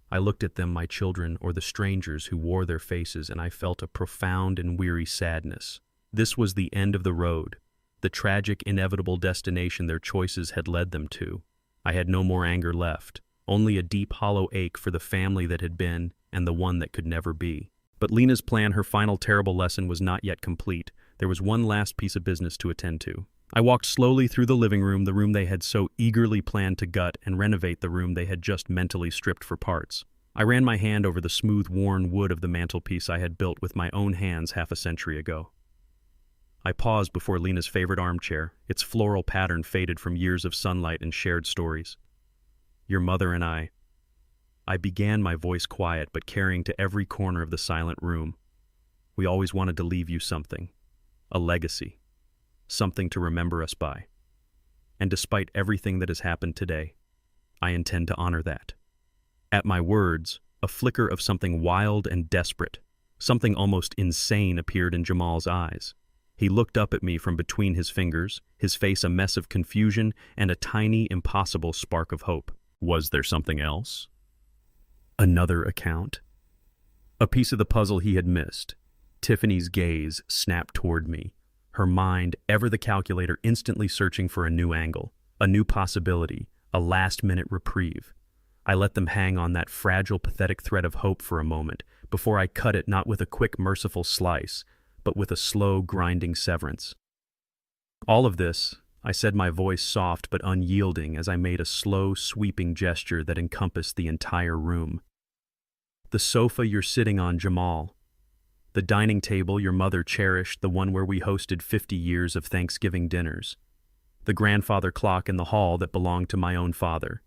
I looked at them, my children, or the strangers who wore their faces, and I felt a profound and weary sadness. This was the end of the road, the tragic, inevitable destination their choices had led them to. I had no more anger left, only a deep, hollow ache for the family that had been and the one that could never be. But Lena's plan, her final terrible lesson, was not yet complete. There was one last piece of business to attend to. I walked slowly through the room they had so eagerly planned to gut, and renovate the room they had just mentally stripped for parts. I ran my hand over the smooth, worn wood of the mantelpiece I had built with my own hands half a century ago. I paused before Lena's favorite armchair, its floral pattern faded from years of sunlight and shared stories. Your mother and I began, my voice quiet but carrying to every corner of the silent room. We always wanted to leave you something, a legacy, something to remember us by. And despite everything that has happened today, I intend to honor that. At my words, a flicker of something wild and desperate, something almost insane appeared in Jamal's eyes. He looked up at me from between his fingers, his face a mess of confusion and a tiny, impossible spark of hope. Was there something else? Another account? A piece of the puzzle he had missed. Tiffany's gaze snapped toward me, her mind, ever the calculator, instantly searching for a new angle, a new possibility, a last-minute reprieve. I let them hang on that fragile, pathetic thread of hope for a moment, before I cut it not with a quick, merciful slice, but with a slow, grinding severance. All of this, I said, my voice soft but unyielding as I made a slow, sweeping gesture that encompassed the entire room. The sofa you're sitting on, Jamal. The dining table your mother cherished, the one where we hosted 50 years of Thanksgiving dinners. The grandfather clock in the hall that belonged to my own father.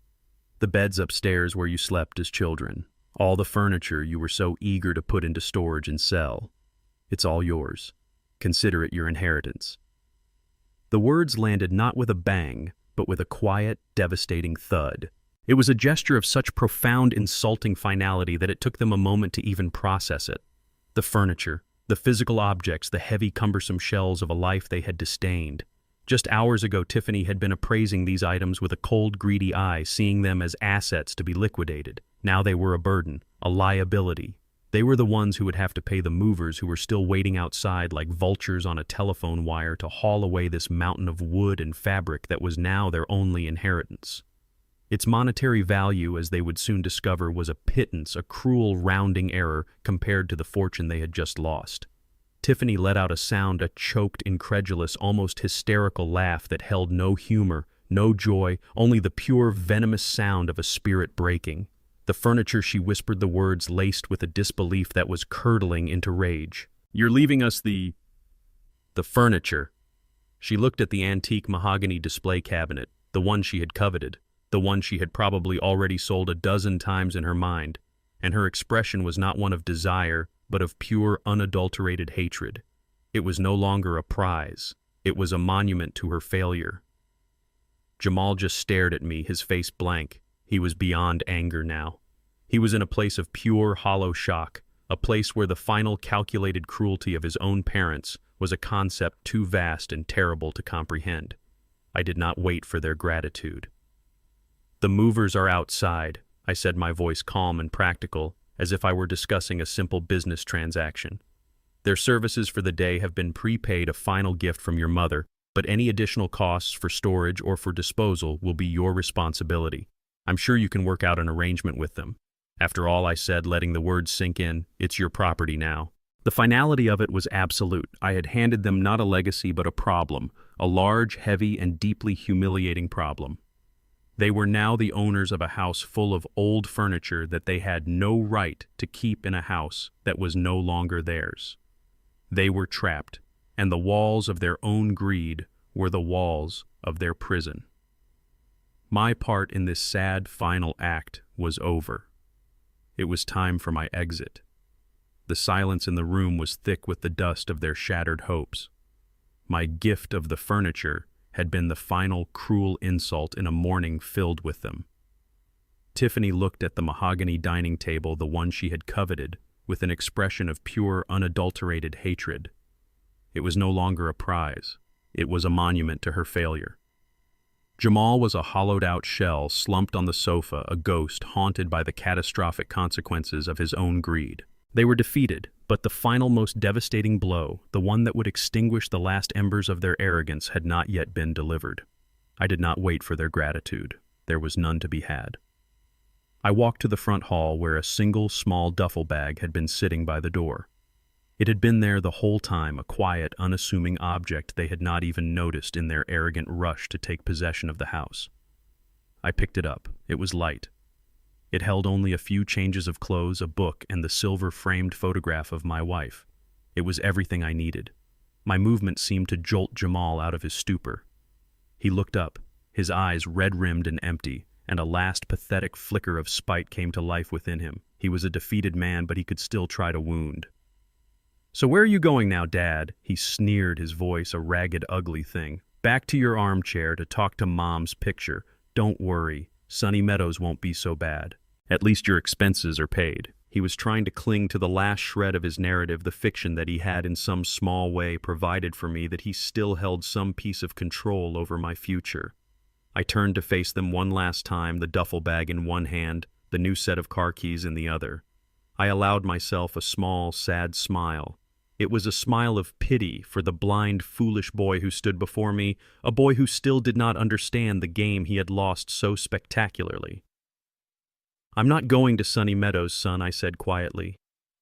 The beds upstairs where you slept as children. All the furniture you were so eager to put into storage and sell. It's all yours. Consider it your inheritance. The words landed not with a bang, but with a quiet, devastating thud. It was a gesture of such profound, insulting finality that it took them a moment to even process it. The furniture, the physical objects, the heavy, cumbersome shells of a life they had disdained. Just hours ago, Tiffany had been appraising these items with a cold, greedy eye, seeing them as assets to be liquidated. Now they were a burden, a liability. They were the ones who would have to pay the movers who were still waiting outside like vultures on a telephone wire to haul away this mountain of wood and fabric that was now their only inheritance. Its monetary value, as they would soon discover, was a pittance, a cruel rounding error compared to the fortune they had just lost. Tiffany let out a sound, a choked, incredulous, almost hysterical laugh that held no humor, no joy, only the pure, venomous sound of a spirit breaking. The furniture, she whispered the words laced with a disbelief that was curdling into rage. You're leaving us the furniture. She looked at the antique mahogany display cabinet, the one she had coveted, the one she had probably already sold a dozen times in her mind, and her expression was not one of desire, but of pure, unadulterated hatred. It was no longer a prize. It was a monument to her failure. Jamal just stared at me, his face blank. He was beyond anger now. He was in a place of pure, hollow shock, a place where the final calculated cruelty of his own parents was a concept too vast and terrible to comprehend. I did not wait for their gratitude. The movers are outside, I said, my voice calm and practical, as if I were discussing a simple business transaction. Their services for the day have been prepaid, a final gift from your mother, but any additional costs for storage or for disposal will be your responsibility. I'm sure you can work out an arrangement with them. After all, I said, letting the words sink in, it's your property now. The finality of it was absolute. I had handed them not a legacy but a problem, a large, heavy, and deeply humiliating problem. They were now the owners of a house full of old furniture that they had no right to keep in a house that was no longer theirs. They were trapped, and the walls of their own greed were the walls of their prison. My part in this sad final act was over. It was time for my exit. The silence in the room was thick with the dust of their shattered hopes. My gift of the furniture had been the final cruel insult in a morning filled with them. Tiffany looked at the mahogany dining table, the one she had coveted, with an expression of pure, unadulterated hatred. It was no longer a prize. It was a monument to her failure. Jamal was a hollowed-out shell slumped on the sofa, a ghost haunted by the catastrophic consequences of his own greed. They were defeated, but the final, most devastating blow, the one that would extinguish the last embers of their arrogance, had not yet been delivered. I did not wait for their gratitude. There was none to be had. I walked to the front hall where a single small duffel bag had been sitting by the door. It had been there the whole time, a quiet, unassuming object they had not even noticed in their arrogant rush to take possession of the house. I picked it up. It was light. It held only a few changes of clothes, a book, and the silver-framed photograph of my wife. It was everything I needed. My movement seemed to jolt Jamal out of his stupor. He looked up, his eyes red-rimmed and empty, and a last pathetic flicker of spite came to life within him. He was a defeated man, but he could still try to wound. "So where are you going now, Dad?" He sneered, his voice a ragged, ugly thing. "Back to your armchair to talk to Mom's picture. Don't worry, Sunny Meadows won't be so bad. At least your expenses are paid." He was trying to cling to the last shred of his narrative, the fiction that he had in some small way provided for me, that he still held some piece of control over my future. I turned to face them one last time, the duffel bag in one hand, the new set of car keys in the other. I allowed myself a small, sad smile. It was a smile of pity for the blind, foolish boy who stood before me, a boy who still did not understand the game he had lost so spectacularly. "I'm not going to Sunny Meadows, son," I said quietly.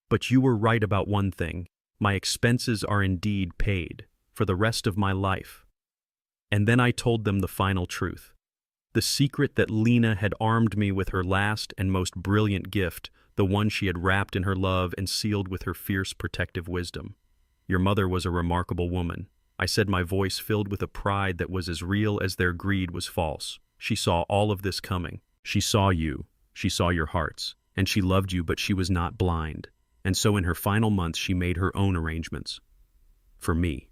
"But you were right about one thing. My expenses are indeed paid, for the rest of my life." And then I told them the final truth. The secret that Lena had armed me with her last and most brilliant gift, the one she had wrapped in her love and sealed with her fierce protective wisdom. "Your mother was a remarkable woman," I said, my voice filled with a pride that was as real as their greed was false. "She saw all of this coming. She saw you. She saw your hearts. And she loved you, but she was not blind. And so in her final months she made her own arrangements. For me."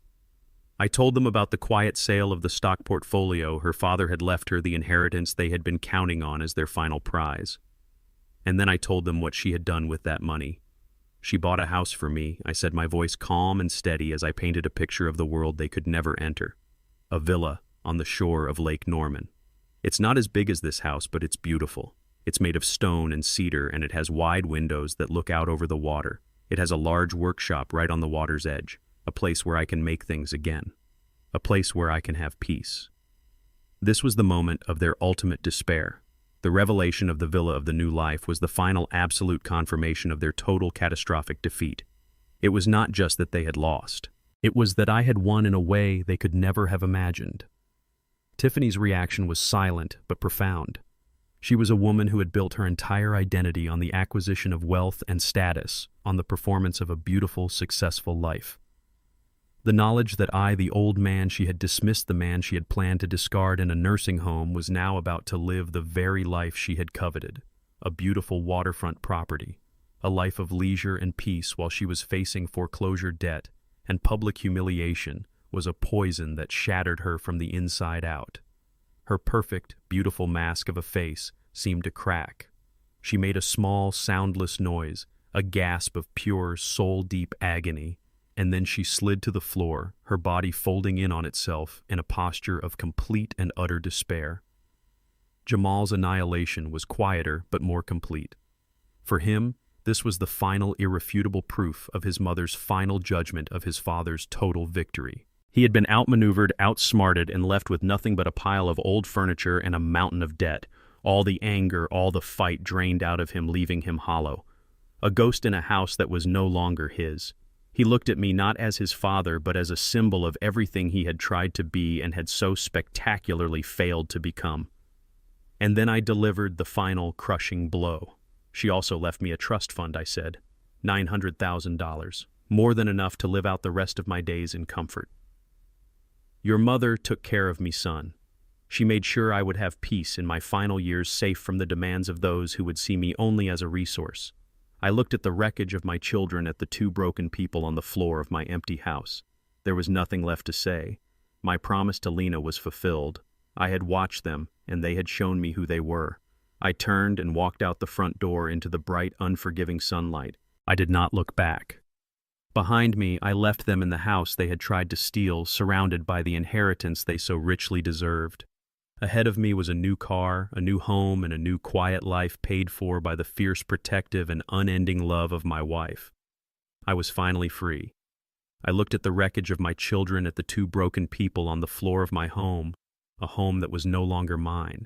I told them about the quiet sale of the stock portfolio. Her father had left her the inheritance they had been counting on as their final prize. And then I told them what she had done with that money. "She bought a house for me," I said, my voice calm and steady as I painted a picture of the world they could never enter. "A villa on the shore of Lake Norman. It's not as big as this house, but it's beautiful. It's made of stone and cedar, and it has wide windows that look out over the water. It has a large workshop right on the water's edge, a place where I can make things again, a place where I can have peace." This was the moment of their ultimate despair. The revelation of the villa of the new life was the final absolute confirmation of their total catastrophic defeat. It was not just that they had lost. It was that I had won in a way they could never have imagined. Tiffany's reaction was silent but profound. She was a woman who had built her entire identity on the acquisition of wealth and status, on the performance of a beautiful, successful life. The knowledge that I, the old man she had dismissed, the man she had planned to discard in a nursing home, was now about to live the very life she had coveted, a beautiful waterfront property, a life of leisure and peace while she was facing foreclosure debt and public humiliation, was a poison that shattered her from the inside out. Her perfect, beautiful mask of a face seemed to crack. She made a small, soundless noise, a gasp of pure, soul-deep agony, and then she slid to the floor, her body folding in on itself in a posture of complete and utter despair. Jamal's annihilation was quieter but more complete. For him, this was the final irrefutable proof of his mother's final judgment of his father's total victory. He had been outmaneuvered, outsmarted, and left with nothing but a pile of old furniture and a mountain of debt. All the anger, all the fight drained out of him, leaving him hollow. A ghost in a house that was no longer his. He looked at me not as his father, but as a symbol of everything he had tried to be and had so spectacularly failed to become. And then I delivered the final crushing blow. "She also left me a trust fund," I said. $900,000. More than enough to live out the rest of my days in comfort. "Your mother took care of me, son. She made sure I would have peace in my final years, safe from the demands of those who would see me only as a resource." I looked at the wreckage of my children, at the two broken people on the floor of my empty house. There was nothing left to say. My promise to Lena was fulfilled. I had watched them, and they had shown me who they were. I turned and walked out the front door into the bright, unforgiving sunlight. I did not look back. Behind me, I left them in the house they had tried to steal, surrounded by the inheritance they so richly deserved. Ahead of me was a new car, a new home, and a new quiet life paid for by the fierce, protective, and unending love of my wife. I was finally free. I looked at the wreckage of my children, at the two broken people on the floor of my home, a home that was no longer mine.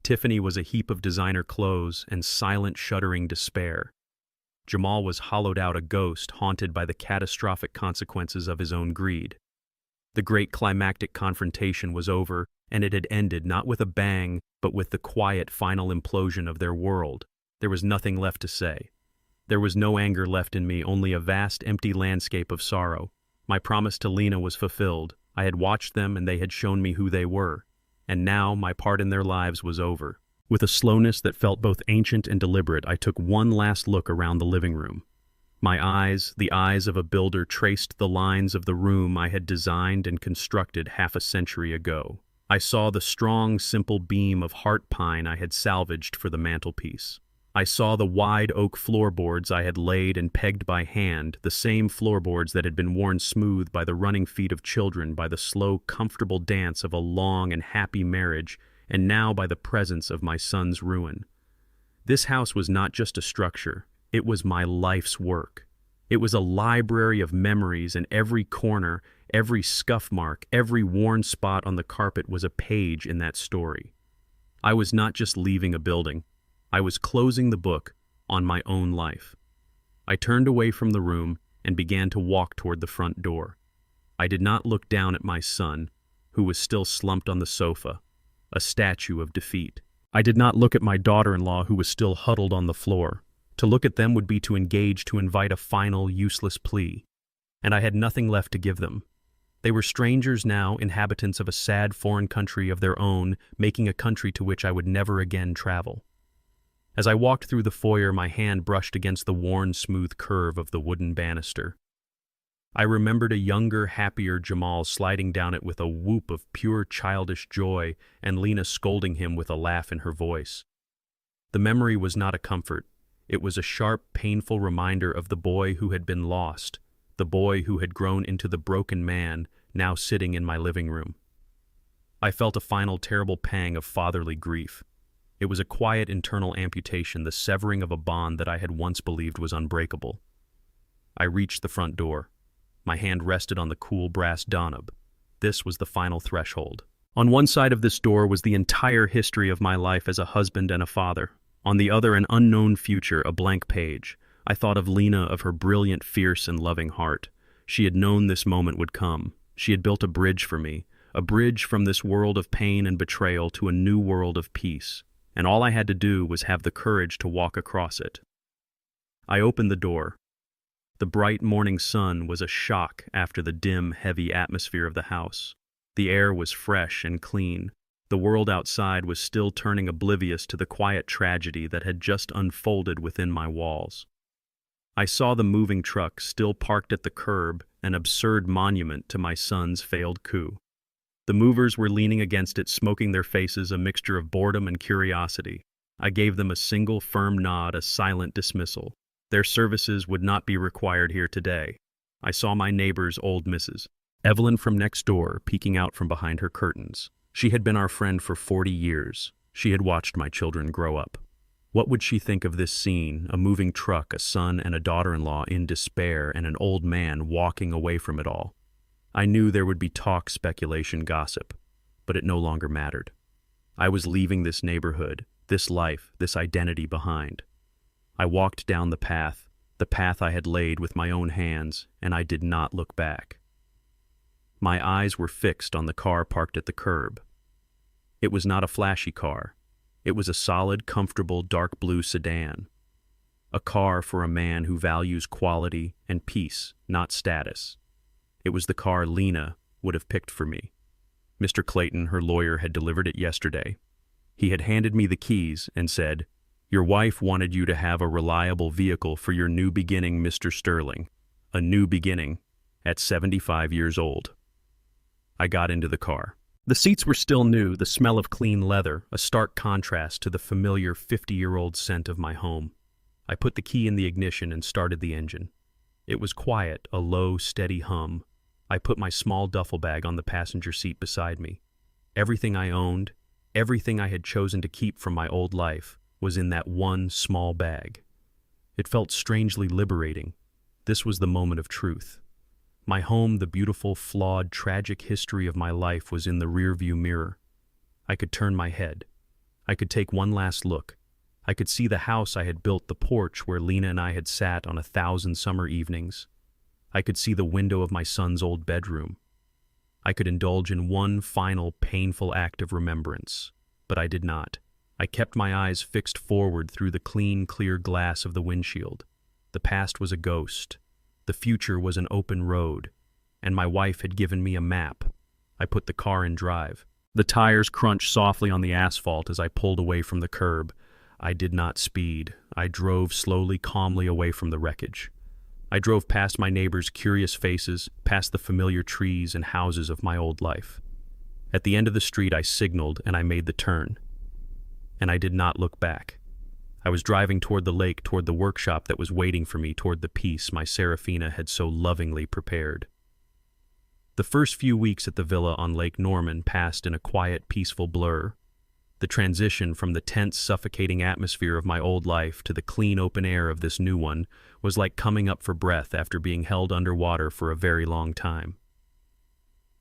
Tiffany was a heap of designer clothes and silent, shuddering despair. Jamal was hollowed out, a ghost haunted by the catastrophic consequences of his own greed. The great climactic confrontation was over, and it had ended not with a bang, but with the quiet final implosion of their world. There was nothing left to say. There was no anger left in me, only a vast, empty landscape of sorrow. My promise to Lena was fulfilled. I had watched them, and they had shown me who they were. And now my part in their lives was over. With a slowness that felt both ancient and deliberate, I took one last look around the living room. My eyes, the eyes of a builder, traced the lines of the room I had designed and constructed half a century ago. I saw the strong, simple beam of heart pine I had salvaged for the mantelpiece. I saw the wide oak floorboards I had laid and pegged by hand, the same floorboards that had been worn smooth by the running feet of children, by the slow, comfortable dance of a long and happy marriage, and now by the presence of my son's ruin. This house was not just a structure, it was my life's work. It was a library of memories, and every corner, every scuff mark, every worn spot on the carpet was a page in that story. I was not just leaving a building, I was closing the book on my own life. I turned away from the room and began to walk toward the front door. I did not look down at my son, who was still slumped on the sofa, a statue of defeat. I did not look at my daughter-in-law, who was still huddled on the floor. To look at them would be to engage, to invite a final, useless plea. And I had nothing left to give them. They were strangers now, inhabitants of a sad foreign country of their own, making a country to which I would never again travel. As I walked through the foyer, my hand brushed against the worn, smooth curve of the wooden banister. I remembered a younger, happier Jamal sliding down it with a whoop of pure childish joy, and Lena scolding him with a laugh in her voice. The memory was not a comfort. It was a sharp, painful reminder of the boy who had been lost, the boy who had grown into the broken man now sitting in my living room. I felt a final terrible pang of fatherly grief. It was a quiet internal amputation, the severing of a bond that I had once believed was unbreakable. I reached the front door. My hand rested on the cool brass doorknob. This was the final threshold. On one side of this door was the entire history of my life as a husband and a father. On the other, an unknown future, a blank page. I thought of Lena, of her brilliant, fierce, and loving heart. She had known this moment would come. She had built a bridge for me, a bridge from this world of pain and betrayal to a new world of peace. And all I had to do was have the courage to walk across it. I opened the door. The bright morning sun was a shock after the dim, heavy atmosphere of the house. The air was fresh and clean. The world outside was still turning oblivious to the quiet tragedy that had just unfolded within my walls. I saw the moving truck still parked at the curb, an absurd monument to my son's failed coup. The movers were leaning against it, smoking their faces, a mixture of boredom and curiosity. I gave them a single firm nod, a silent dismissal. Their services would not be required here today. I saw my neighbor's old Mrs. Evelyn from next door peeking out from behind her curtains. She had been our friend for 40 years. She had watched my children grow up. What would she think of this scene, a moving truck, a son and a daughter-in-law in despair, and an old man walking away from it all? I knew there would be talk, speculation, gossip, but it no longer mattered. I was leaving this neighborhood, this life, this identity behind. I walked down the path I had laid with my own hands, and I did not look back. My eyes were fixed on the car parked at the curb. It was not a flashy car. It was a solid, comfortable, dark blue sedan. A car for a man who values quality and peace, not status. It was the car Lena would have picked for me. Mr. Clayton, her lawyer, had delivered it yesterday. He had handed me the keys and said, "Your wife wanted you to have a reliable vehicle for your new beginning, Mr. Sterling. A new beginning at 75 years old." I got into the car. The seats were still new, the smell of clean leather, a stark contrast to the familiar 50-year-old scent of my home. I put the key in the ignition and started the engine. It was quiet, a low, steady hum. I put my small duffel bag on the passenger seat beside me. Everything I owned, everything I had chosen to keep from my old life, was in that one small bag. It felt strangely liberating. This was the moment of truth. My home, the beautiful, flawed, tragic history of my life, was in the rearview mirror. I could turn my head. I could take one last look. I could see the house I had built, the porch where Lena and I had sat on 1,000 summer evenings. I could see the window of my son's old bedroom. I could indulge in one final, painful act of remembrance, but I did not. I kept my eyes fixed forward through the clean, clear glass of the windshield. The past was a ghost. The future was an open road, and my wife had given me a map. I put the car in drive. The tires crunched softly on the asphalt as I pulled away from the curb. I did not speed. I drove slowly, calmly away from the wreckage. I drove past my neighbors' curious faces, past the familiar trees and houses of my old life. At the end of the street, I signaled and I made the turn. And I did not look back. I was driving toward the lake, toward the workshop that was waiting for me, toward the peace my Serafina had so lovingly prepared. The first few weeks at the villa on Lake Norman passed in a quiet, peaceful blur. The transition from the tense, suffocating atmosphere of my old life to the clean, open air of this new one was like coming up for breath after being held underwater for a very long time.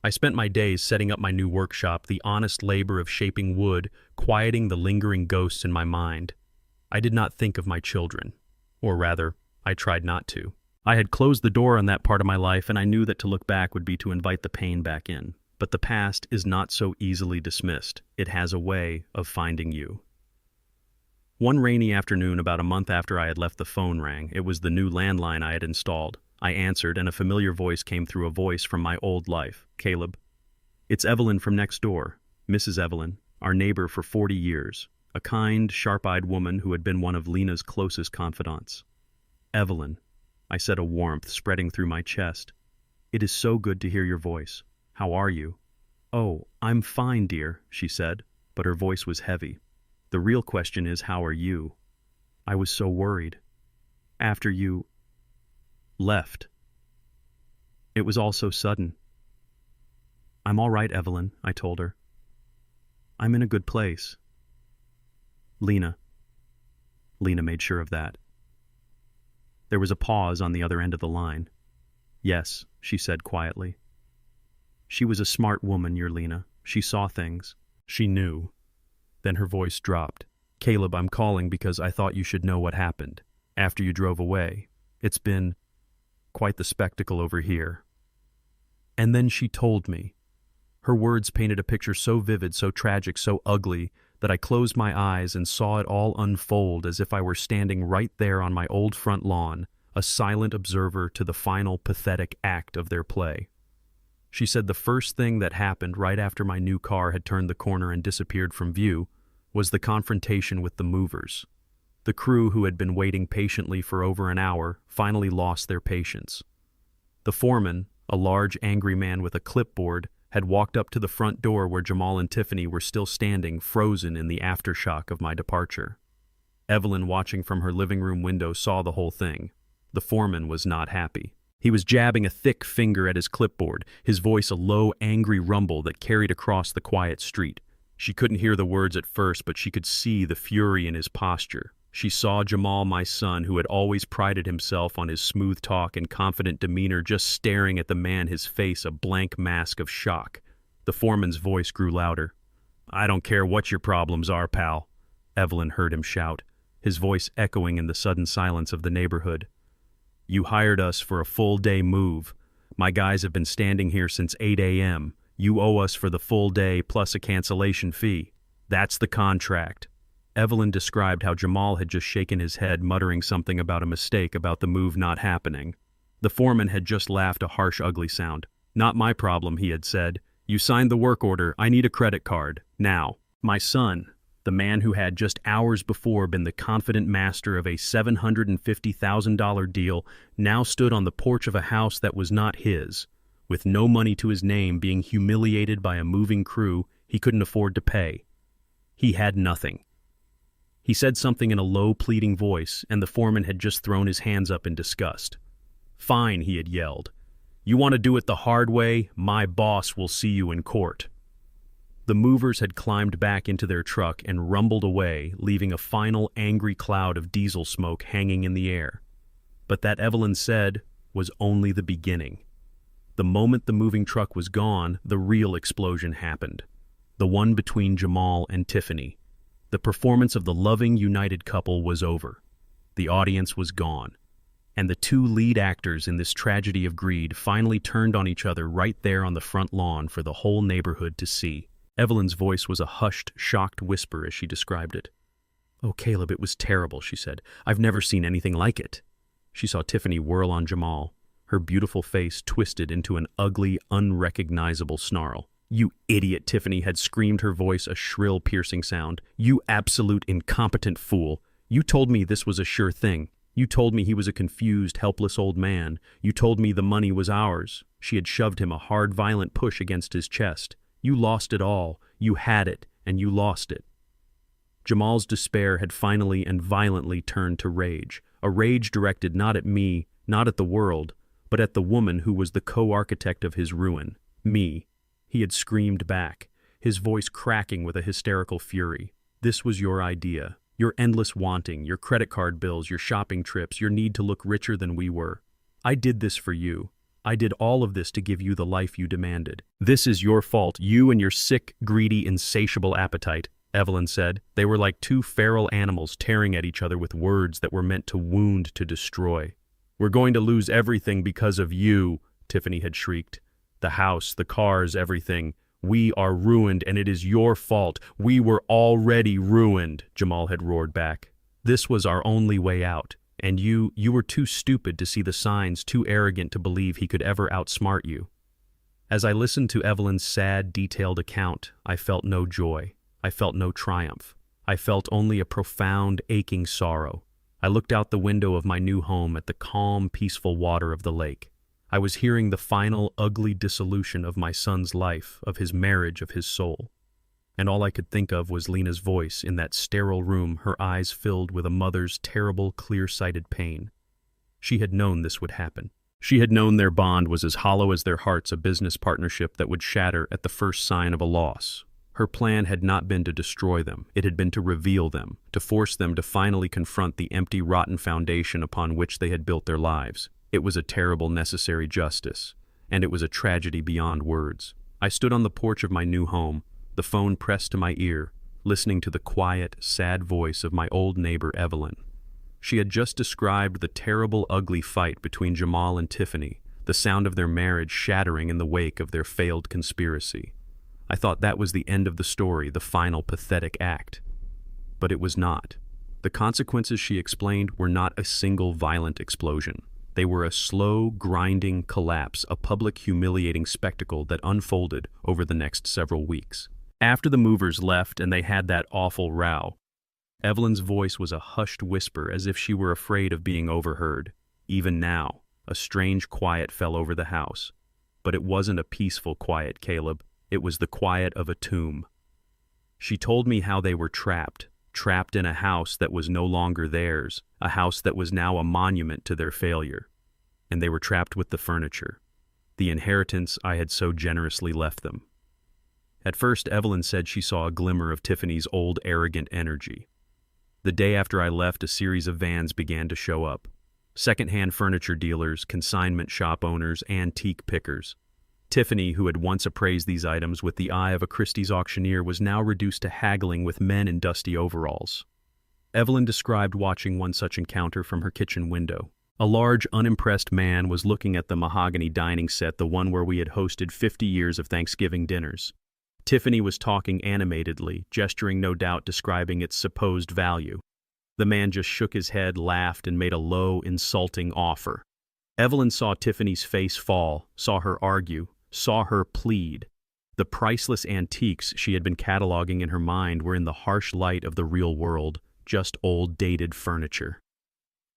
I spent my days setting up my new workshop, the honest labor of shaping wood, quieting the lingering ghosts in my mind. I did not think of my children, or rather, I tried not to. I had closed the door on that part of my life, and I knew that to look back would be to invite the pain back in. But the past is not so easily dismissed. It has a way of finding you. One rainy afternoon, about a month after I had left, the phone rang. It was the new landline I had installed. I answered, and a familiar voice came through, a voice from my old life. "Caleb, it's Evelyn from next door. Mrs. Evelyn, our neighbor for 40 years. A kind, sharp-eyed woman who had been one of Lena's closest confidants." "Evelyn," I said, a warmth spreading through my chest. "It is so good to hear your voice. How are you?" "Oh, I'm fine, dear," she said, but her voice was heavy. "The real question is, how are you? I was so worried. After you left. It was all so sudden." "I'm all right, Evelyn," I told her. "I'm in a good place." Lena made sure of that. There was a pause on the other end of the line. "Yes," she said quietly. "She was a smart woman, your Lena. She saw things. She knew." Then her voice dropped. "Caleb, I'm calling because I thought you should know what happened after you drove away. It's been quite the spectacle over here." And then she told me. Her words painted a picture so vivid, so tragic, so ugly, that I closed my eyes and saw it all unfold as if I were standing right there on my old front lawn, a silent observer to the final pathetic act of their play. She said the first thing that happened right after my new car had turned the corner and disappeared from view was the confrontation with the movers. The crew, who had been waiting patiently for over an hour, finally lost their patience. The foreman, a large, angry man with a clipboard, had walked up to the front door where Jamal and Tiffany were still standing, frozen in the aftershock of my departure. Evelyn, watching from her living room window, saw the whole thing. The foreman was not happy. He was jabbing a thick finger at his clipboard, his voice a low, angry rumble that carried across the quiet street. She couldn't hear the words at first, but she could see the fury in his posture. She saw Jamal, my son, who had always prided himself on his smooth talk and confident demeanor, just staring at the man, his face a blank mask of shock. The foreman's voice grew louder. "I don't care what your problems are, pal," Evelyn heard him shout, his voice echoing in the sudden silence of the neighborhood. "You hired us for a full-day move. My guys have been standing here since 8 a.m. You owe us for the full day plus a cancellation fee. That's the contract." Evelyn described how Jamal had just shaken his head, muttering something about a mistake about the move not happening. The foreman had just laughed a harsh, ugly sound. "Not my problem," he had said. "You signed the work order. I need a credit card. Now." My son, the man who had just hours before been the confident master of a $750,000 deal, now stood on the porch of a house that was not his, with no money to his name, being humiliated by a moving crew he couldn't afford to pay. He had nothing. He said something in a low, pleading voice, and the foreman had just thrown his hands up in disgust. "Fine," he had yelled. "You want to do it the hard way? My boss will see you in court." The movers had climbed back into their truck and rumbled away, leaving a final angry cloud of diesel smoke hanging in the air. But that, Evelyn said, was only the beginning. The moment the moving truck was gone, the real explosion happened. The one between Jamal and Tiffany. The performance of the loving, united couple was over. The audience was gone. And the two lead actors in this tragedy of greed finally turned on each other right there on the front lawn for the whole neighborhood to see. Evelyn's voice was a hushed, shocked whisper as she described it. "Oh, Caleb, it was terrible," she said. "I've never seen anything like it." She saw Tiffany whirl on Jamal, her beautiful face twisted into an ugly, unrecognizable snarl. "You idiot," Tiffany had screamed, her voice a shrill, piercing sound. "You absolute incompetent fool. You told me this was a sure thing. You told me he was a confused, helpless old man. You told me the money was ours." She had shoved him a hard, violent push against his chest. "You lost it all. You had it, and you lost it." Jamal's despair had finally and violently turned to rage. A rage directed not at me, not at the world, but at the woman who was the co-architect of his ruin, me. He had screamed back, his voice cracking with a hysterical fury. "This was your idea. Your endless wanting, your credit card bills, your shopping trips, your need to look richer than we were. I did this for you. I did all of this to give you the life you demanded. This is your fault, you and your sick, greedy, insatiable appetite," Evelyn said. They were like two feral animals tearing at each other with words that were meant to wound, to destroy. "We're going to lose everything because of you," Tiffany had shrieked. "The house, the cars, everything. We are ruined, and it is your fault. We were already ruined," Jamal had roared back. "This was our only way out. And you were too stupid to see the signs, too arrogant to believe he could ever outsmart you." As I listened to Evelyn's sad, detailed account, I felt no joy. I felt no triumph. I felt only a profound, aching sorrow. I looked out the window of my new home at the calm, peaceful water of the lake. I was hearing the final, ugly dissolution of my son's life, of his marriage, of his soul. And all I could think of was Lena's voice in that sterile room, her eyes filled with a mother's terrible, clear-sighted pain. She had known this would happen. She had known their bond was as hollow as their hearts, a business partnership that would shatter at the first sign of a loss. Her plan had not been to destroy them. It had been to reveal them, to force them to finally confront the empty, rotten foundation upon which they had built their lives. It was a terrible, necessary justice, and it was a tragedy beyond words. I stood on the porch of my new home, the phone pressed to my ear, listening to the quiet, sad voice of my old neighbor Evelyn. She had just described the terrible, ugly fight between Jamal and Tiffany, the sound of their marriage shattering in the wake of their failed conspiracy. I thought that was the end of the story, the final pathetic act. But it was not. The consequences, she explained, were not a single violent explosion. They were a slow, grinding collapse, a public, humiliating spectacle that unfolded over the next several weeks. After the movers left and they had that awful row, Evelyn's voice was a hushed whisper as if she were afraid of being overheard. Even now, a strange quiet fell over the house. But it wasn't a peaceful quiet, Caleb. It was the quiet of a tomb. She told me how they were trapped in a house that was no longer theirs, a house that was now a monument to their failure. And they were trapped with the furniture, the inheritance I had so generously left them. At first, Evelyn said she saw a glimmer of Tiffany's old, arrogant energy. The day after I left, a series of vans began to show up. Second-hand furniture dealers, consignment shop owners, antique pickers. Tiffany, who had once appraised these items with the eye of a Christie's auctioneer, was now reduced to haggling with men in dusty overalls. Evelyn described watching one such encounter from her kitchen window. A large, unimpressed man was looking at the mahogany dining set, the one where we had hosted 50 years of Thanksgiving dinners. Tiffany was talking animatedly, gesturing, no doubt describing its supposed value. The man just shook his head, laughed, and made a low, insulting offer. Evelyn saw Tiffany's face fall, saw her argue, saw her plead. The priceless antiques she had been cataloging in her mind were in the harsh light of the real world, just old, dated furniture.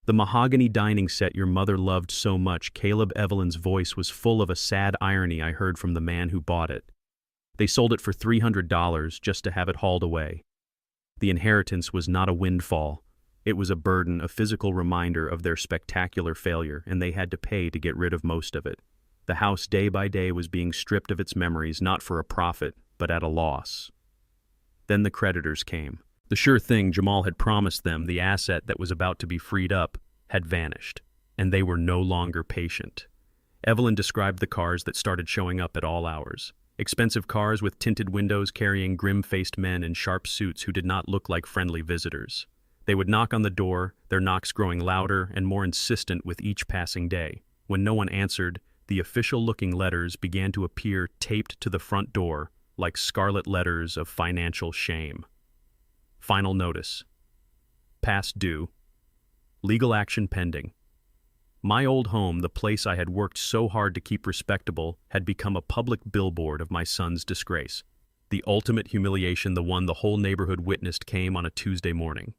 The mahogany dining set your mother loved so much. Caleb Evelyn's voice was full of a sad irony I heard from the man who bought it. They sold it for $300 just to have it hauled away. The inheritance was not a windfall. It was a burden, a physical reminder of their spectacular failure, and they had to pay to get rid of most of it. The house day by day was being stripped of its memories, not for a profit, but at a loss. Then the creditors came. The sure thing Jamal had promised them, the asset that was about to be freed up, had vanished, and they were no longer patient. Evelyn described the cars that started showing up at all hours. Expensive cars with tinted windows carrying grim-faced men in sharp suits who did not look like friendly visitors. They would knock on the door, their knocks growing louder and more insistent with each passing day. When no one answered, the official-looking letters began to appear taped to the front door like scarlet letters of financial shame. Final notice. Past due. Legal action pending. My old home, the place I had worked so hard to keep respectable, had become a public billboard of my son's disgrace. The ultimate humiliation, the one the whole neighborhood witnessed, came on a Tuesday morning.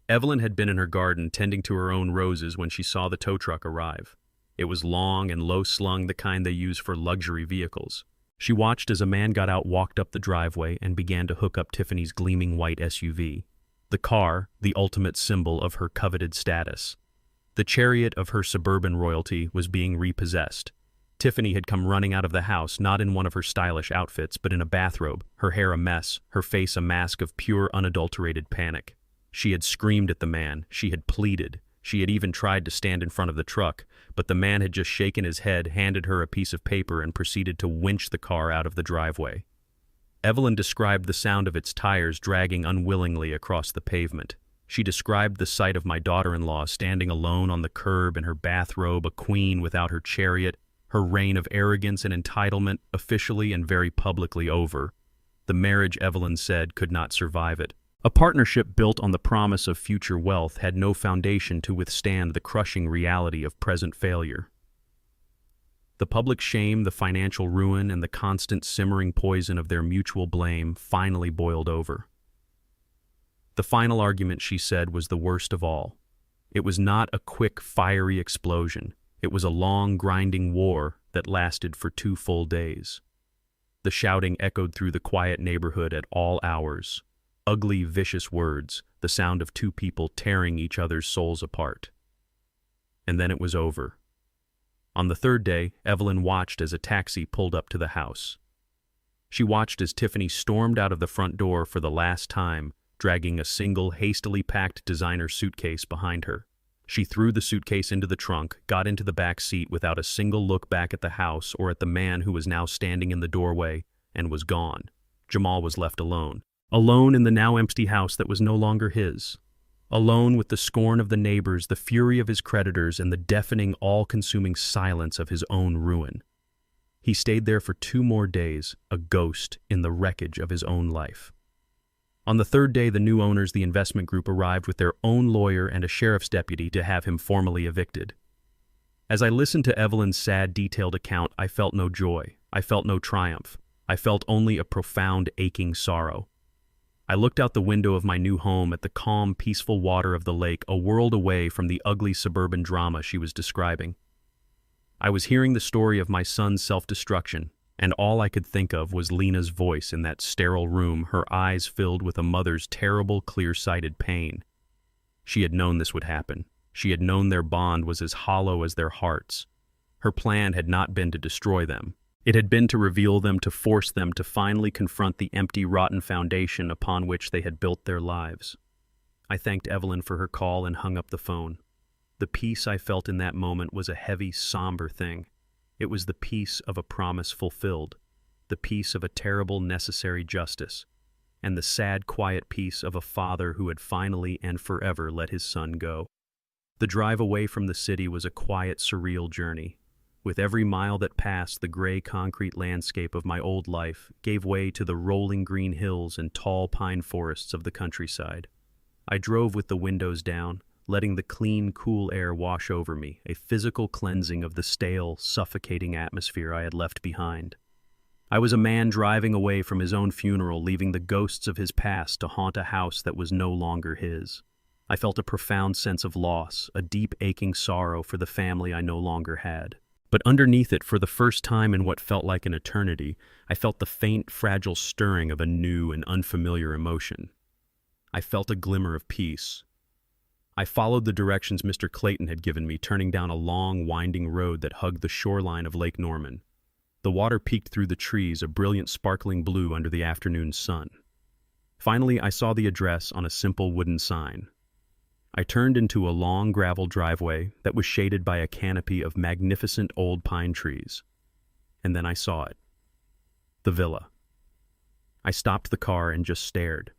Evelyn had been in her garden tending to her own roses when she saw the tow truck arrive. It was long and low-slung, the kind they use for luxury vehicles. She watched as a man got out, walked up the driveway, and began to hook up Tiffany's gleaming white SUV. The car, the ultimate symbol of her coveted status. The chariot of her suburban royalty was being repossessed. Tiffany had come running out of the house, not in one of her stylish outfits, but in a bathrobe, her hair a mess, her face a mask of pure, unadulterated panic. She had screamed at the man, she had pleaded, she had even tried to stand in front of the truck, but the man had just shaken his head, handed her a piece of paper, and proceeded to winch the car out of the driveway. Evelyn described the sound of its tires dragging unwillingly across the pavement. She described the sight of my daughter-in-law standing alone on the curb in her bathrobe, a queen without her chariot, her reign of arrogance and entitlement officially and very publicly over. The marriage, Evelyn said, could not survive it. A partnership built on the promise of future wealth had no foundation to withstand the crushing reality of present failure. The public shame, the financial ruin, and the constant simmering poison of their mutual blame finally boiled over. The final argument, she said, was the worst of all. It was not a quick, fiery explosion. It was a long, grinding war that lasted for 2 full days. The shouting echoed through the quiet neighborhood at all hours. Ugly, vicious words, the sound of 2 people tearing each other's souls apart. And then it was over. On the 3rd day, Evelyn watched as a taxi pulled up to the house. She watched as Tiffany stormed out of the front door for the last time, dragging a single, hastily packed designer suitcase behind her. She threw the suitcase into the trunk, got into the back seat without a single look back at the house or at the man who was now standing in the doorway, and was gone. Jamal was left alone. Alone in the now empty house that was no longer his. Alone with the scorn of the neighbors, the fury of his creditors, and the deafening, all-consuming silence of his own ruin. He stayed there for 2 more days, a ghost in the wreckage of his own life. On the 3rd day, the new owners, the investment group, arrived with their own lawyer and a sheriff's deputy to have him formally evicted. As I listened to Evelyn's sad, detailed account, I felt no joy. I felt no triumph. I felt only a profound, aching sorrow. I looked out the window of my new home at the calm, peaceful water of the lake, a world away from the ugly suburban drama she was describing. I was hearing the story of my son's self-destruction, and all I could think of was Lena's voice in that sterile room, her eyes filled with a mother's terrible, clear-sighted pain. She had known this would happen. She had known their bond was as hollow as their hearts. Her plan had not been to destroy them. It had been to reveal them, to force them to finally confront the empty, rotten foundation upon which they had built their lives. I thanked Evelyn for her call and hung up the phone. The peace I felt in that moment was a heavy, somber thing. It was the peace of a promise fulfilled, the peace of a terrible, necessary justice, and the sad, quiet peace of a father who had finally and forever let his son go. The drive away from the city was a quiet, surreal journey. With every mile that passed, the gray concrete landscape of my old life gave way to the rolling green hills and tall pine forests of the countryside. I drove with the windows down, letting the clean, cool air wash over me, a physical cleansing of the stale, suffocating atmosphere I had left behind. I was a man driving away from his own funeral, leaving the ghosts of his past to haunt a house that was no longer his. I felt a profound sense of loss, a deep aching sorrow for the family I no longer had. But underneath it, for the first time in what felt like an eternity, I felt the faint, fragile stirring of a new and unfamiliar emotion. I felt a glimmer of peace. I followed the directions Mr. Clayton had given me, turning down a long, winding road that hugged the shoreline of Lake Norman. The water peeked through the trees, a brilliant sparkling blue under the afternoon sun. Finally, I saw the address on a simple wooden sign. I turned into a long gravel driveway that was shaded by a canopy of magnificent old pine trees. And then I saw it. The villa. I stopped the car and just stared.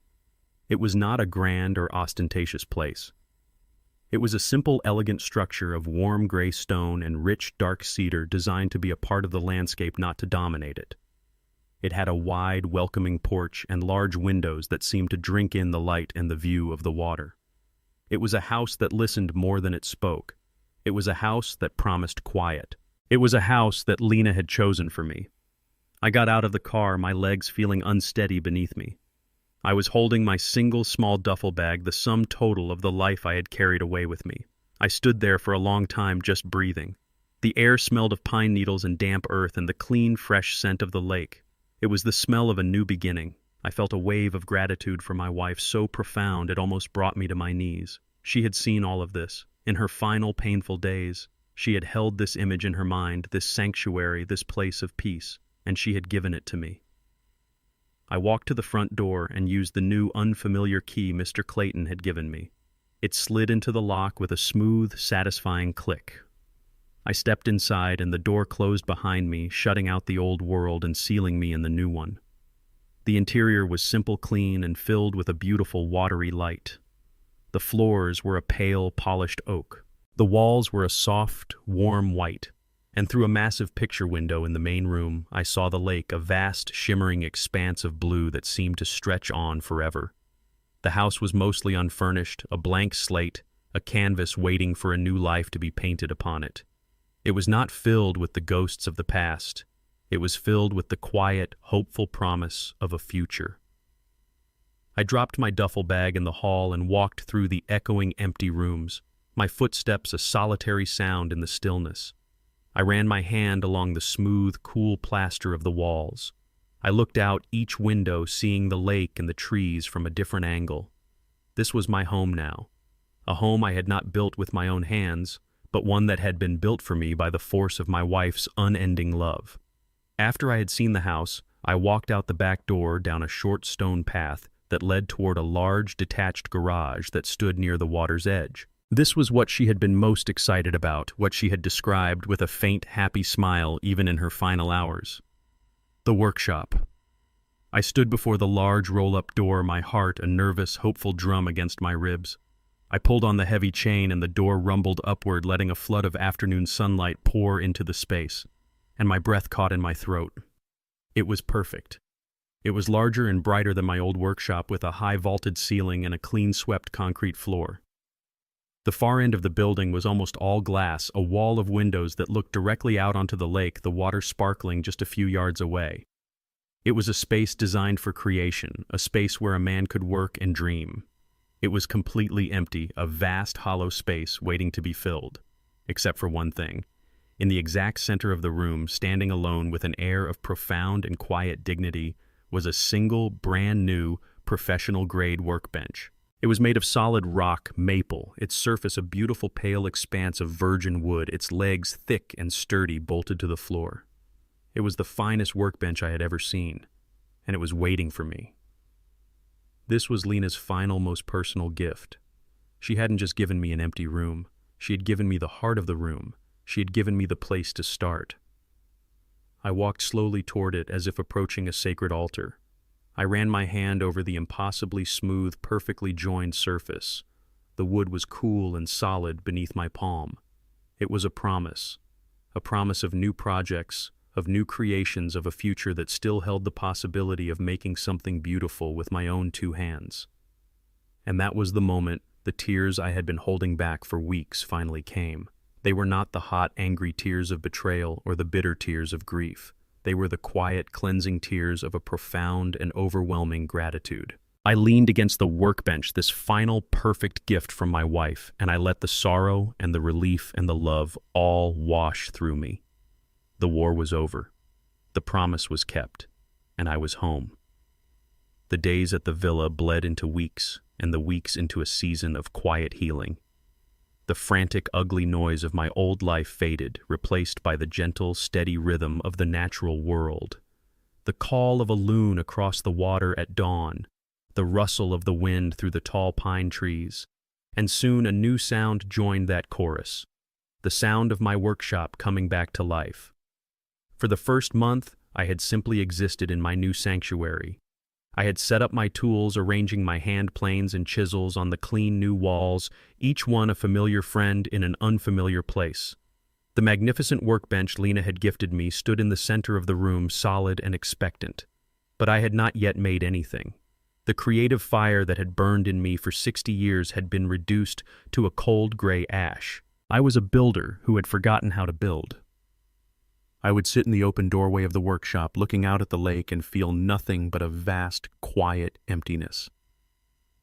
It was not a grand or ostentatious place. It was a simple, elegant structure of warm gray stone and rich, dark cedar designed to be a part of the landscape, not to dominate it. It had a wide, welcoming porch and large windows that seemed to drink in the light and the view of the water. It was a house that listened more than it spoke. It was a house that promised quiet. It was a house that Lena had chosen for me. I got out of the car, my legs feeling unsteady beneath me. I was holding my single small duffel bag, the sum total of the life I had carried away with me. I stood there for a long time, just breathing. The air smelled of pine needles and damp earth and the clean, fresh scent of the lake. It was the smell of a new beginning. I felt a wave of gratitude for my wife so profound it almost brought me to my knees. She had seen all of this. In her final painful days, she had held this image in her mind, this sanctuary, this place of peace, and she had given it to me. I walked to the front door and used the new unfamiliar key Mr. Clayton had given me. It slid into the lock with a smooth, satisfying click. I stepped inside and the door closed behind me, shutting out the old world and sealing me in the new one. The interior was simple, clean, and filled with a beautiful watery light. The floors were a pale, polished oak. The walls were a soft, warm white. And through a massive picture window in the main room, I saw the lake, a vast, shimmering expanse of blue that seemed to stretch on forever. The house was mostly unfurnished, a blank slate, a canvas waiting for a new life to be painted upon it. It was not filled with the ghosts of the past. It was filled with the quiet, hopeful promise of a future. I dropped my duffel bag in the hall and walked through the echoing empty rooms, my footsteps a solitary sound in the stillness. I ran my hand along the smooth, cool plaster of the walls. I looked out each window, seeing the lake and the trees from a different angle. This was my home now, a home I had not built with my own hands, but one that had been built for me by the force of my wife's unending love. After I had seen the house, I walked out the back door down a short stone path that led toward a large detached garage that stood near the water's edge. This was what she had been most excited about, what she had described with a faint, happy smile even in her final hours. The workshop. I stood before the large roll-up door, my heart a nervous, hopeful drum against my ribs. I pulled on the heavy chain and the door rumbled upward, letting a flood of afternoon sunlight pour into the space, and my breath caught in my throat. It was perfect. It was larger and brighter than my old workshop, with a high vaulted ceiling and a clean-swept concrete floor. The far end of the building was almost all glass, a wall of windows that looked directly out onto the lake, the water sparkling just a few yards away. It was a space designed for creation, a space where a man could work and dream. It was completely empty, a vast hollow space waiting to be filled, except for one thing. In the exact center of the room, standing alone with an air of profound and quiet dignity, was a single, brand-new, professional-grade workbench. It was made of solid rock maple, its surface a beautiful pale expanse of virgin wood, its legs thick and sturdy, bolted to the floor. It was the finest workbench I had ever seen, and it was waiting for me. This was Lena's final, most personal gift. She hadn't just given me an empty room. She had given me the heart of the room. She had given me the place to start. I walked slowly toward it as if approaching a sacred altar. I ran my hand over the impossibly smooth, perfectly joined surface. The wood was cool and solid beneath my palm. It was a promise of new projects, of new creations, of a future that still held the possibility of making something beautiful with my own two hands. And that was the moment the tears I had been holding back for weeks finally came. They were not the hot, angry tears of betrayal or the bitter tears of grief. They were the quiet, cleansing tears of a profound and overwhelming gratitude. I leaned against the workbench, this final perfect gift from my wife, and I let the sorrow and the relief and the love all wash through me. The war was over. The promise was kept, and I was home. The days at the villa bled into weeks, and the weeks into a season of quiet healing. The frantic, ugly noise of my old life faded, replaced by the gentle, steady rhythm of the natural world. The call of a loon across the water at dawn, the rustle of the wind through the tall pine trees, and soon a new sound joined that chorus, the sound of my workshop coming back to life. For the first month, I had simply existed in my new sanctuary. I had set up my tools, arranging my hand planes and chisels on the clean new walls, each one a familiar friend in an unfamiliar place. The magnificent workbench Lena had gifted me stood in the center of the room, solid and expectant. But I had not yet made anything. The creative fire that had burned in me for 60 years had been reduced to a cold gray ash. I was a builder who had forgotten how to build. I would sit in the open doorway of the workshop, looking out at the lake, and feel nothing but a vast, quiet emptiness.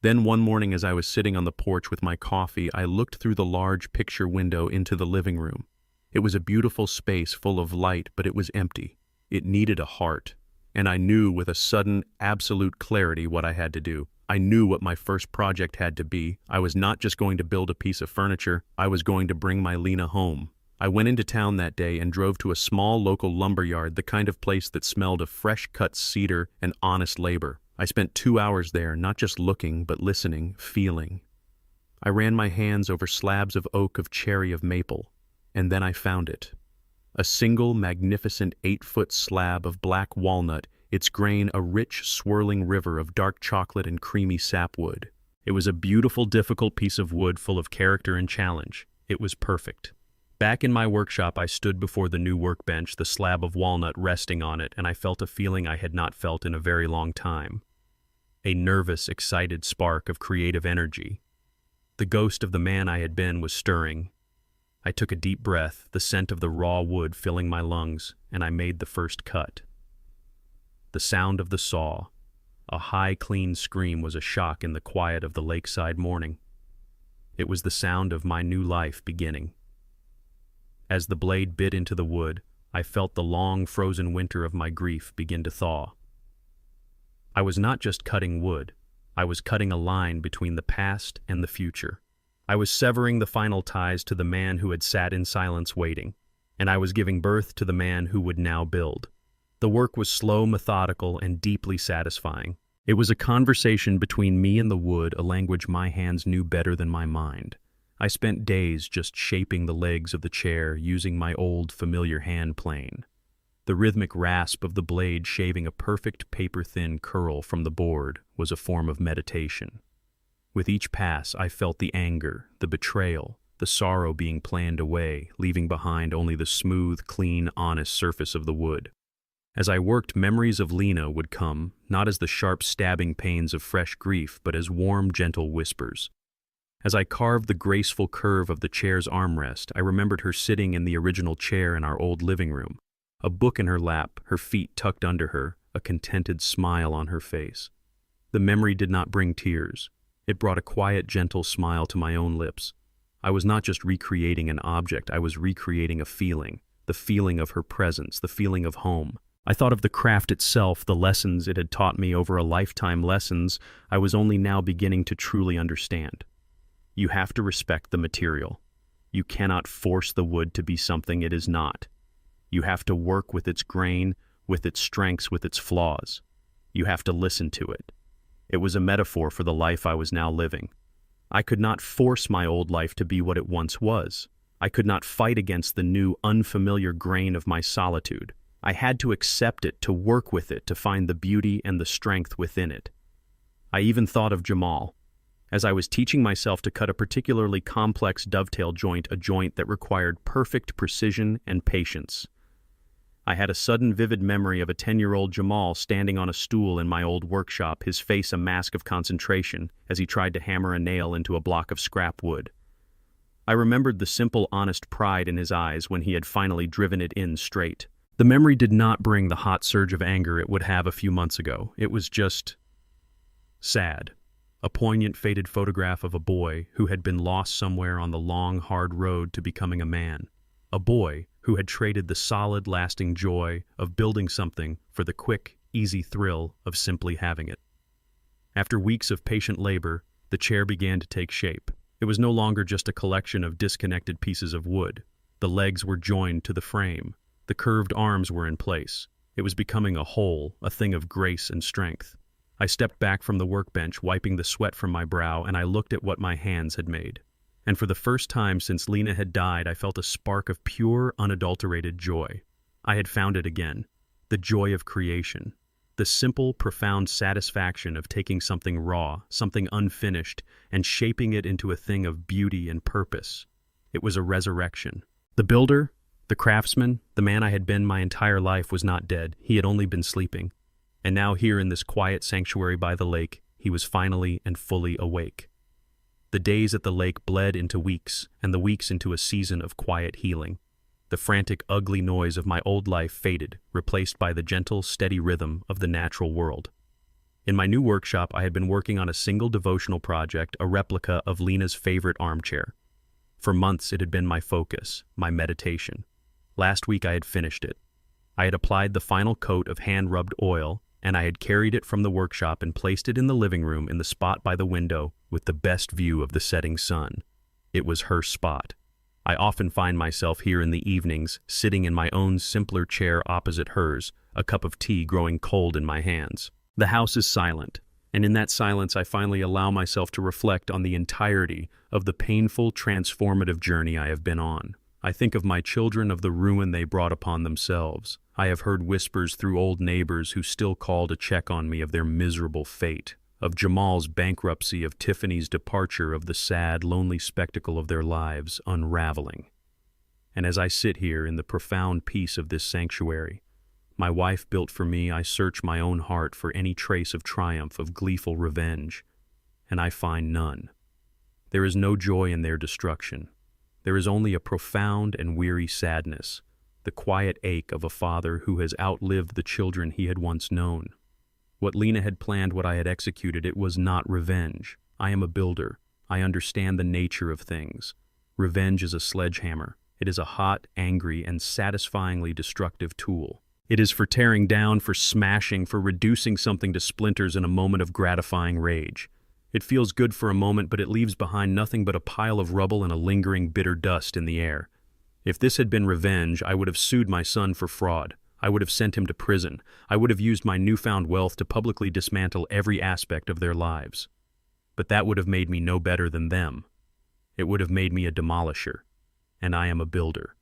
Then one morning, as I was sitting on the porch with my coffee, I looked through the large picture window into the living room. It was a beautiful space full of light, but it was empty. It needed a heart. And I knew with a sudden, absolute clarity what I had to do. I knew what my first project had to be. I was not just going to build a piece of furniture. I was going to bring my Lena home. I went into town that day and drove to a small local lumberyard, the kind of place that smelled of fresh-cut cedar and honest labor. I spent 2 hours there, not just looking, but listening, feeling. I ran my hands over slabs of oak, of cherry, of maple, and then I found it. A single, magnificent 8-foot slab of black walnut, its grain a rich, swirling river of dark chocolate and creamy sapwood. It was a beautiful, difficult piece of wood full of character and challenge. It was perfect. Back in my workshop, I stood before the new workbench, the slab of walnut resting on it, and I felt a feeling I had not felt in a very long time. A nervous, excited spark of creative energy. The ghost of the man I had been was stirring. I took a deep breath, the scent of the raw wood filling my lungs, and I made the first cut. The sound of the saw, a high, clean scream, was a shock in the quiet of the lakeside morning. It was the sound of my new life beginning. As the blade bit into the wood, I felt the long, frozen winter of my grief begin to thaw. I was not just cutting wood. I was cutting a line between the past and the future. I was severing the final ties to the man who had sat in silence waiting, and I was giving birth to the man who would now build. The work was slow, methodical, and deeply satisfying. It was a conversation between me and the wood, a language my hands knew better than my mind. I spent days just shaping the legs of the chair, using my old, familiar hand plane. The rhythmic rasp of the blade shaving a perfect paper-thin curl from the board was a form of meditation. With each pass, I felt the anger, the betrayal, the sorrow being planned away, leaving behind only the smooth, clean, honest surface of the wood. As I worked, memories of Lena would come, not as the sharp, stabbing pains of fresh grief, but as warm, gentle whispers. As I carved the graceful curve of the chair's armrest, I remembered her sitting in the original chair in our old living room, a book in her lap, her feet tucked under her, a contented smile on her face. The memory did not bring tears. It brought a quiet, gentle smile to my own lips. I was not just recreating an object, I was recreating a feeling, the feeling of her presence, the feeling of home. I thought of the craft itself, the lessons it had taught me over a lifetime, lessons I was only now beginning to truly understand. You have to respect the material. You cannot force the wood to be something it is not. You have to work with its grain, with its strengths, with its flaws. You have to listen to it. It was a metaphor for the life I was now living. I could not force my old life to be what it once was. I could not fight against the new, unfamiliar grain of my solitude. I had to accept it, to work with it, to find the beauty and the strength within it. I even thought of Jamal. As I was teaching myself to cut a particularly complex dovetail joint, a joint that required perfect precision and patience. I had a sudden vivid memory of a 10-year-old Jamal standing on a stool in my old workshop, his face a mask of concentration as he tried to hammer a nail into a block of scrap wood. I remembered the simple, honest pride in his eyes when he had finally driven it in straight. The memory did not bring the hot surge of anger it would have a few months ago. It was just sad. A poignant, faded photograph of a boy who had been lost somewhere on the long, hard road to becoming a man. A boy who had traded the solid, lasting joy of building something for the quick, easy thrill of simply having it. After weeks of patient labor, the chair began to take shape. It was no longer just a collection of disconnected pieces of wood. The legs were joined to the frame. The curved arms were in place. It was becoming a whole, a thing of grace and strength. I stepped back from the workbench, wiping the sweat from my brow, and I looked at what my hands had made. And for the first time since Lena had died, I felt a spark of pure, unadulterated joy. I had found it again. The joy of creation. The simple, profound satisfaction of taking something raw, something unfinished, and shaping it into a thing of beauty and purpose. It was a resurrection. The builder, the craftsman, the man I had been my entire life was not dead. He had only been sleeping. And now here in this quiet sanctuary by the lake, he was finally and fully awake. The days at the lake bled into weeks, and the weeks into a season of quiet healing. The frantic, ugly noise of my old life faded, replaced by the gentle, steady rhythm of the natural world. In my new workshop, I had been working on a single devotional project, a replica of Lena's favorite armchair. For months, it had been my focus, my meditation. Last week, I had finished it. I had applied the final coat of hand-rubbed oil, and I had carried it from the workshop and placed it in the living room in the spot by the window with the best view of the setting sun. It was her spot. I often find myself here in the evenings, sitting in my own simpler chair opposite hers, a cup of tea growing cold in my hands. The house is silent, and in that silence I finally allow myself to reflect on the entirety of the painful, transformative journey I have been on. I think of my children, of the ruin they brought upon themselves. I have heard whispers through old neighbors who still call to check on me of their miserable fate, of Jamal's bankruptcy, of Tiffany's departure, of the sad, lonely spectacle of their lives unraveling. And as I sit here in the profound peace of this sanctuary, my wife built for me, I search my own heart for any trace of triumph, of gleeful revenge, and I find none. There is no joy in their destruction. There is only a profound and weary sadness, the quiet ache of a father who has outlived the children he had once known. What Lena had planned, what I had executed, it was not revenge. I am a builder. I understand the nature of things. Revenge is a sledgehammer. It is a hot, angry, and satisfyingly destructive tool. It is for tearing down, for smashing, for reducing something to splinters in a moment of gratifying rage. It feels good for a moment, but it leaves behind nothing but a pile of rubble and a lingering bitter dust in the air. If this had been revenge, I would have sued my son for fraud. I would have sent him to prison. I would have used my newfound wealth to publicly dismantle every aspect of their lives. But that would have made me no better than them. It would have made me a demolisher. And I am a builder.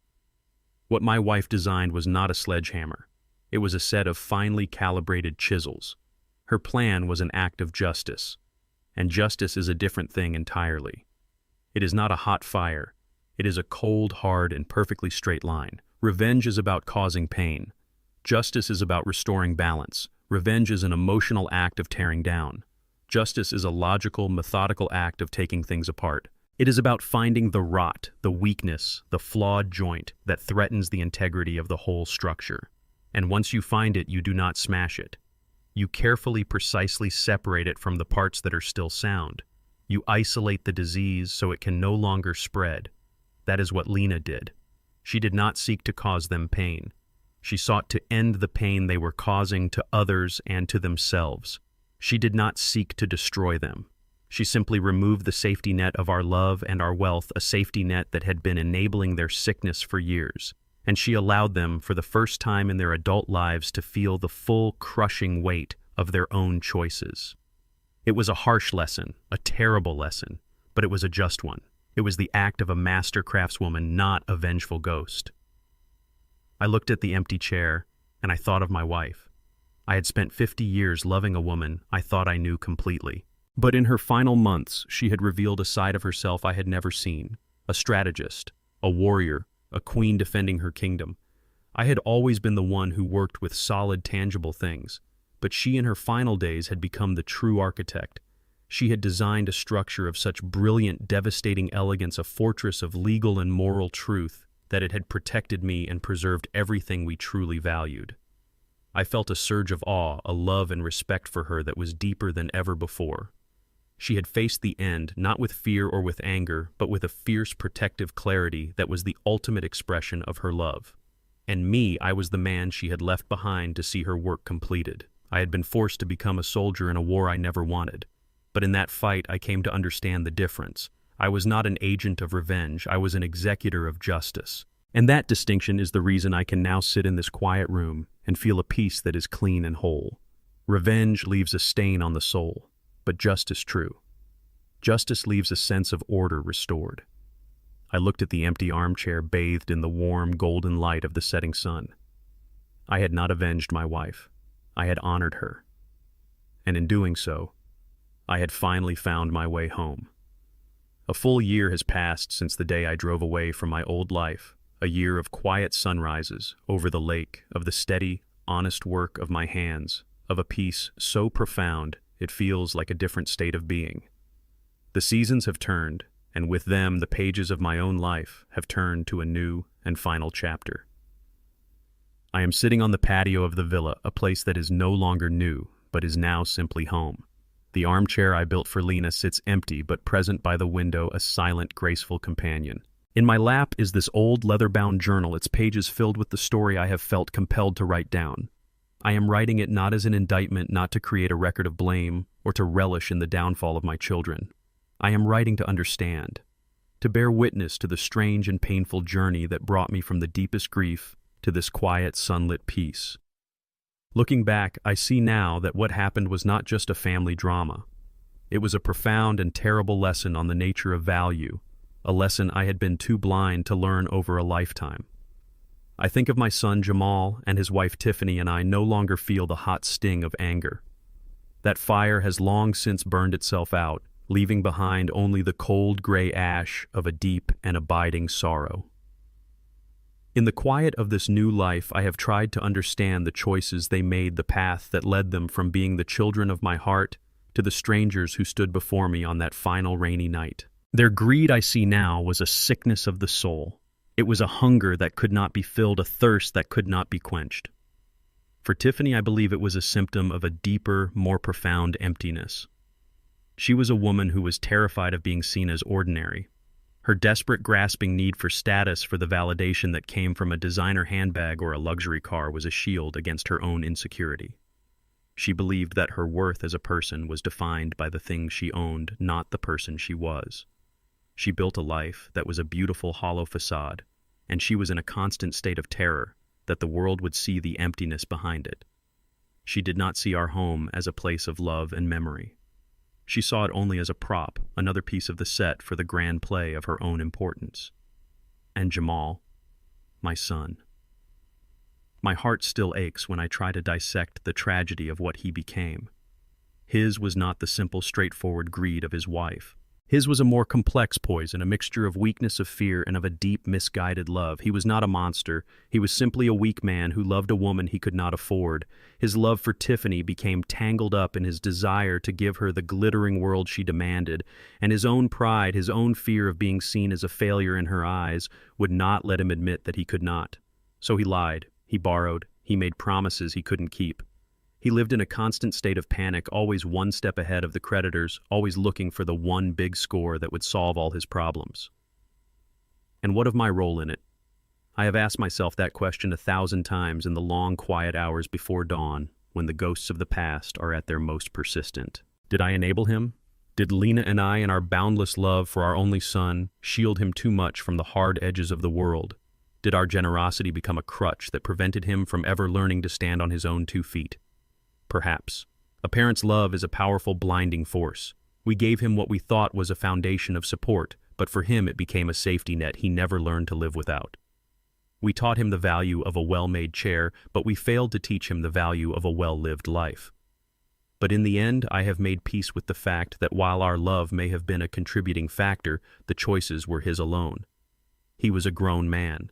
What my wife designed was not a sledgehammer. It was a set of finely calibrated chisels. Her plan was an act of justice. And justice is a different thing entirely. It is not a hot fire. It is a cold, hard, and perfectly straight line. Revenge is about causing pain. Justice is about restoring balance. Revenge is an emotional act of tearing down. Justice is a logical, methodical act of taking things apart. It is about finding the rot, the weakness, the flawed joint that threatens the integrity of the whole structure. And once you find it, you do not smash it. You carefully, precisely separate it from the parts that are still sound. You isolate the disease so it can no longer spread. That is what Lena did. She did not seek to cause them pain. She sought to end the pain they were causing to others and to themselves. She did not seek to destroy them. She simply removed the safety net of our love and our wealth, a safety net that had been enabling their sickness for years. And she allowed them, for the first time in their adult lives, to feel the full, crushing weight of their own choices. It was a harsh lesson, a terrible lesson, but it was a just one. It was the act of a master craftswoman, not a vengeful ghost. I looked at the empty chair, and I thought of my wife. I had spent 50 years loving a woman I thought I knew completely. But in her final months, she had revealed a side of herself I had never seen. A strategist, a warrior, a queen defending her kingdom. I had always been the one who worked with solid, tangible things, but she in her final days had become the true architect. She had designed a structure of such brilliant, devastating elegance, a fortress of legal and moral truth, that it had protected me and preserved everything we truly valued. I felt a surge of awe, a love and respect for her that was deeper than ever before. She had faced the end, not with fear or with anger, but with a fierce protective clarity that was the ultimate expression of her love. And me, I was the man she had left behind to see her work completed. I had been forced to become a soldier in a war I never wanted. But in that fight, I came to understand the difference. I was not an agent of revenge, I was an executor of justice. And that distinction is the reason I can now sit in this quiet room and feel a peace that is clean and whole. Revenge leaves a stain on the soul, but justice true. Justice leaves a sense of order restored. I looked at the empty armchair bathed in the warm, golden light of the setting sun. I had not avenged my wife. I had honored her. And in doing so, I had finally found my way home. A full year has passed since the day I drove away from my old life, a year of quiet sunrises over the lake, of the steady, honest work of my hands, of a peace so profound it feels like a different state of being. The seasons have turned, and with them the pages of my own life have turned to a new and final chapter. I am sitting on the patio of the villa, a place that is no longer new, but is now simply home. The armchair I built for Lena sits empty but present by the window, a silent, graceful companion. In my lap is this old leather-bound journal, its pages filled with the story I have felt compelled to write down. I am writing it not as an indictment, not to create a record of blame, or to relish in the downfall of my children. I am writing to understand, to bear witness to the strange and painful journey that brought me from the deepest grief to this quiet, sunlit peace. Looking back, I see now that what happened was not just a family drama. It was a profound and terrible lesson on the nature of value, a lesson I had been too blind to learn over a lifetime. I think of my son Jamal and his wife Tiffany, and I no longer feel the hot sting of anger. That fire has long since burned itself out, leaving behind only the cold gray ash of a deep and abiding sorrow. In the quiet of this new life, I have tried to understand the choices they made, the path that led them from being the children of my heart to the strangers who stood before me on that final rainy night. Their greed, I see now, was a sickness of the soul. It was a hunger that could not be filled, a thirst that could not be quenched. For Tiffany, I believe it was a symptom of a deeper, more profound emptiness. She was a woman who was terrified of being seen as ordinary. Her desperate, grasping need for status, for the validation that came from a designer handbag or a luxury car, was a shield against her own insecurity. She believed that her worth as a person was defined by the things she owned, not the person she was. She built a life that was a beautiful, hollow facade, and she was in a constant state of terror that the world would see the emptiness behind it. She did not see our home as a place of love and memory. She saw it only as a prop, another piece of the set for the grand play of her own importance. And Jamal, my son. My heart still aches when I try to dissect the tragedy of what he became. His was not the simple, straightforward greed of his wife. His was a more complex poison, a mixture of weakness, of fear, and of a deep, misguided love. He was not a monster. He was simply a weak man who loved a woman he could not afford. His love for Tiffany became tangled up in his desire to give her the glittering world she demanded, and his own pride, his own fear of being seen as a failure in her eyes, would not let him admit that he could not. So he lied, he borrowed, he made promises he couldn't keep. He lived in a constant state of panic, always one step ahead of the creditors, always looking for the one big score that would solve all his problems. And what of my role in it? I have asked myself that question 1,000 times in the long, quiet hours before dawn, when the ghosts of the past are at their most persistent. Did I enable him? Did Lena and I, in our boundless love for our only son, shield him too much from the hard edges of the world? Did our generosity become a crutch that prevented him from ever learning to stand on his own 2 feet? Perhaps. A parent's love is a powerful, blinding force. We gave him what we thought was a foundation of support, but for him it became a safety net he never learned to live without. We taught him the value of a well-made chair, but we failed to teach him the value of a well-lived life. But in the end, I have made peace with the fact that while our love may have been a contributing factor, the choices were his alone. He was a grown man.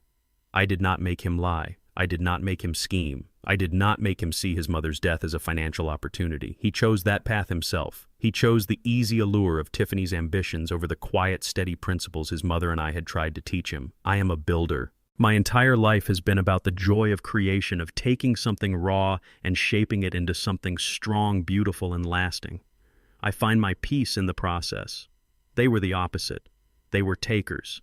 I did not make him lie. I did not make him scheme. I did not make him see his mother's death as a financial opportunity. He chose that path himself. He chose the easy allure of Tiffany's ambitions over the quiet, steady principles his mother and I had tried to teach him. I am a builder. My entire life has been about the joy of creation, of taking something raw and shaping it into something strong, beautiful, and lasting. I find my peace in the process. They were the opposite. They were takers.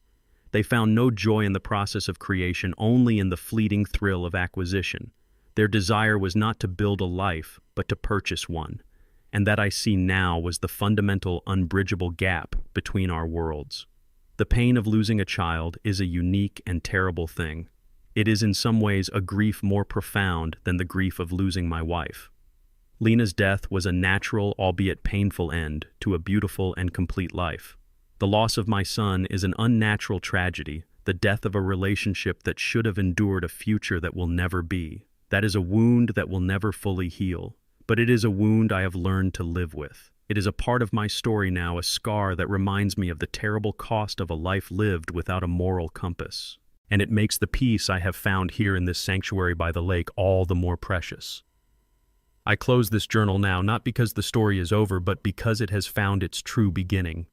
They found no joy in the process of creation, only in the fleeting thrill of acquisition. Their desire was not to build a life, but to purchase one. And that I see now was the fundamental, unbridgeable gap between our worlds. The pain of losing a child is a unique and terrible thing. It is in some ways a grief more profound than the grief of losing my wife. Lena's death was a natural, albeit painful end to a beautiful and complete life. The loss of my son is an unnatural tragedy, the death of a relationship that should have endured a future that will never be. That is a wound that will never fully heal. But it is a wound I have learned to live with. It is a part of my story now, a scar that reminds me of the terrible cost of a life lived without a moral compass. And it makes the peace I have found here in this sanctuary by the lake all the more precious. I close this journal now not because the story is over, but because it has found its true beginning.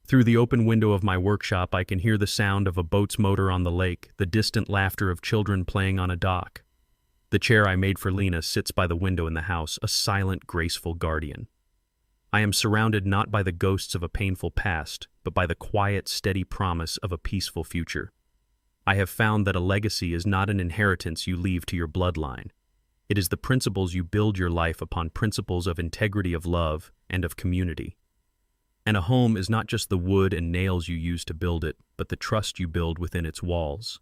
Through the open window of my workshop, I can hear the sound of a boat's motor on the lake, the distant laughter of children playing on a dock. The chair I made for Lena sits by the window in the house, a silent, graceful guardian. I am surrounded not by the ghosts of a painful past, but by the quiet, steady promise of a peaceful future. I have found that a legacy is not an inheritance you leave to your bloodline. It is the principles you build your life upon, principles of integrity, of love, and of community. And a home is not just the wood and nails you use to build it, but the trust you build within its walls.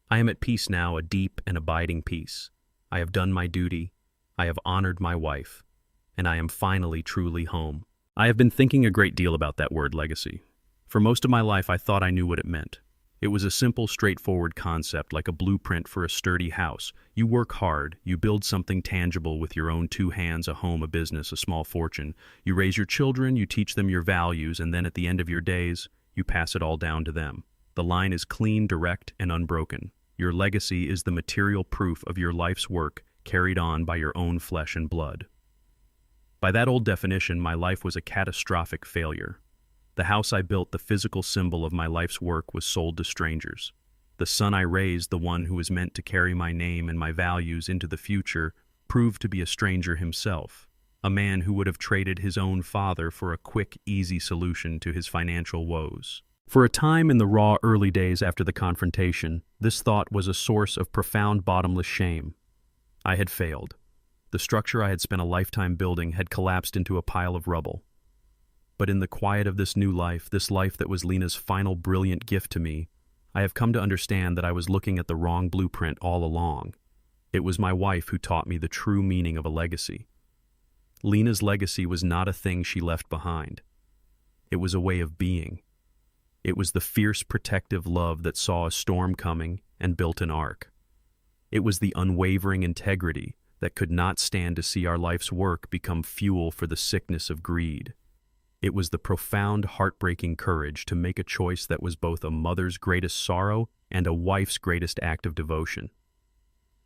I am at peace now, a deep and abiding peace. I have done my duty, I have honored my wife, and I am finally truly home. I have been thinking a great deal about that word legacy. For most of my life I thought I knew what it meant. It was a simple, straightforward concept, like a blueprint for a sturdy house. You work hard, you build something tangible with your own two hands, a home, a business, a small fortune. You raise your children, you teach them your values, and then at the end of your days, you pass it all down to them. The line is clean, direct, and unbroken. Your legacy is the material proof of your life's work carried on by your own flesh and blood. By that old definition, my life was a catastrophic failure. The house I built, the physical symbol of my life's work, was sold to strangers. The son I raised, the one who was meant to carry my name and my values into the future, proved to be a stranger himself, a man who would have traded his own father for a quick, easy solution to his financial woes. For a time in the raw early days after the confrontation, this thought was a source of profound bottomless shame. I had failed. The structure I had spent a lifetime building had collapsed into a pile of rubble. But in the quiet of this new life, this life that was Lena's final brilliant gift to me, I have come to understand that I was looking at the wrong blueprint all along. It was my wife who taught me the true meaning of a legacy. Lena's legacy was not a thing she left behind. It was a way of being. It was the fierce, protective love that saw a storm coming and built an ark. It was the unwavering integrity that could not stand to see our life's work become fuel for the sickness of greed. It was the profound, heartbreaking courage to make a choice that was both a mother's greatest sorrow and a wife's greatest act of devotion.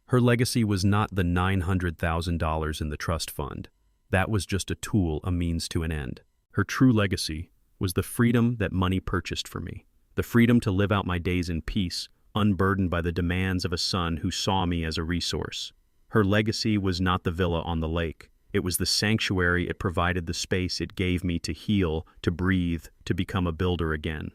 Her legacy was not the $900,000 in the trust fund. That was just a tool, a means to an end. Her true legacy was the freedom that money purchased for me, the freedom to live out my days in peace, unburdened by the demands of a son who saw me as a resource. Her legacy was not the villa on the lake. It was the sanctuary it provided, the space it gave me to heal, to breathe, to become a builder again.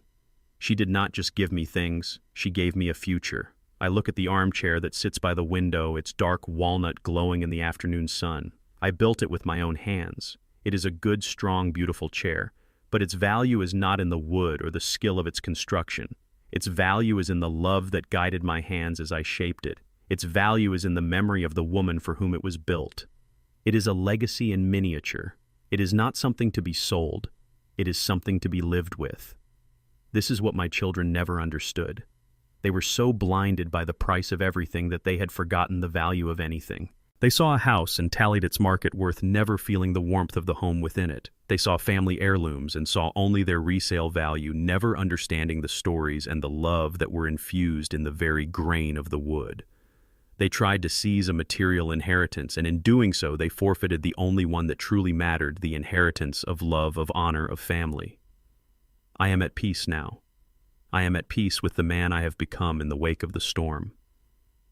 She did not just give me things, she gave me a future. I look at the armchair that sits by the window, its dark walnut glowing in the afternoon sun. I built it with my own hands. It is a good, strong, beautiful chair. But its value is not in the wood or the skill of its construction. Its value is in the love that guided my hands as I shaped it. Its value is in the memory of the woman for whom it was built. It is a legacy in miniature. It is not something to be sold. It is something to be lived with. This is what my children never understood. They were so blinded by the price of everything that they had forgotten the value of anything. They saw a house and tallied its market worth, never feeling the warmth of the home within it. They saw family heirlooms and saw only their resale value, never understanding the stories and the love that were infused in the very grain of the wood. They tried to seize a material inheritance, and in doing so they forfeited the only one that truly mattered, the inheritance of love, of honor, of family. I am at peace now. I am at peace with the man I have become in the wake of the storm.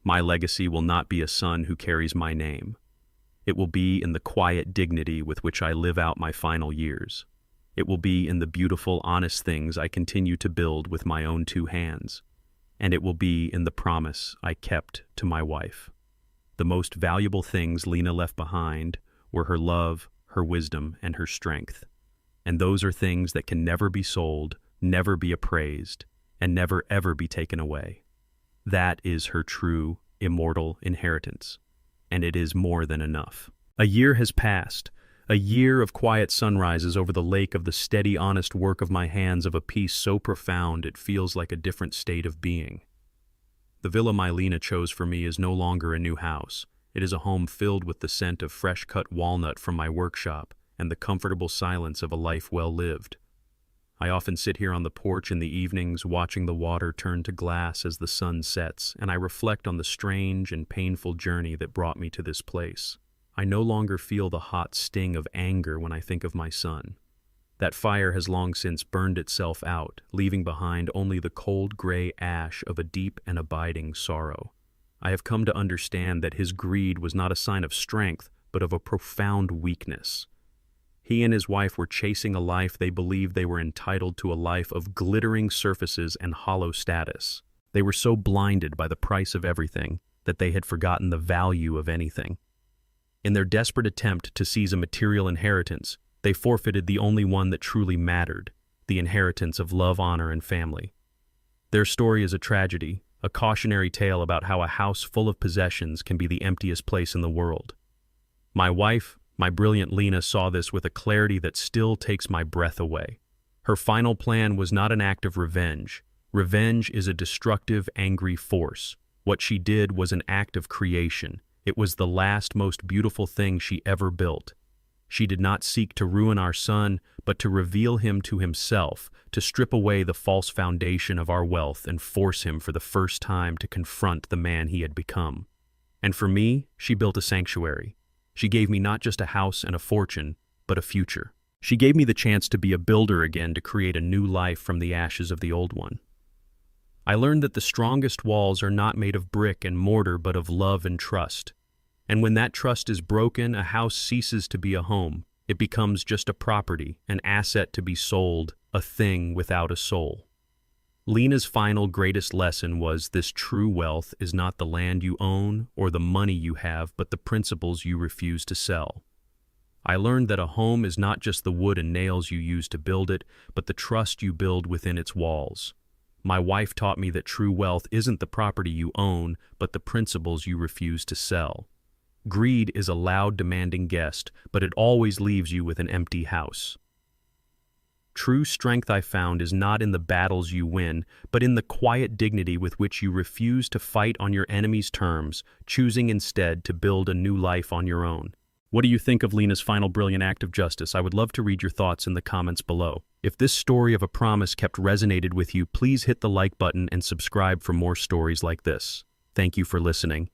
My legacy will not be a son who carries my name. It will be in the quiet dignity with which I live out my final years. It will be in the beautiful, honest things I continue to build with my own two hands. And it will be in the promise I kept to my wife. The most valuable things Lena left behind were her love, her wisdom, and her strength. And those are things that can never be sold, never be appraised, and never ever be taken away. That is her true, immortal inheritance. And it is more than enough. A year has passed, a year of quiet sunrises over the lake of the steady, honest work of my hands of a peace so profound it feels like a different state of being. The villa my Lena chose for me is no longer a new house. It is a home filled with the scent of fresh-cut walnut from my workshop and the comfortable silence of a life well lived. I often sit here on the porch in the evenings watching the water turn to glass as the sun sets, and I reflect on the strange and painful journey that brought me to this place. I no longer feel the hot sting of anger when I think of my son. That fire has long since burned itself out, leaving behind only the cold gray ash of a deep and abiding sorrow. I have come to understand that his greed was not a sign of strength, but of a profound weakness. He and his wife were chasing a life they believed they were entitled to, a life of glittering surfaces and hollow status. They were so blinded by the price of everything that they had forgotten the value of anything. In their desperate attempt to seize a material inheritance, they forfeited the only one that truly mattered, the inheritance of love, honor, and family. Their story is a tragedy, a cautionary tale about how a house full of possessions can be the emptiest place in the world. My wife, my brilliant Lena, saw this with a clarity that still takes my breath away. Her final plan was not an act of revenge. Revenge is a destructive, angry force. What she did was an act of creation. It was the last, most beautiful thing she ever built. She did not seek to ruin our son, but to reveal him to himself, to strip away the false foundation of our wealth and force him for the first time to confront the man he had become. And for me, she built a sanctuary. She gave me not just a house and a fortune, but a future. She gave me the chance to be a builder again, to create a new life from the ashes of the old one. I learned that the strongest walls are not made of brick and mortar, but of love and trust. And when that trust is broken, a house ceases to be a home. It becomes just a property, an asset to be sold, a thing without a soul. Lena's final greatest lesson was this: true wealth is not the land you own or the money you have, but the principles you refuse to sell. I learned that a home is not just the wood and nails you use to build it, but the trust you build within its walls. My wife taught me that true wealth isn't the property you own, but the principles you refuse to sell. Greed is a loud, demanding guest, but it always leaves you with an empty house. True strength, I found, is not in the battles you win, but in the quiet dignity with which you refuse to fight on your enemy's terms, choosing instead to build a new life on your own. What do you think of Lena's final brilliant act of justice? I would love to read your thoughts in the comments below. If this story of a promise kept resonated with you, please hit the like button and subscribe for more stories like this. Thank you for listening.